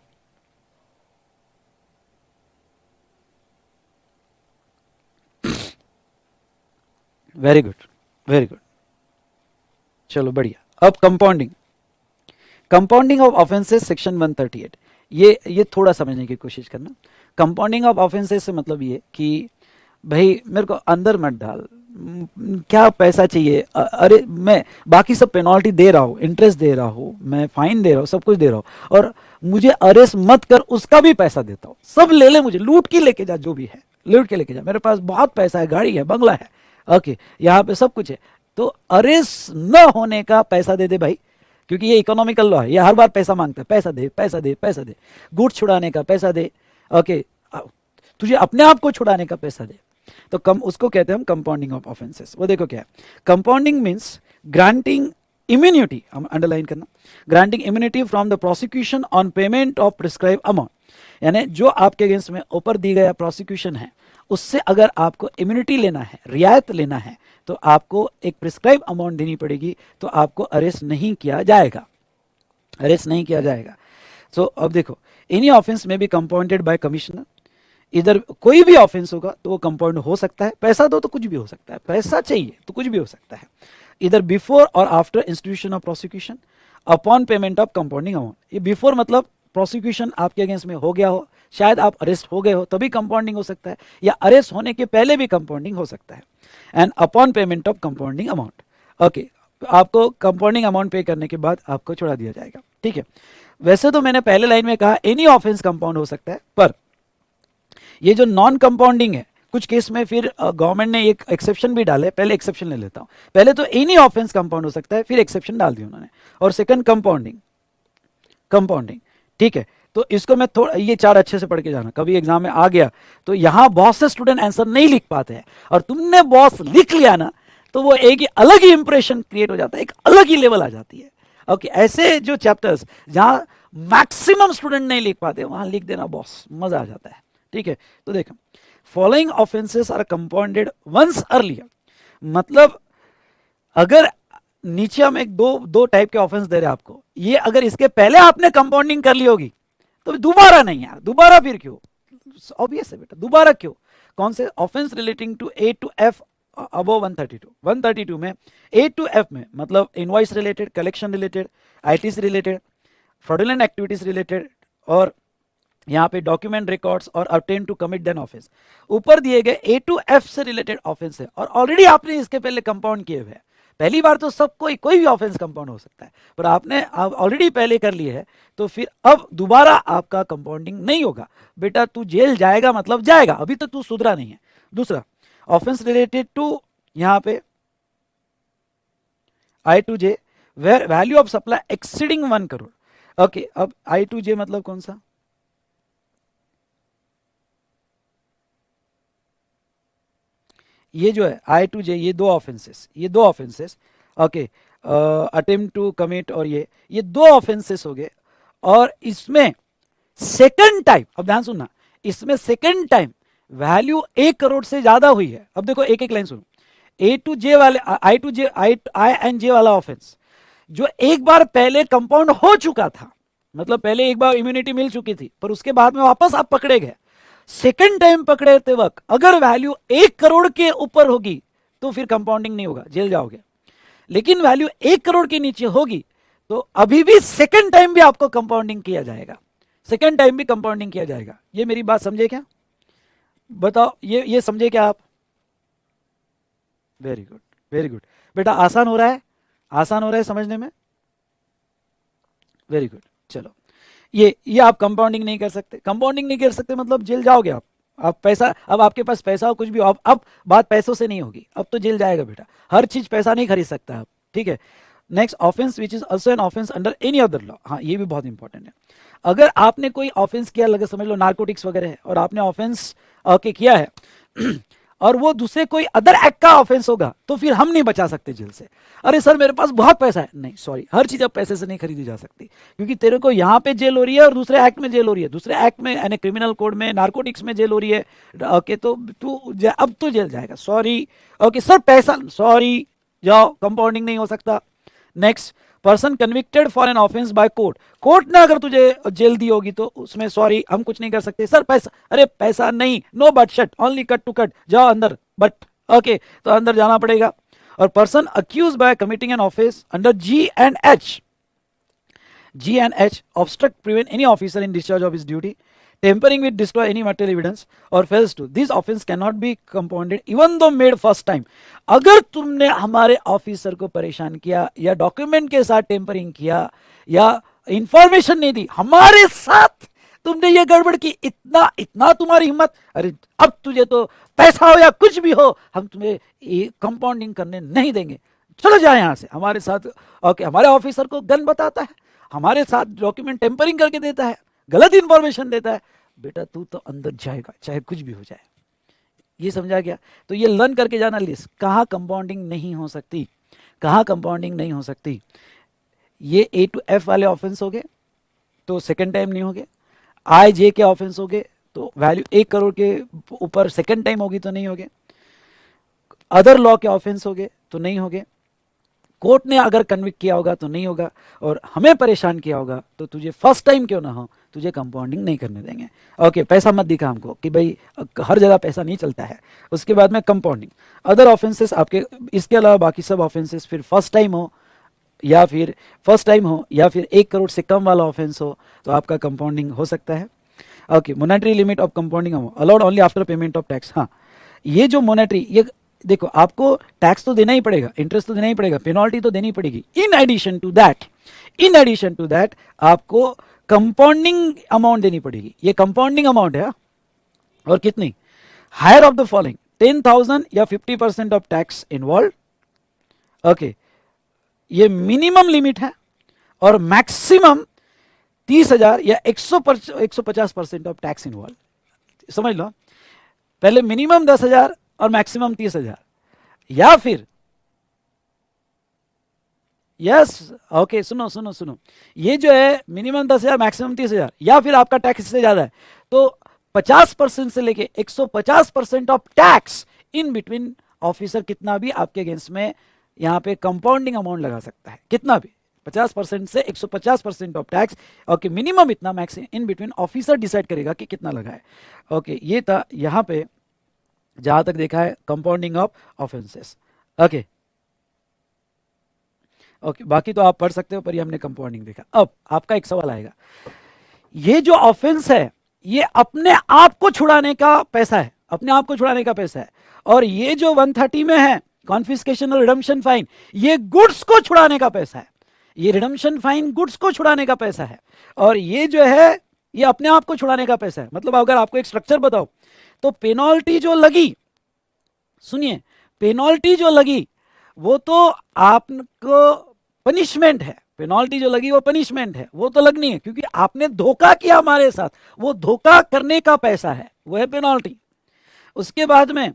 वेरी गुड, वेरी गुड, चलो बढ़िया। अब कंपाउंडिंग ऑफ ऑफेंसेस सेक्शन 138, ये थोड़ा समझने की कोशिश करना। कंपाउंडिंग ऑफ ऑफेंसेस से मतलब ये कि भाई मेरे को अंदर मत डाल, क्या पैसा चाहिए, अरे मैं बाकी सब पेनल्टी दे रहा हूँ, इंटरेस्ट दे रहा हूँ, मैं फाइन दे रहा हूँ, सब कुछ दे रहा हूँ, और मुझे अरेस्ट मत कर उसका भी पैसा देता हूँ, सब ले ले, मुझे लूट के लेके जा, जो भी है लूट के लेके जा, मेरे पास बहुत पैसा है, गाड़ी है, बंगला है, ओके यहाँ पे सब कुछ है, तो अरेस्ट न होने का पैसा दे दे भाई, क्योंकि ये इकोनॉमिकल लॉ है, ये हर बार पैसा मांगता है, पैसा दे पैसा दे पैसा दे, गुड्स छुड़ाने का पैसा दे, ओके तुझे अपने आप को छुड़ाने का पैसा दे, तो कम उसको कहते हैं हम कंपाउंडिंग ऑफ ऑफेंसेस। वो देखो क्या है, कंपाउंडिंग मींस ग्रांटिंग इम्यूनिटी, हम अंडरलाइन करना, granting immunity from the prosecution on payment of prescribe amount, यानी जो आपके अगेंस्ट में ऊपर दी गया प्रोसिक्यूशन है उससे अगर आपको इम्यूनिटी लेना है, रियायत लेना है, तो आपको एक प्रिस्क्राइब अमाउंट देनी पड़ेगी, तो आपको अरेस्ट नहीं किया जाएगा, अरेस्ट नहीं किया जाएगा। सो अब देखो, एनी ऑफेंस में बी कंपाउंडेड बाय कमिश्नर, इधर कोई भी ऑफेंस होगा तो वो कंपाउंड हो सकता है, पैसा दो तो कुछ भी हो सकता है, पैसा चाहिए तो कुछ भी हो सकता है, इधर बिफोर और after institution of prosecution upon payment of compounding amount, ये बिफोर मतलब प्रोसिक्यूशन आपके अगेंस्ट में हो गया हो, शायद आप अरेस्ट हो गए हो तभी कंपाउंडिंग हो सकता है, या अरेस्ट होने के पहले भी कंपाउंडिंग हो सकता है, and upon payment of compounding amount, okay आपको कंपाउंडिंग अमाउंट पे करने के बाद आपको छोड़ा दिया जाएगा, ठीक है। वैसे तो मैंने पहले लाइन में कहा एनी ऑफेंस कंपाउंड हो सकता है, पर ये जो नॉन कंपाउंडिंग है, कुछ केस में फिर गवर्नमेंट ने एक एक्सेप्शन भी डाले, पहले एक्सेप्शन ले लेता हूं, पहले तो एनी ऑफेंस कंपाउंड हो सकता है, फिर एक्सेप्शन डाल दिया उन्होंने, और सेकंड कंपाउंडिंग, कंपाउंडिंग, ठीक है। तो इसको मैं थोड़ा, ये चार अच्छे से पढ़ के जाना, कभी एग्जाम में आ गया तो यहां बहुत से स्टूडेंट आंसर नहीं लिख पाते हैं, और तुमने बॉस लिख लिया ना तो वो एक ही अलग ही इंप्रेशन क्रिएट हो जाता है, एक अलग ही लेवल आ जाती है, ओके। ऐसे जो चैप्टर्स जहां मैक्सिमम स्टूडेंट नहीं लिख पाते वहां लिख देना बॉस, मजा आ जाता है, ठीक है। तो देखो, following offences are compounded once earlier, मतलब अगर नीचे हम एक दो टाइप के ऑफेंस दे रहे हैं आपको, ये अगर इसके पहले आपने कंपाउंडिंग कर ली होगी तो दोबारा नहीं यार, दोबारा फिर क्यों, ऑब्वियस है बेटा, दोबारा क्यों, कौन से offence relating to A to F above 132, 132 में ए टू एफ में मतलब invoice related, collection related, ITC related, fraudulent activities related, और यहाँ पे डॉक्यूमेंट रिकॉर्ड्स और attempt to commit then offence, ऊपर दिए गए ए टू एफ से रिलेटेड ऑफेंस है, और ऑलरेडी आपने इसके पहले कंपाउंड किए हुए हैं, पहली बार तो सब कोई भी ऑफेंस कंपाउंड हो सकता है, पर आपने ऑलरेडी पहले कर लिए है, तो फिर अब दोबारा आपका कंपाउंडिंग नहीं होगा, बेटा तू जेल जाएगा मतलब जाएगा, अभी तक तू सुधरा नहीं है। दूसरा ऑफेंस रिलेटेड टू यहाँ पे I to J where value of supply exceeding 1 crore, okay. अब आई टू जे मतलब कौन सा, ये जो है आई टू जे, ये दो ऑफेंसेस, ओके, अटेम्प्ट टू कमिट, और ये दो ऑफेंसेस हो गए, और इसमें सेकंड टाइम, अब ध्यान सुनना, इसमें सेकंड टाइम वैल्यू 1 करोड़ से ज्यादा हुई है। अब देखो एक एक लाइन सुनो, ए टू जे वाले, आई टू जे, आई एंड जे वाला ऑफेंस जो एक बार पहले कंपाउंड हो चुका था, मतलब पहले एक बार इम्यूनिटी मिल चुकी थी, पर उसके बाद में वापस आप पकड़े गए, सेकंड टाइम पकड़े वक्त अगर वैल्यू 1 करोड़ के ऊपर होगी तो फिर कंपाउंडिंग नहीं होगा, जेल जाओगे, लेकिन वैल्यू 1 करोड़ के नीचे होगी तो अभी भी सेकंड टाइम भी आपको कंपाउंडिंग किया जाएगा, सेकंड टाइम भी कंपाउंडिंग किया जाएगा। ये मेरी बात समझे क्या, बताओ, ये समझे क्या आप, वेरी गुड, वेरी गुड बेटा, आसान हो रहा है, आसान हो रहा है समझने में, वेरी गुड। चलो, ये आप कंपाउंडिंग नहीं कर सकते, कंपाउंडिंग नहीं कर सकते मतलब जेल जाओगे आप पैसा, अब आपके पास पैसा हो कुछ भी हो, अब बात पैसों से नहीं होगी, अब तो जेल जाएगा बेटा, हर चीज पैसा नहीं खरीद सकता आप, ठीक है। Next offence which is also an offence under any other law, हाँ ये भी बहुत इंपॉर्टेंट है, अगर आपने कोई ऑफेंस किया, लगे समझ लो नार्कोटिक्स वगैरह है, और आपने ऑफेंस किया है और वो दूसरे कोई अदर एक्ट का ऑफेंस होगा तो फिर हम नहीं बचा सकते जेल से, अरे सर मेरे पास बहुत पैसा है, नहीं सॉरी, हर चीज अब पैसे से नहीं खरीदी जा सकती, क्योंकि तेरे को यहाँ पे जेल हो रही है और दूसरे एक्ट में जेल हो रही है, दूसरे एक्ट में यानी क्रिमिनल कोड में नार्कोटिक्स में जेल हो रही है, ओके, तो तू अब तो जेल जाएगा, सॉरी, ओके सर पैसा, सॉरी जाओ, कंपाउंडिंग नहीं हो सकता। Next, person convicted for an offence by court, court ने अगर तुझे जेल दी होगी तो उसमें सॉरी हम कुछ नहीं कर सकते, सर पैसा, अरे पैसा नहीं, no but shut, only cut to cut, जाओ अंदर, बट ओके, तो अंदर जाना पड़ेगा। और person accused by committing an offence under G and H, obstruct prevent any officer in discharge of his duty, tampering with destroy any material evidence or fails to this offence can not be compounded even though made first time. अगर तुमने हमारे ऑफिसर को परेशान किया या डॉक्यूमेंट के साथ टेम्परिंग किया या इंफॉर्मेशन नहीं दी, हमारे साथ तुमने ये गड़बड़ की, इतना इतना तुम्हारी हिम्मत, अरे अब तुझे तो पैसा हो या कुछ भी हो, हम तुम्हें ये कंपाउंडिंग करने नहीं देंगे, चलो जाए यहां से। हमारे साथ ओके, हमारे ऑफिसर को गन बताता है, हमारे साथ डॉक्यूमेंट टेम्परिंग करके देता है, गलत इंफॉर्मेशन देता है, बेटा तू तो अंदर जाएगा चाहे कुछ भी हो जाए। ये समझा गया? तो ये लर्न करके जाना लिस्ट, कहाँ कंपाउंडिंग नहीं हो सकती, कहाँ कंपाउंडिंग नहीं हो सकती। ये ए टू एफ वाले ऑफेंस हो गए तो सेकेंड टाइम नहीं होंगे, आई जे के ऑफेंस हो गए तो वैल्यू 1 करोड़ के ऊपर सेकेंड टाइम होगी तो नहीं होगे, अदर लॉ के ऑफेंस हो गए तो नहीं होगे, कोर्ट ने अगर कन्विक्ट किया होगा तो नहीं होगा, और हमें परेशान किया होगा तो तुझे फर्स्ट टाइम क्यों ना हो तुझे कंपाउंडिंग नहीं करने देंगे। ओके, पैसा मत दिखा हमको कि भाई हर जगह पैसा नहीं चलता है। उसके बाद में कंपाउंडिंग, अदर ऑफेंसेस आपके, इसके अलावा बाकी सब ऑफेंसेस फिर फर्स्ट टाइम हो या फिर 1 करोड़ से कम वाला ऑफेंस हो तो आपका कंपाउंडिंग हो सकता है। Okay, monetary limit of compounding allowed only after payment of tax. हाँ, ये जो मोनेटरी, ये देखो आपको टैक्स तो देना ही पड़ेगा, इंटरेस्ट तो देना ही पड़ेगा, पेनल्टी तो देनी पड़ेगी। इन एडिशन टू दैट आपको कंपाउंडिंग अमाउंट देनी पड़ेगी। ये कंपाउंडिंग अमाउंट है, और कितनी? हायर ऑफ द फॉलोइंग 10,000 या 50% ऑफ टैक्स इन्वॉल्व। ओके, ये मिनिमम लिमिट है, और मैक्सिमम 30,000 या 150% ऑफ टैक्स इन्वॉल्व। समझ लो, पहले मिनिमम 10,000 और मैक्सिमम 30,000, या फिर यस ओके, सुनो, ये जो है मिनिमम 10,000 मैक्सिमम 30,000, या फिर आपका टैक्स इससे ज्यादा है तो 50% से लेके 150% of tax in between officer कितना भी आपके अगेंस्ट में यहाँ पे कंपाउंडिंग अमाउंट लगा सकता है, कितना भी 50% से 150% ऑफ टैक्स। ओके, मिनिमम इतना, maximum in between officer decide करेगा कि कितना लगा है। ओके, ये था यहाँ पे जहां तक देखा है कंपाउंडिंग ऑफ ऑफेंसेस। ओके, बाकी तो आप पढ़ सकते हो, पर ये हमने कंपाउंडिंग देखा। अब आपका एक सवाल आएगा, ये जो ऑफेंस है ये अपने आप को छुड़ाने का पैसा है, अपने आप को छुड़ाने का पैसा है, और ये जो 130 में है कॉन्फिस्केशन और रिडम्पशन फाइन, ये गुड्स को छुड़ाने का पैसा है। ये रिडम्पशन फाइन गुड्स को छुड़ाने का पैसा है, और ये जो है ये अपने आप को छुड़ाने का पैसा है। मतलब अगर आपको एक स्ट्रक्चर बताओ तो पेनल्टी जो लगी, सुनिए, पेनल्टी जो लगी वो तो आपको पनिशमेंट है, पेनल्टी जो लगी वो पनिशमेंट है, वो तो लगनी है क्योंकि आपने धोखा किया हमारे साथ, वो धोखा करने का पैसा है, वो है पेनल्टी। उसके बाद में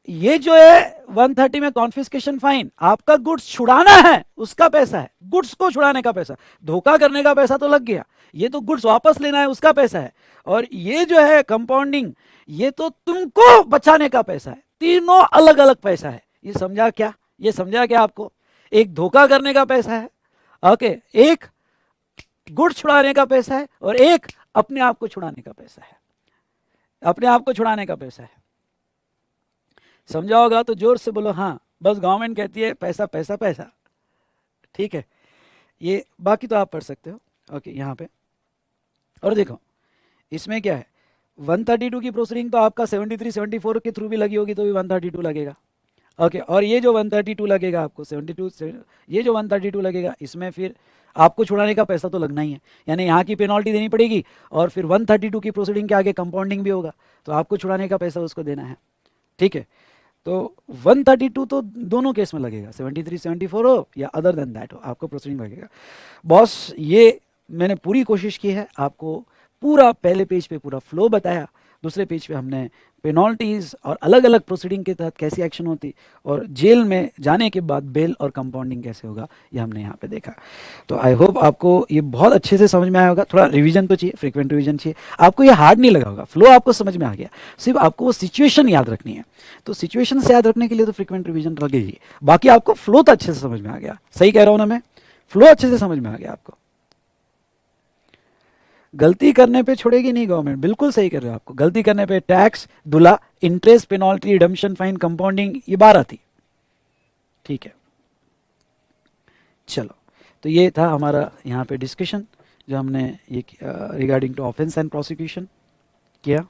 ये जो है 130 में कॉन्फिस्केशन फाइन, आपका गुड्स छुड़ाना है उसका पैसा है, गुड्स को छुड़ाने का पैसा। धोखा करने का पैसा तो लग गया, ये तो गुड्स वापस लेना है उसका पैसा है, और ये जो है कंपाउंडिंग, ये तो तुमको बचाने का पैसा है। तीनों अलग अलग पैसा है। ये समझा क्या? ये समझा क्या आपको? एक धोखा करने का पैसा है, ओके, एक गुड्स छुड़ाने का पैसा है, और एक अपने आप को छुड़ाने का पैसा है, अपने आप को छुड़ाने का पैसा है। समझा होगा तो जोर से बोलो हाँ। बस गवर्नमेंट कहती है पैसा पैसा पैसा, ठीक है। ये बाकी तो आप पढ़ सकते हो। ओके, यहाँ पे और देखो इसमें क्या है, 132 की प्रोसीडिंग तो आपका 73 74 के थ्रू भी लगी होगी तो भी 132 लगेगा। ओके, और ये जो 132 लगेगा आपको 72, ये जो 132 लगेगा इसमें फिर आपको छुड़ाने का पैसा तो लगना ही है, यानी यहाँ की पेनल्टी देनी पड़ेगी, और फिर 132 की प्रोसीडिंग के आगे कंपाउंडिंग भी होगा तो आपको छुड़ाने का पैसा उसको देना है, ठीक है। तो 132 तो दोनों केस में लगेगा, 73 74 हो या अदर देन दैट हो, आपको प्रोसीडिंग लगेगा। बॉस, ये मैंने पूरी कोशिश की है आपको पूरा पहले पेज पे पूरा फ्लो बताया, दूसरे पेज पे हमने पेनल्टीज और अलग अलग प्रोसीडिंग के तहत कैसी एक्शन होती, और जेल में जाने के बाद बेल और कंपाउंडिंग कैसे होगा, ये हमने यहाँ पे देखा। तो आई होप आपको ये बहुत अच्छे से समझ में आया होगा। थोड़ा रिवीजन तो चाहिए, फ्रीक्वेंट रिवीजन चाहिए। आपको ये हार्ड नहीं लगा होगा, फ्लो आपको समझ में आ गया, सिर्फ आपको वो सिचुएशन याद रखनी है। तो सिचुएशन से याद रखने के लिए तो फ्रीक्वेंट रिवीजन लगेगी, बाकी आपको फ्लो तो अच्छे से समझ में आ गया। सही कह रहा हूँ ना मैं? फ्लो अच्छे से समझ में आ गया आपको। गलती करने पे छोड़ेगी नहीं गवर्नमेंट, बिल्कुल सही कर रहे हो। आपको गलती करने पे टैक्स, दुला, interest, penalty, redemption fine, compounding, ये 12 थी, ठीक है। चलो, तो ये था हमारा यहाँ पे डिस्कशन। जो हमने ये regarding to offence and prosecution किया।